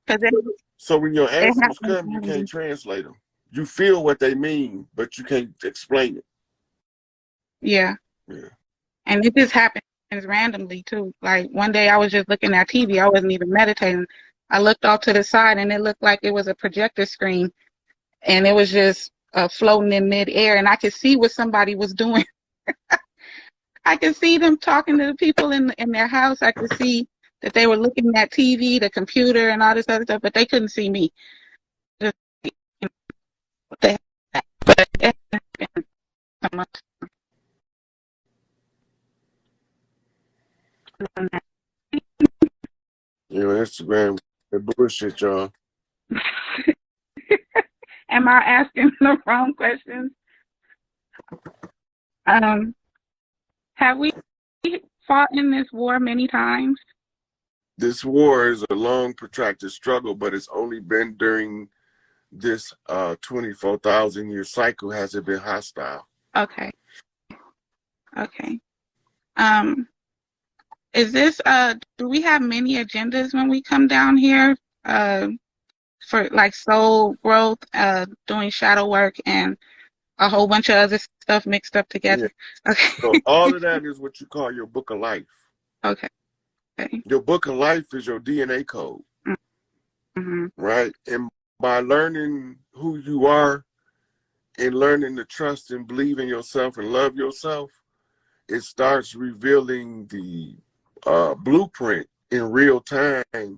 when your answers come, you can't translate them. You feel what they mean, but you can't explain it. Yeah. And it just happens randomly too. Like one day I was just looking at TV. I wasn't even meditating. I looked off to the side and it looked like it was a projector screen and it was just floating in midair, and I could see what somebody was doing. I could see them talking to the people in their house. I could see that they were looking at TV, the computer, and all this other stuff, but they couldn't see me. Just, you know, what the heck. But it has been so much. You know, Instagram, that bullshit, y'all. Am I asking the wrong questions? Have we fought in this war many times? This war is a long, protracted struggle, but it's only been during this 24,000-year cycle has it been hostile. Okay. Okay. Is this do we have many agendas when we come down here for like soul growth, doing shadow work, and a whole bunch of other stuff mixed up together? Yeah. Okay. So all of that is what you call your book of life. Okay. Okay. Your book of life is your DNA code, right? And by learning who you are and learning to trust and believe in yourself and love yourself, it starts revealing the blueprint in real time, and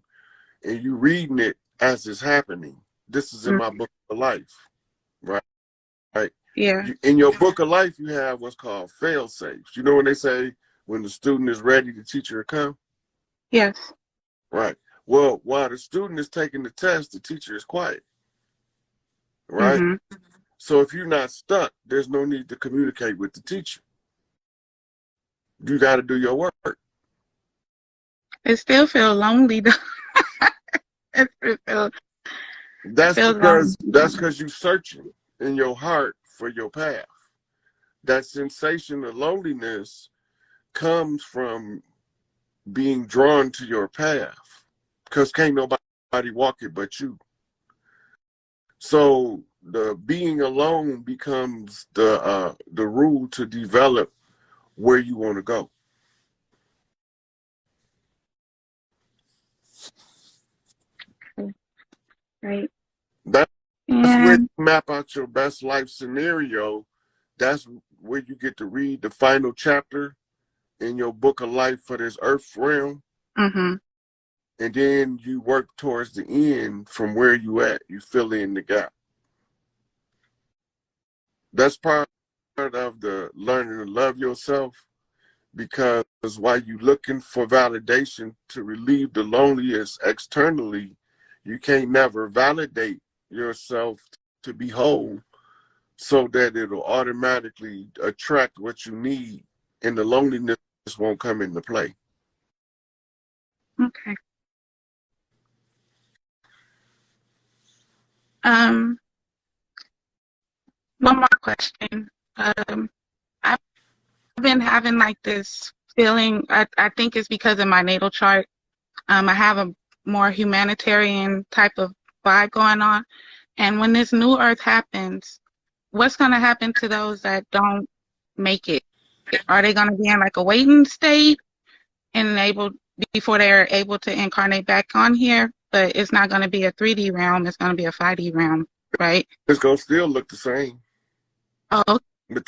you reading it as it's happening. This is in my book of life, right? Right. Yeah. In your book of life, you have what's called fail safes. You know when they say when the student is ready, the teacher will come? Yes. Right. Well, while the student is taking the test, the teacher is quiet. Right? So if you're not stuck, there's no need to communicate with the teacher. You got to do your work. It still feels lonely though. That's because you're searching in your heart for your path. That sensation of loneliness comes from being drawn to your path, because can't nobody walk it but you. So the being alone becomes the rule to develop where you want to go. Right. That's where you map out your best life scenario. That's where you get to read the final chapter in your book of life for this earth realm. And then you work towards the end from where you at. You fill in the gap. That's part of the learning to love yourself, because while you're looking for validation to relieve the loneliness externally, you can't never validate yourself to be whole, so that it'll automatically attract what you need, and the loneliness won't come into play. Okay. One more question. I've been having like this feeling, I think it's because of my natal chart. I have a more humanitarian type of vibe going on. And when this new earth happens, what's going to happen to those that don't make it? Are they going to be in like a waiting state and before they're able to incarnate back on here? But it's not going to be a 3D realm. It's going to be a 5D realm, right? It's going to still look the same. Oh. But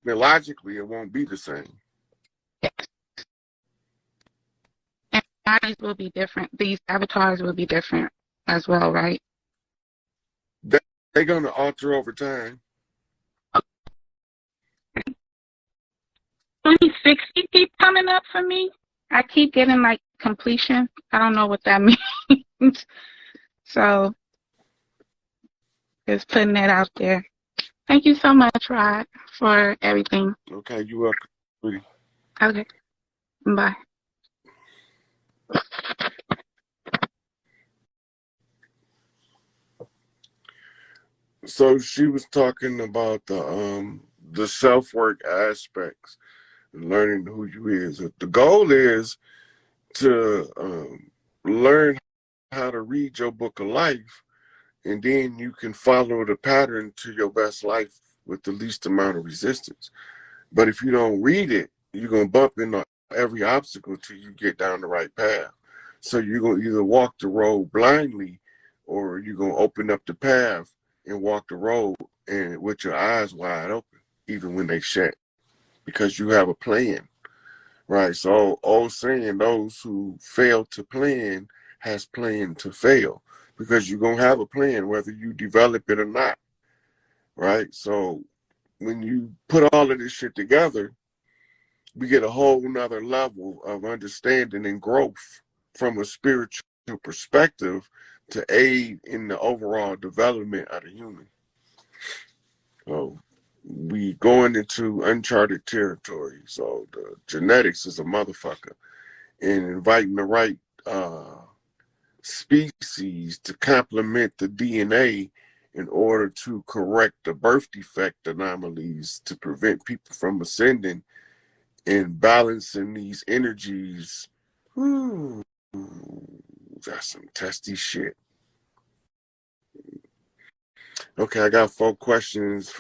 technologically, it won't be the same. Yes. And bodies will be different. These avatars will be different as well, right? They're going to alter over time. 2060 keep coming up for me. I keep getting like completion. I don't know what that means. So just putting that out there. Thank you so much, Rod, for everything. Okay, you're welcome. Okay. Bye. So she was talking about the self-work aspects, learning who you is. The goal is to learn how to read your book of life, and then you can follow the pattern to your best life with the least amount of resistance. But if you don't read it, you're going to bump into every obstacle till you get down the right path. So you're going to either walk the road blindly, or you're going to open up the path and walk the road and with your eyes wide open, even when they shut, because you have a plan, right? So old saying, those who fail to plan has planned to fail, because you're going to have a plan whether you develop it or not, right? So when you put all of this shit together, we get a whole nother level of understanding and growth from a spiritual perspective to aid in the overall development of the human. So we going into uncharted territory. So the genetics is a motherfucker, and inviting the right species to complement the DNA in order to correct the birth defect anomalies to prevent people from ascending and balancing these energies. Whew, that's some testy shit. Okay, I got 5 questions.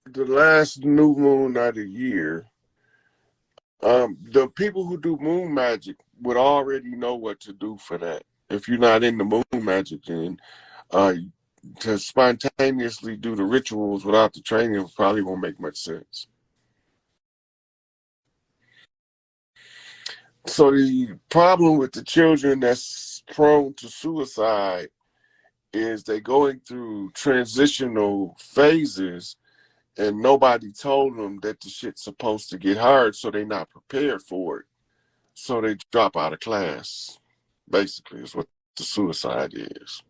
The last new moon of the year, the people who do moon magic would already know what to do for that. If you're not into moon magic, then to spontaneously do the rituals without the training probably won't make much sense. So the problem with the children that's prone to suicide is they going through transitional phases and nobody told them that the shit's supposed to get hard, so they're not prepared for it. So they drop out of class, basically, is what the suicide is.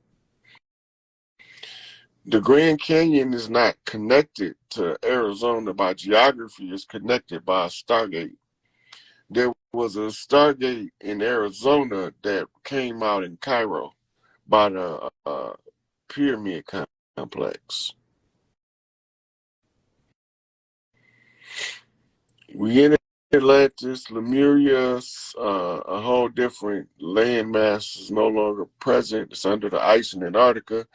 The Grand Canyon is not connected to Arizona by geography. It's connected by a stargate. There was a stargate in Arizona that came out in Cairo by the pyramid complex. We in Atlantis, Lemuria, a whole different landmass is no longer present. It's under the ice in Antarctica.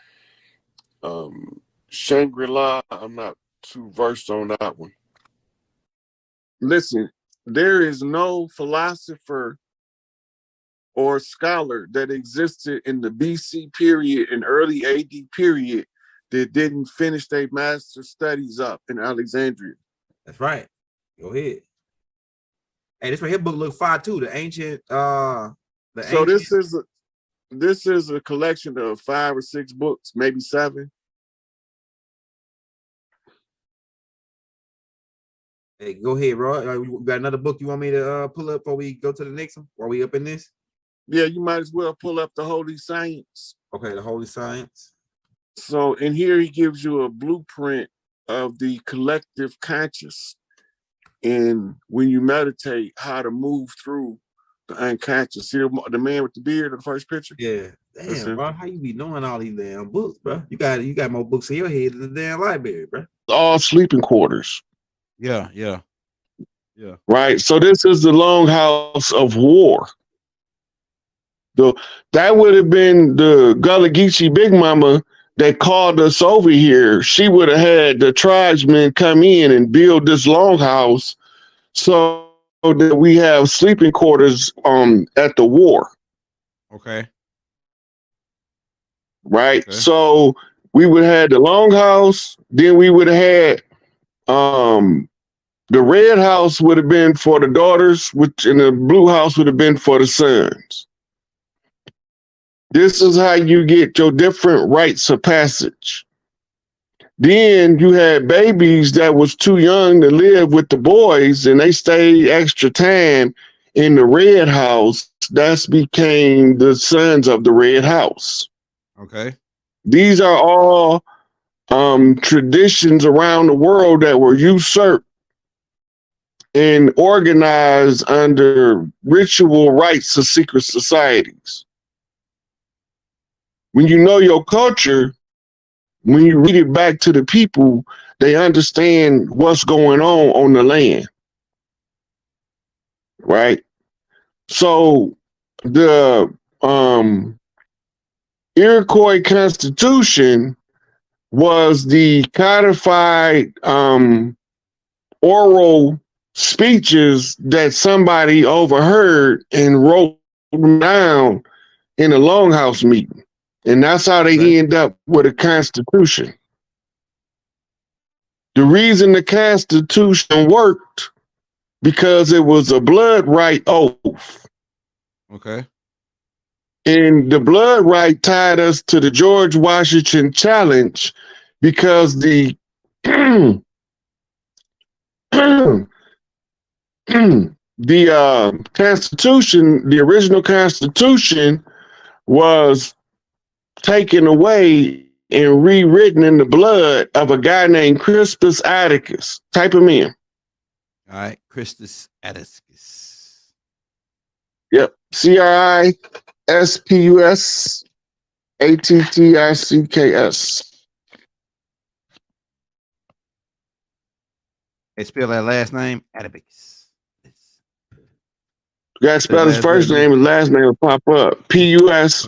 Shangri-La, I'm not too versed on that one. Listen, there is no philosopher or scholar that existed in the BC period and early AD period that didn't finish their master studies up in Alexandria. That's right. Go ahead. Hey, this right here book look fire too. The ancient This is a collection of 5 or 6 books, maybe 7. Hey, go ahead, bro. You got another book you want me to pull up before we go to the next one? While we up in this? Yeah, you might as well pull up the Holy Science. Okay, the Holy Science. So in here he gives you a blueprint of the collective conscious, and when you meditate, how to move through the unconscious. See the man with the beard in the first picture? Yeah. Damn, bro. How you be knowing all these damn books, bro? You got more books in your head than the damn library, bro. All sleeping quarters. Yeah. Right. So this is the Longhouse of War. That would have been the Gullah Geechee Big Mama that called us over here. She would have had the tribesmen come in and build this longhouse so that we have sleeping quarters at the war. Okay. Right. Okay. So we would have had the longhouse, then we would have had the red house would have been for the daughters, and the blue house would have been for the sons. This is how you get your different rites of passage. Then you had babies that was too young to live with the boys, and they stayed extra time in the red house. That became the sons of the red house. Okay. These are all traditions around the world that were usurped and organized under ritual rites of secret societies. When you know your culture, when you read it back to the people, they understand what's going on the land. Right? So the Iroquois Constitution was the codified oral speeches that somebody overheard and wrote them down in a longhouse meeting. And that's how they end up with a constitution. The reason the Constitution worked because it was a blood right oath. Okay. And the blood right tied us to the George Washington challenge because the the Constitution, the original Constitution, was taken away and rewritten in the blood of a guy named Crispus Attucks. Type him in. All right, Crispus Attucks. Yep, CRISPUS ATTICKS. They spell that last name Attucks. You gotta spell his first name, his last name will pop up. PUS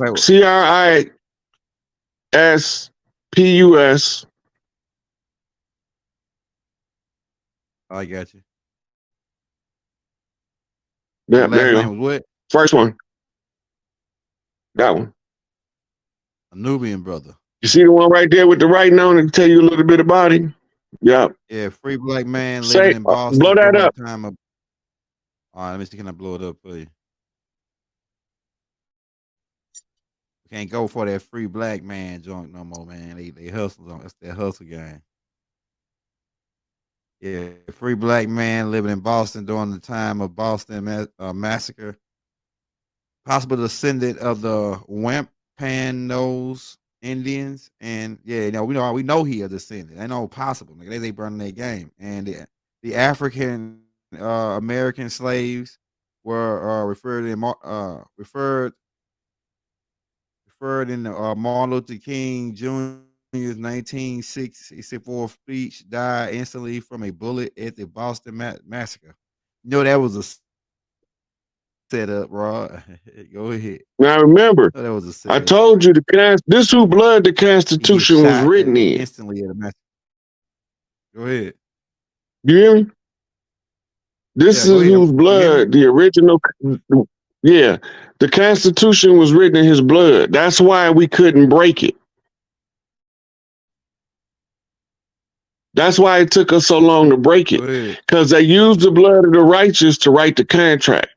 CRISPUS. I got you. Yeah, there you go. What? First one. That one. A Nubian brother. You see the one right there with the writing on it to tell you a little bit about him? Yep. Yeah, free black man living in Boston. Blow that up. All right, let me see. Can I blow it up for you? We can't go for that free black man junk no more, man. They hustle on. That's that hustle game. Yeah, free black man living in Boston during the time of Boston massacre. Possible descendant of the Wampanoag Indians, and yeah, we know he a descendant. I know possible. They burning their game, and the African American slaves were referred in the Martin Luther King Jr.'s 1964 speech. Died instantly from a bullet at the Boston massacre. You know that was a setup, Rod. Go ahead. Now remember, that was a setup. I told you this who blood the Constitution was written in. Instantly at a massacre. Go ahead. You hear me? This is whose blood the original. Yeah, the Constitution was written in his blood. That's why we couldn't break it. That's why it took us so long to break it, because they used the blood of the righteous to write the contract.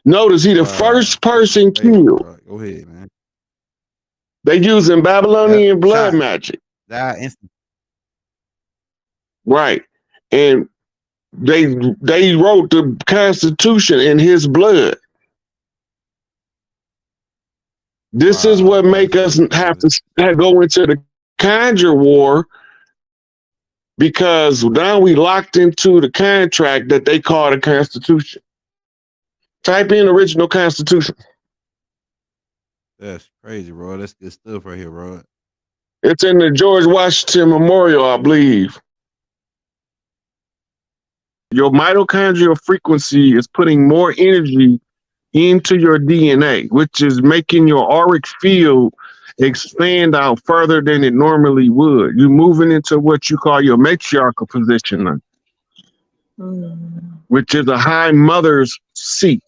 Notice he the first person killed. Go ahead, man. They using Babylonian blood magic. Right. And they wrote the Constitution in his blood. This is what make us have to go into the conjure war, because now we locked into the contract that they call the Constitution. Type in original Constitution. That's crazy, bro. That's good stuff right here, bro. It's in the George Washington Memorial, I believe. Your mitochondrial frequency is putting more energy into your DNA, which is making your auric field expand out further than it normally would. You're moving into what you call your matriarchal position now, which is a high mother's seat.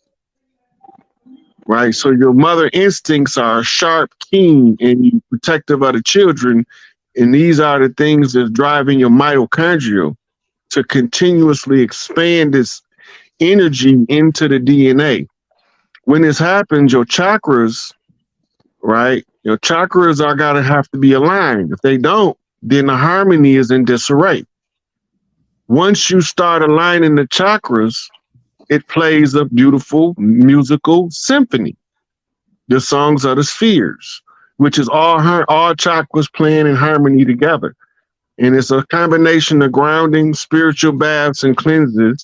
Right, so your mother instincts are sharp, keen, and you protective of the children, and these are the things that's driving your mitochondria to continuously expand this energy into the DNA. When this happens, your chakras, right? Your chakras are gotta have to be aligned. If they don't, then the harmony is in disarray. Once you start aligning the chakras, it plays a beautiful musical symphony. The songs are the spheres, which is all chakras playing in harmony together. And it's a combination of grounding, spiritual baths, and cleanses.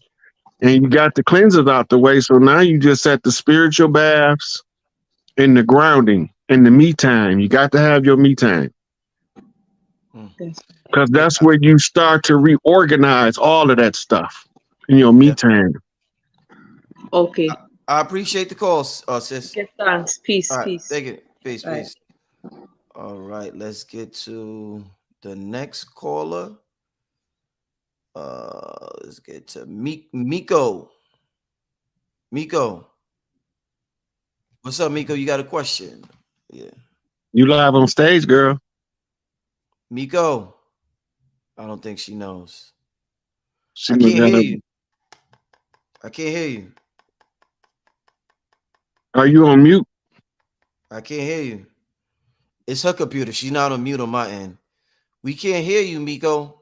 And you got the cleanses out the way. So now you just at the spiritual baths and the grounding and the me time. You got to have your me time. Because that's where you start to reorganize all of that stuff in your me time. Okay. I appreciate the call, sis. Yes, thanks. Peace, All right, peace. thank you. Peace, All right. peace. All right, let's get to the next caller. Let's get to Miko. Miko. What's up, Miko? You got a question? Yeah. You live on stage, girl. Miko. I don't think she knows. She I can't hear you. I can't hear you. Are you on mute? I can't hear you. It's her computer. She's not on mute on my end. We can't hear you, Miko.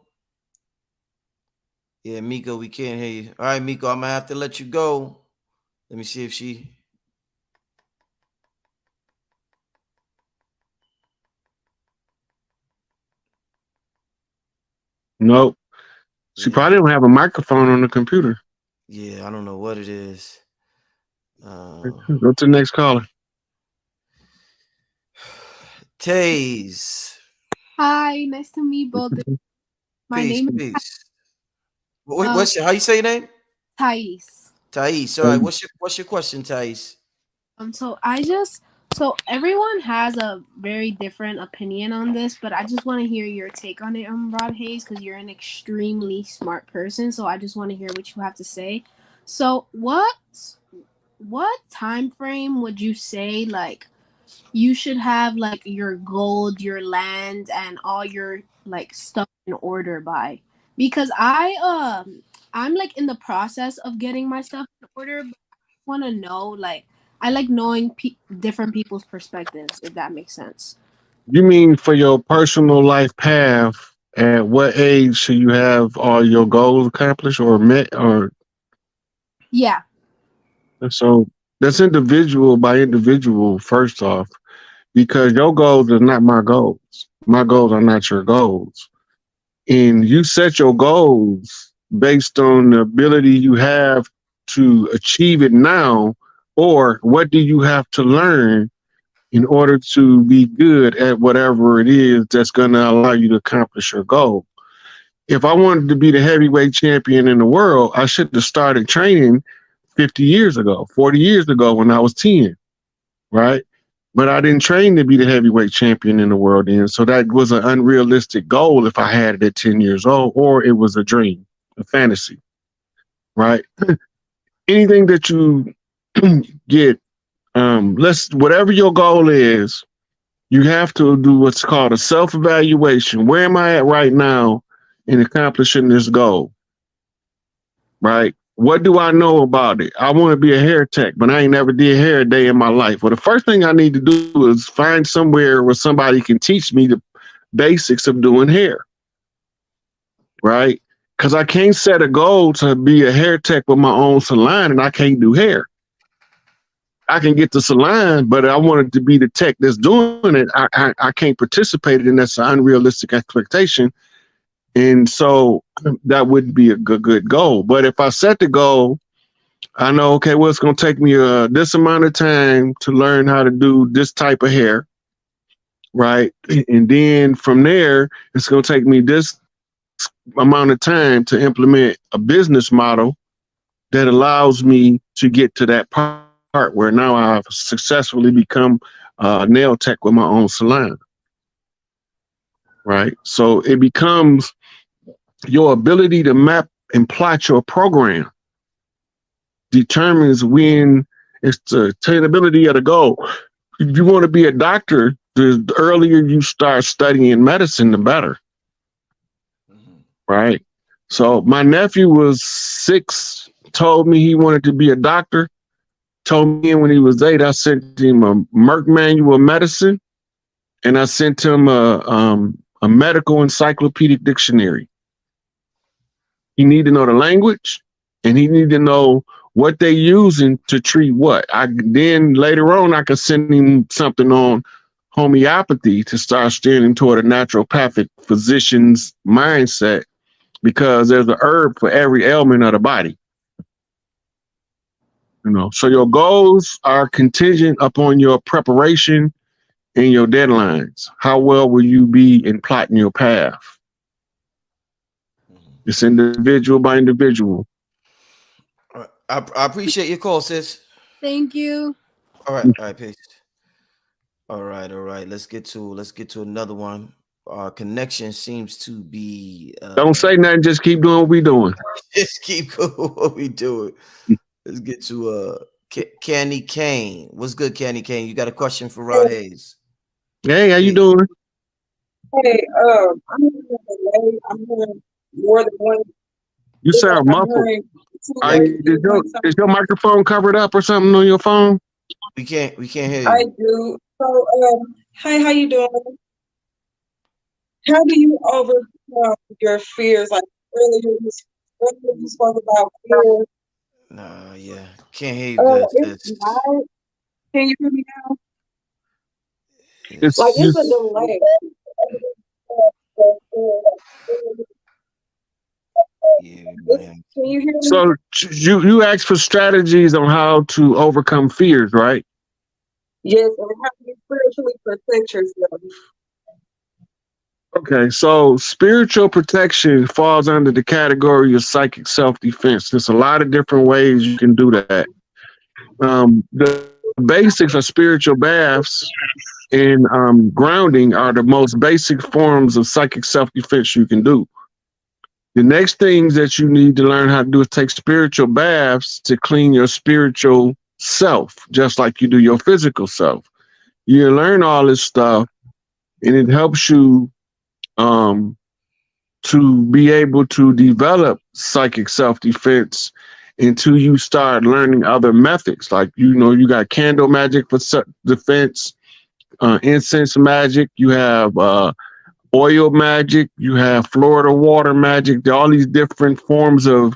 Yeah, Miko, we can't hear you. All right, Miko, I'm going to have to let you go. Let me see if she... Nope. She probably don't have a microphone on the computer. Yeah, I don't know what it is. Go to the next caller. Taze. Hi, nice to meet both. My name is how you say your name? Thais. Thais. All right. What's your question, Thais? So everyone has a very different opinion on this, but I just want to hear your take on it, Rod Hayes, because you're an extremely smart person. So I just want to hear what you have to say. So what time frame would you say like you should have like your gold, your land, and all your like stuff in order by? Because I'm like in the process of getting my stuff in order, but I want to know like I like knowing different people's perspectives, if that makes sense. You mean for your personal life path? At what age should you have all your goals accomplished or met? Or yeah. So that's individual by individual. First off, because your goals are not my goals. My goals are not your goals. And you set your goals based on the ability you have to achieve it now, or what do you have to learn in order to be good at whatever it is that's going to allow you to accomplish your goal. If I wanted to be the heavyweight champion in the world, I should have started training 50 years ago, 40 years ago when I was 10, right? But I didn't train to be the heavyweight champion in the world then. So that was an unrealistic goal if I had it at 10 years old, or it was a dream, a fantasy, right? Anything that you get, whatever your goal is, you have to do what's called a self-evaluation. Where am I at right now in accomplishing this goal? Right? What do I know about it? I want to be a hair tech, but I ain't never did hair a day in my life. Well, the first thing I need to do is find somewhere where somebody can teach me the basics of doing hair. Right? Because I can't set a goal to be a hair tech with my own salon and I can't do hair. I can get the salon, but I wanted to be the tech that's doing it. I can't participate in. That's an unrealistic expectation. And so that wouldn't be a good goal. But if I set the goal, I know, okay, well, it's going to take me this amount of time to learn how to do this type of hair, right? And then from there, it's going to take me this amount of time to implement a business model that allows me to get to that part where now I've successfully become a nail tech with my own salon, right? So it becomes your ability to map and plot your program determines when it's the attainability of the goal. If you want to be a doctor, the earlier you start studying medicine, the better, right? So my nephew was 6, told me he wanted to be a doctor. Told me when he was 8, I sent him a Merck manual of medicine, and I sent him a medical encyclopedic dictionary. He needed to know the language, and he needed to know what they using to treat what. Then later on, I could send him something on homeopathy to start steering toward a naturopathic physician's mindset, because there's a herb for every ailment of the body. So your goals are contingent upon your preparation and your deadlines. How well will you be in plotting your path? It's individual by individual. I appreciate your call, sis. Thank you. All right, peace. All right. Let's get to another one. our connection seems to be. Don't say nothing. Just keep doing what we doing. Just keep doing what we doing. Let's get to Candy Kane. What's good, Candy Kane? You got a question for Rod Hayes? Hey, how you doing? Hey, I'm hearing a delay. I'm hearing more than one. You sound muffled. Is your microphone covered up or something on your phone? We can't hear you. I do. So, hi, how you doing? How do you overcome your fears? Like earlier you spoke about fear. Nah, yeah, can't hear you good. It's not. Can you hear me now? It's a delay. Yeah, man. Can you hear me? So you asked for strategies on how to overcome fears, right? Yes, and how do you spiritually protect yourself? Okay, so spiritual protection falls under the category of psychic self-defense. There's a lot of different ways you can do that. The basics of spiritual baths and grounding are the most basic forms of psychic self-defense you can do. The next things that you need to learn how to do is take spiritual baths to clean your spiritual self, just like you do your physical self. You learn all this stuff, and it helps you to be able to develop psychic self-defense until you start learning other methods. Like, you got candle magic for defense, incense magic, you have oil magic, you have Florida water magic. All these different forms of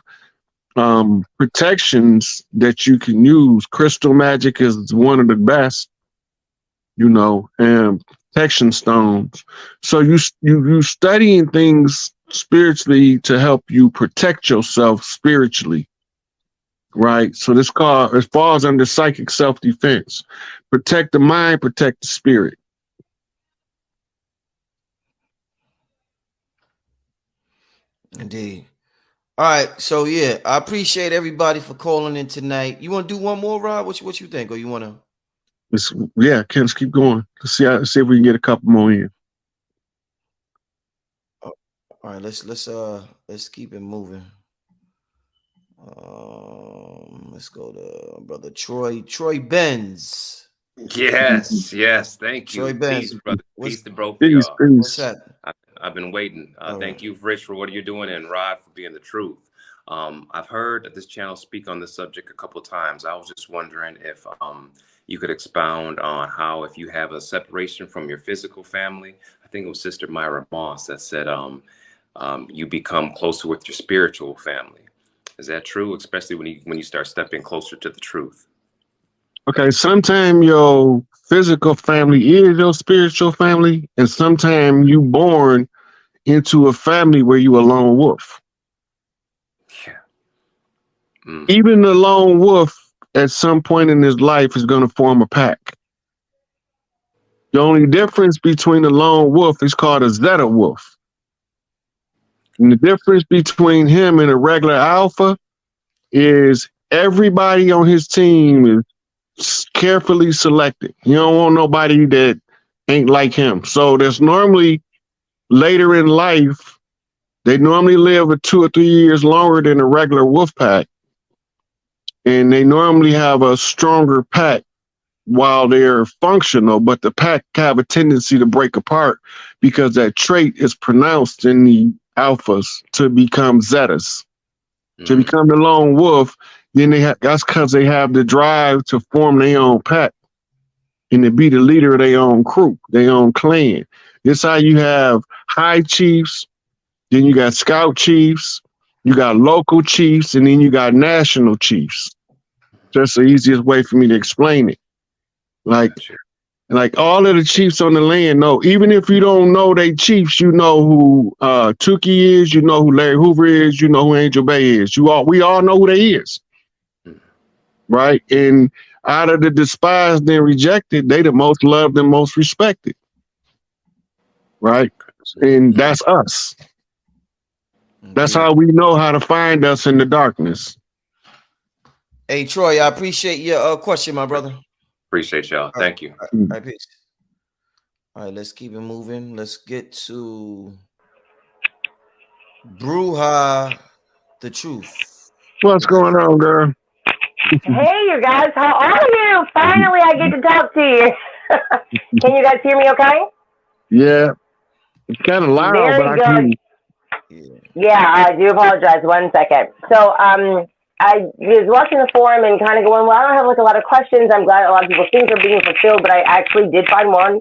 protections that you can use. Crystal magic is one of the best, and protection stones. So you studying things spiritually to help you protect yourself spiritually, right? So it falls under psychic self-defense. Protect the mind, protect the spirit. Indeed. All right, so yeah, I appreciate everybody for calling in tonight. You want to do one more, Rob? What you think, or you want to? Let's keep going. Let's see if we can get a couple more in. All right, let's keep it moving. Let's go to brother Troy Benz. Yes, thank you. Troy Benz. Peace, brother. Peace to both of y'all. What's that? I've been waiting. Thank you, Rich, for what you're doing, and Rod for being the truth. I've heard this channel speak on this subject a couple of times. I was just wondering if you could expound on how, if you have a separation from your physical family, I think it was Sister Myra Moss that said you become closer with your spiritual family. Is that true, especially when you start stepping closer to the truth? Okay, sometimes your physical family is your spiritual family, and sometimes you born into a family where you a lone wolf. Yeah. Even the lone wolf at some point in his life is going to form a pack. The only difference between a lone wolf is called a Zeta wolf. And the difference between him and a regular alpha is everybody on his team is carefully selected. You don't want nobody that ain't like him. So there's normally later in life, they normally live 2 or 3 years longer than a regular wolf pack. And they normally have a stronger pack while they're functional, but the pack have a tendency to break apart because that trait is pronounced in the alphas to become zetas. To become the lone wolf, then that's because they have the drive to form their own pack and to be the leader of their own crew, their own clan. This how you have high chiefs, then you got scout chiefs, you got local chiefs, and then you got national chiefs. That's the easiest way for me to explain it. Like all of the chiefs on the land know, even if you don't know they chiefs, you know who Tukey is, you know who Larry Hoover is, you know who Angel Bay is. We all know who they is. Right? And out of the despised and rejected, they the most loved and most respected. Right? And that's us. That's how we know how to find us in the darkness. Hey, Troy, I appreciate your question, my brother. Appreciate y'all. Thank you. All right, peace. All right, let's keep it moving. Let's get to Bruja, the truth. What's going on, girl? Hey, you guys, how are you? Finally, I get to talk to you. Can you guys hear me okay? Yeah, it's kind of loud, but Very I can. good. Yeah, I do apologize. 1 second. So, I was watching the forum and kind of going, well, I don't have like a lot of questions. I'm glad a lot of people's things are being fulfilled, but I actually did find one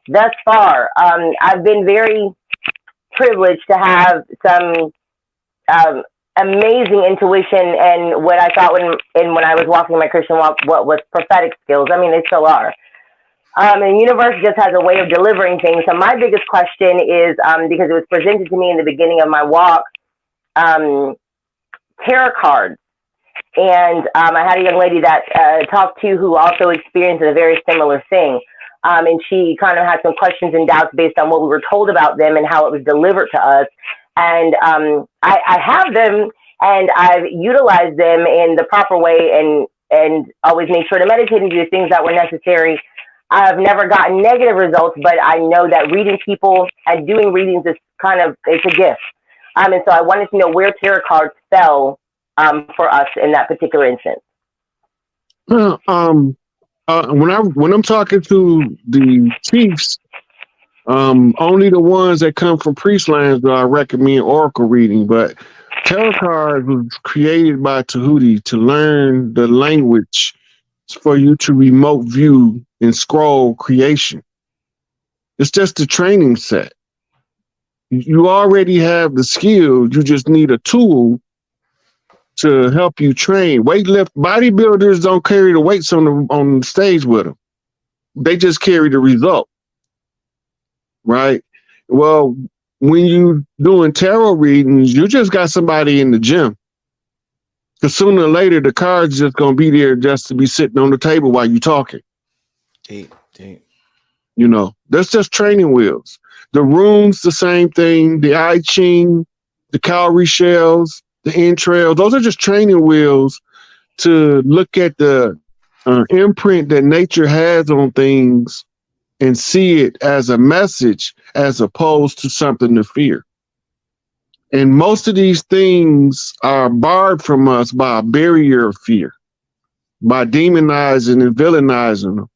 thus far. I've been very privileged to have some amazing intuition and what I thought when I was walking my Christian walk, what was prophetic skills. I mean, they still are. And the universe just has a way of delivering things. So my biggest question is, because it was presented to me in the beginning of my walk, tarot cards. And I had a young lady that talked to who also experienced a very similar thing. And she kind of had some questions and doubts based on what we were told about them and how it was delivered to us. And I have them, and I've utilized them in the proper way and always made sure to meditate and do the things that were necessary. I've never gotten negative results, but I know that reading people and doing readings is it's a gift. And so I wanted to know where tarot cards fell for us in that particular instance. Well, when I'm talking to the chiefs, only the ones that come from priest lands do I recommend oracle reading. But tarot cards was created by Tahuti to learn the language for you to remote view and scroll creation. It's just a training set. You already have the skill. You just need a tool to help you train. Bodybuilders don't carry the weights on the stage with them. They just carry the result. Right? Well, when you doing tarot readings, you just got somebody in the gym. Because sooner or later, the card's just going to be there just to be sitting on the table while you're talking. Deep. You know, that's just training wheels. The runes, the same thing. The I Ching, the cowrie shells, the entrails, those are just training wheels to look at the imprint that nature has on things and see it as a message as opposed to something to fear. And most of these things are barred from us by a barrier of fear, by demonizing and villainizing them.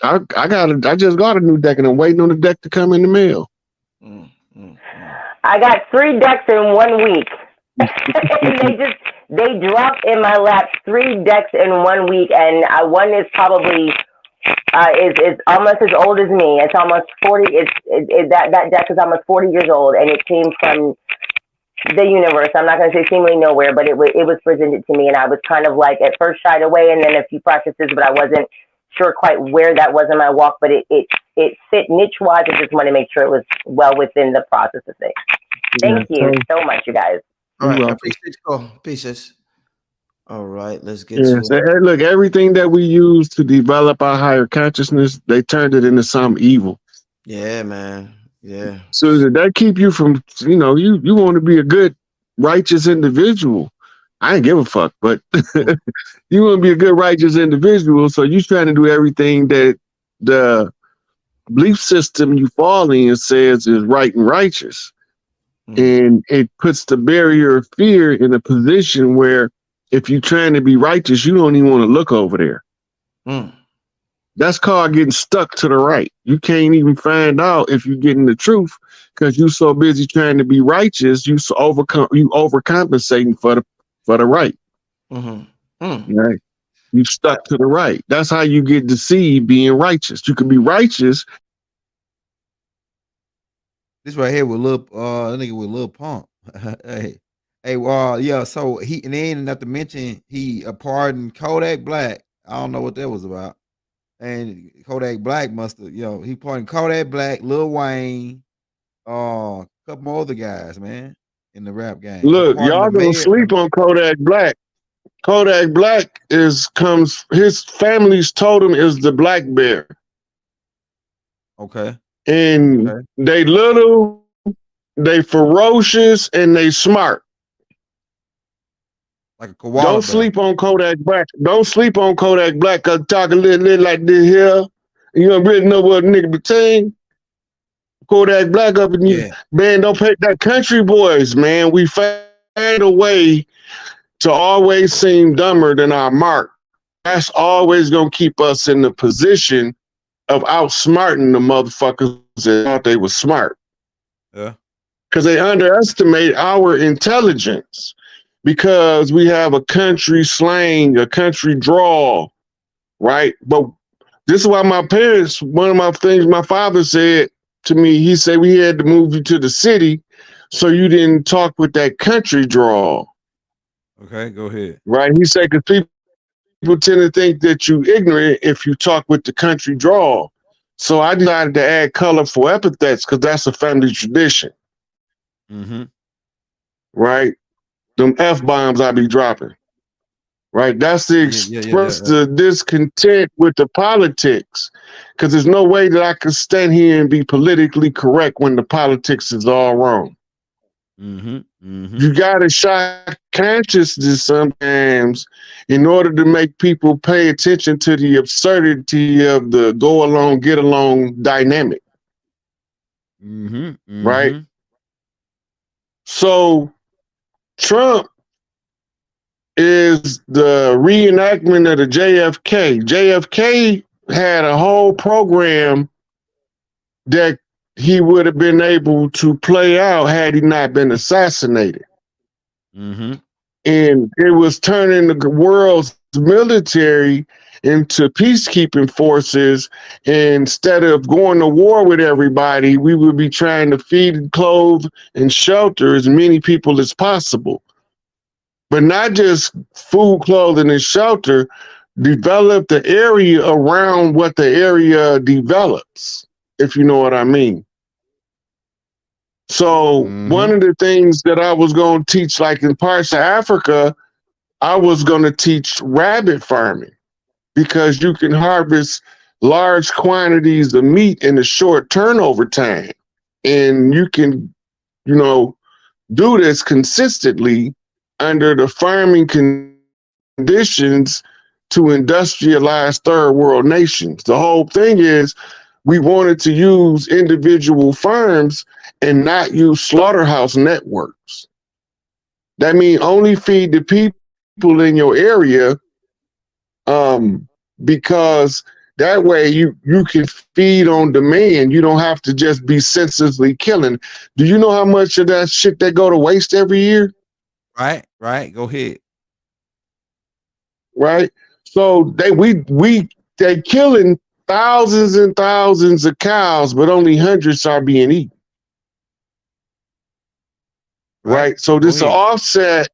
I just got a new deck and I'm waiting on the deck to come in the mail. I got 3 decks in 1 week. And they dropped in my lap 3 decks in 1 week, and one is probably is almost as old as me. It's almost 40. That deck is almost 40 years old, and it came from the universe. I'm not going to say seemingly nowhere, but it was presented to me, and I was kind of like at first shied away, and then a few practices, but I wasn't sure quite where that was in my walk. But it fit niche wise. I just want to make sure it was well within the process of things. Thank you so much, you guys. All right, I appreciate you. Oh, pieces. All right, let's get to it. Look, everything that we use to develop our higher consciousness, they turned it into something evil. Yeah, man. Yeah. So that keep you from, you want to be a good, righteous individual. I ain't give a fuck, but you want to be a good, righteous individual. So you're trying to do everything that the belief system you fall in says is right and righteous. And it puts the barrier of fear in a position where if you're trying to be righteous, you don't even want to look over there. That's called getting stuck to the right. You can't even find out if you're getting the truth because you're so busy trying to be righteous. You overcompensating for the right. Right? You stuck to the right. That's how you get deceived being righteous. You can be righteous. This right here with Lil Pump. Yeah. So and then not to mention he pardoned Kodak Black. I don't know what that was about. And Kodak Black must have, he pardoned Kodak Black, Lil Wayne, a couple more other guys, man, in the rap game. Look, y'all gonna sleep on Kodak Black. Kodak Black his family's totem is the black bear. Okay. And they little, they ferocious, and they smart. Like a koala. Don't sleep on Kodak Black. Don't sleep on Kodak Black because talk a little like this here. You don't really know what nigga be saying. Kodak Black up in you. Man, don't pay that country boys, man. We find a way to always seem dumber than our mark. That's always gonna keep us in the position of outsmarting the motherfuckers that thought they were smart. Yeah. Because they underestimate our intelligence. Because we have a country slang, a country drawl, right? But this is why my parents, one of my things my father said to me, he said we had to move you to the city so you didn't talk with that country drawl. Okay, go ahead. Right? He said, because people tend to think that you ignorant if you talk with the country drawl. So I decided to add colorful epithets because that's a family tradition. Mm-hmm. Right? Them F-bombs I be dropping. Right? That's to express the discontent with the politics. Because there's no way that I can stand here and be politically correct when the politics is all wrong. Mm-hmm. Mm-hmm. You gotta shock consciousness sometimes in order to make people pay attention to the absurdity of the go along, get along dynamic. Mm-hmm. Mm-hmm. Right? So Trump is the reenactment of the JFK. JFK had a whole program that he would have been able to play out had he not been assassinated. Mm-hmm. And it was turning the world's military into peacekeeping forces. And instead of going to war with everybody, we would be trying to feed, clothe, and shelter as many people as possible. But not just food, clothing, and shelter, develop the area around what the area develops, if you know what I mean. So one of the things that I was going to teach, like in parts of Africa, I was going to teach rabbit farming because you can harvest large quantities of meat in a short turnover time. And you can, you know, do this consistently under the farming conditions to industrialize third world nations. The whole thing is we wanted to use individual farms and not use slaughterhouse networks. That means only feed the people in your area, because that way you can feed on demand. You don't have to just be senselessly killing. Do you know how much of that shit that go to waste every year? Right. Go ahead. Right. So they killing thousands and thousands of cows, but only hundreds are being eaten. Right. So this is an offset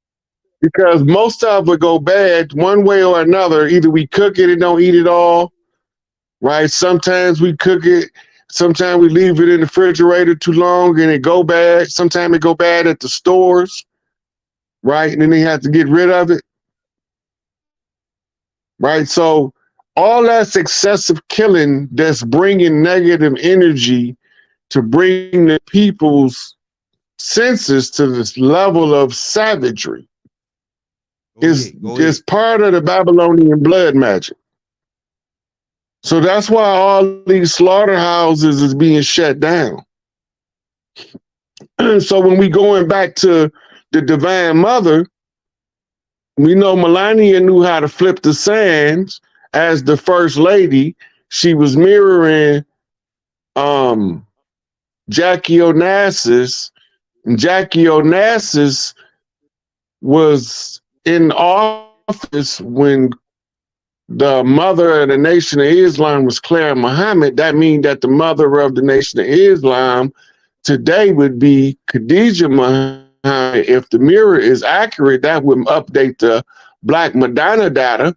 because most of it go bad one way or another. Either we cook it and don't eat it all. Right. Sometimes we cook it. Sometimes we leave it in the refrigerator too long and it go bad. Sometimes it go bad at the stores. Right. And then they have to get rid of it. Right. So all that's excessive killing that's bringing negative energy to bring the people's senses to this level of savagery is part of the Babylonian blood magic. So that's why all these slaughterhouses is being shut down. So when we going back to the Divine Mother, we know Melania knew how to flip the sands as the first lady. She was mirroring Jackie Onassis. And Jackie Onassis was in office when the mother of the Nation of Islam was Clara Muhammad. That means that the mother of the Nation of Islam today would be Khadija Muhammad. If the mirror is accurate, that would update the Black Madonna data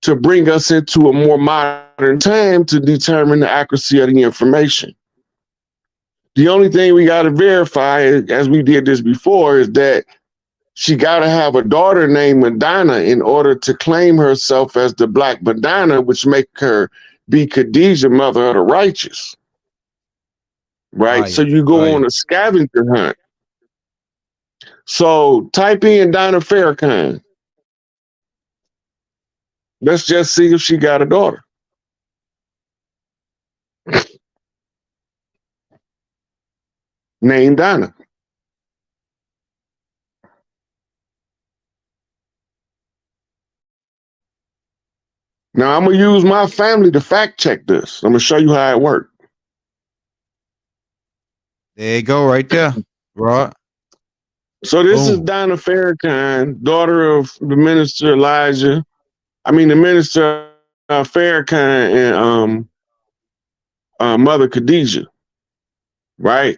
to bring us into a more modern time to determine the accuracy of the information. The only thing we got to verify, as we did this before, is that she got to have a daughter named Madonna in order to claim herself as the Black Madonna, which make her be Khadijah, mother of the righteous. Right? So you go on a scavenger hunt. So type in Donna Farrakhan. Let's just see if she got a daughter. named Donna. Now I'm gonna use my family to fact check this. I'm gonna show you how it worked. There you go, right there, Rod. So this is Donna Farrakhan, daughter of the minister Elijah. I mean the minister Farrakhan and mother Khadijah. Right?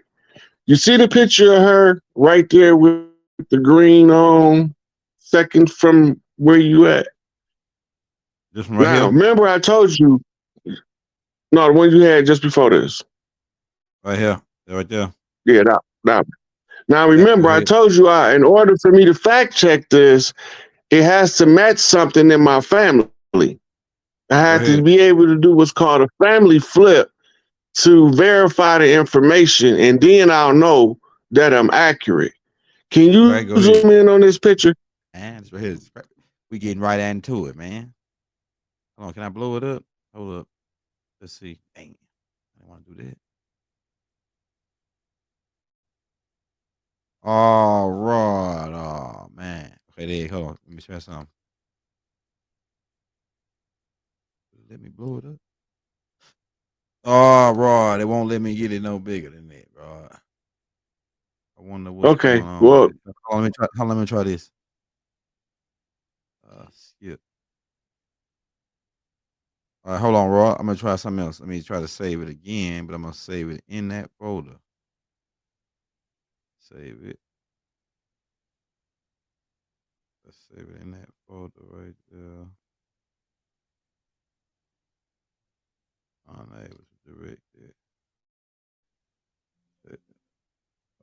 You see the picture of her right there with the green on, second from where you at. This one right now, here? remember I told you, no, the one you had just before this. Right here. Right there. Yeah, that. Now remember, I told you in order for me to fact check this, it has to match something in my family. I have to be able to do what's called a family flip to verify the information, and then I'll know that I'm accurate. Can you zoom in on this picture? Man, we getting right into it, man. Hold on, can I blow it up? Hold up. Let's see. Dang, I want to do that. All right. Oh man. Okay, there. Hold on. Let me try something. Let me blow it up. Oh, Rod, it won't let me get it no bigger than that, Rod. I wonder what's going on. Well, let me try this. Skip. All right, hold on, Rod. I'm gonna try something else. Let me try to save it again, but I'm gonna save it in that folder. Save it. Let's save it in that folder right there. Unable to direct it.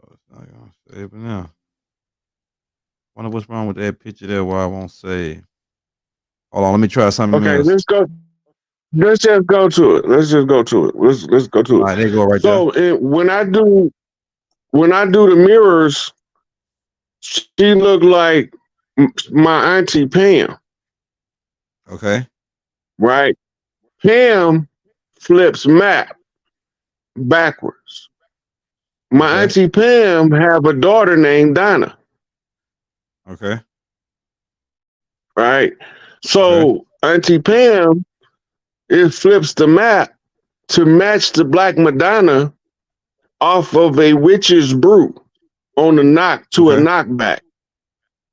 Oh, it's not gonna save it now. Wonder what's wrong with that picture there? Why I won't save? Hold on, let me try something else. Let's go. Let's just go to it. Let's go to it. All right, there you go right there. So when I do the mirrors, she look like my auntie Pam. Okay. Right. Pam flips map backwards. My auntie Pam have a daughter named Donna. Okay. Right. So Auntie Pam, it flips the map to match the Black Madonna off of a witch's brew on the knock to a knockback.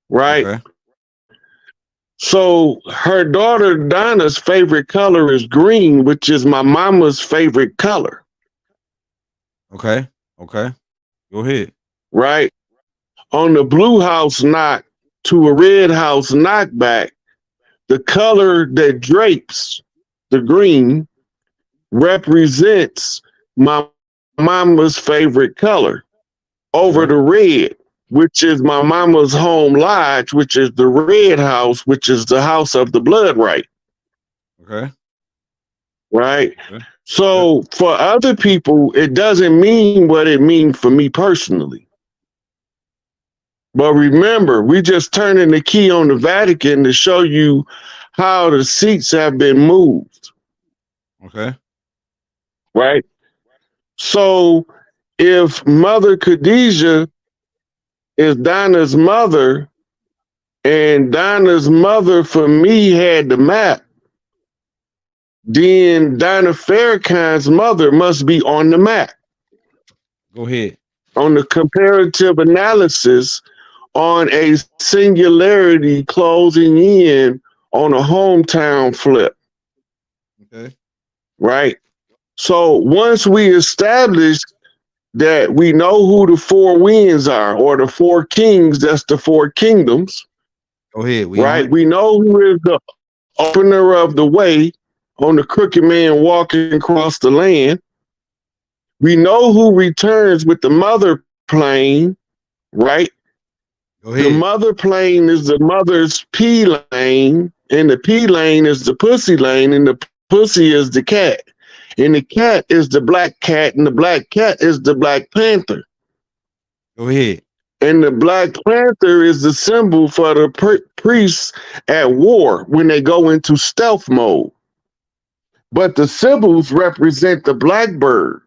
Right. Okay. So her daughter Donna's favorite color is green, which is my mama's favorite color. Okay. Okay. Go ahead. Right. On the blue house knock to a red house knockback, the color that drapes the green represents my mama's favorite color over the red, which is my mama's home lodge, which is the red house, which is the house of the blood right. Okay. Right. So for other people, it doesn't mean what it means for me personally. But remember, we just turning the key on the Vatican to show you how the seats have been moved. Okay. Right. So if Mother Khadijah is Donna's mother, and Donna's mother for me had the map, then Donna Farrakhan's mother must be on the map. Go ahead. On the comparative analysis on a singularity closing in on a hometown flip. Okay. Right. So once we establish that we know who the four winds are, or the four kings, that's the four kingdoms. Go ahead. We know who is the opener of the way on the crooked man walking across the land. We know who returns with the mother plane, right? Go ahead. The mother plane is the mother's P lane, and the P lane is the pussy lane, and the pussy is the cat. And the cat is the black cat, and the black cat is the Black Panther. Go ahead. And the Black Panther is the symbol for the priests at war when they go into stealth mode. But the symbols represent the blackbird.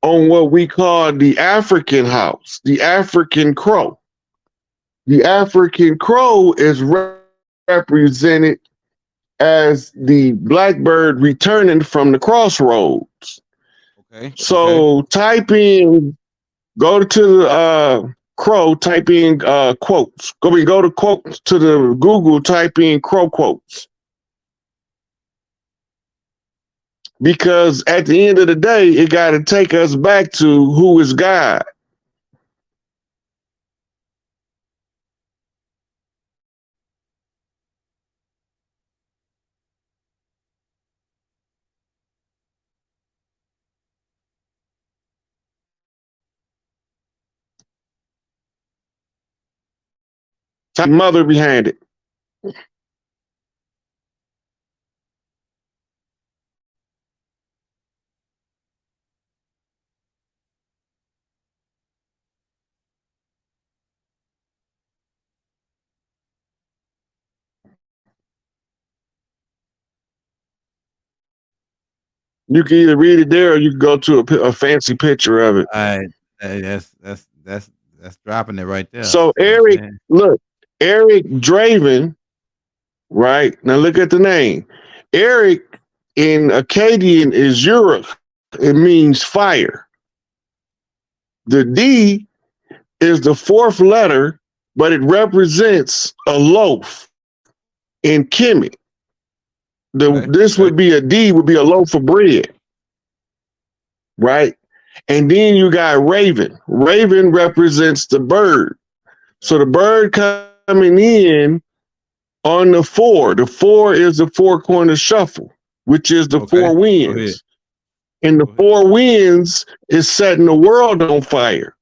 on what we call the African house, the African crow. The African crow is represented as the blackbird returning from the crossroads. Okay. So type in, go to the crow, type in quotes. Go to quotes to the Google, type in crow quotes. Because at the end of the day, it got to take us back to who is God. Mother behind it. You can either read it there, or you can go to a fancy picture of it. All right, that's dropping it right there. So You know Eric, look, Eric Draven, right? Now look at the name. Eric in Akkadian is Europe. It means fire. The D is the fourth letter, but it represents a loaf in Kemet. This would be a D, would be a loaf of bread, right? And then you got Raven. Raven represents the bird. So the bird coming in on the 4. The 4 is the 4-corner shuffle, which is the 4 winds. And the 4 winds is setting the world on fire.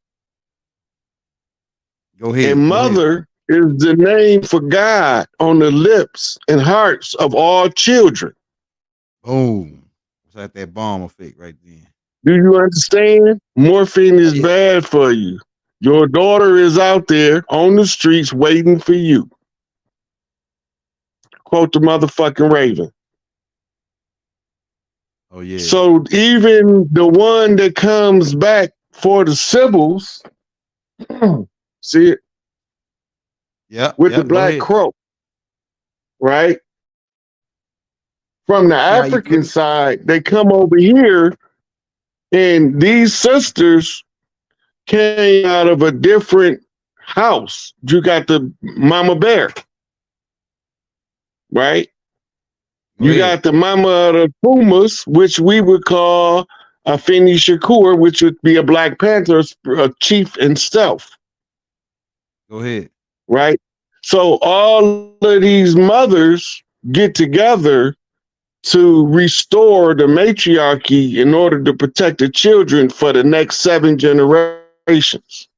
Go ahead. And Mother is the name for God on the lips and hearts of all children. Boom. It's like that bomb effect right then. Do you understand? Morphine is bad for you. Your daughter is out there on the streets waiting for you. Quote the motherfucking Raven. Oh, yeah. So even the one that comes back for the Sibyls, see it? Yeah. With the black crow, right? From the African side, they come over here, and these sisters came out of a different house. You got the mama bear, right? You got the mama of the pumas, which we would call a Afeni Shakur, which would be a Black Panther, a chief in stealth. Go ahead. Right? So all of these mothers get together to restore the matriarchy in order to protect the children for the next 7 generations.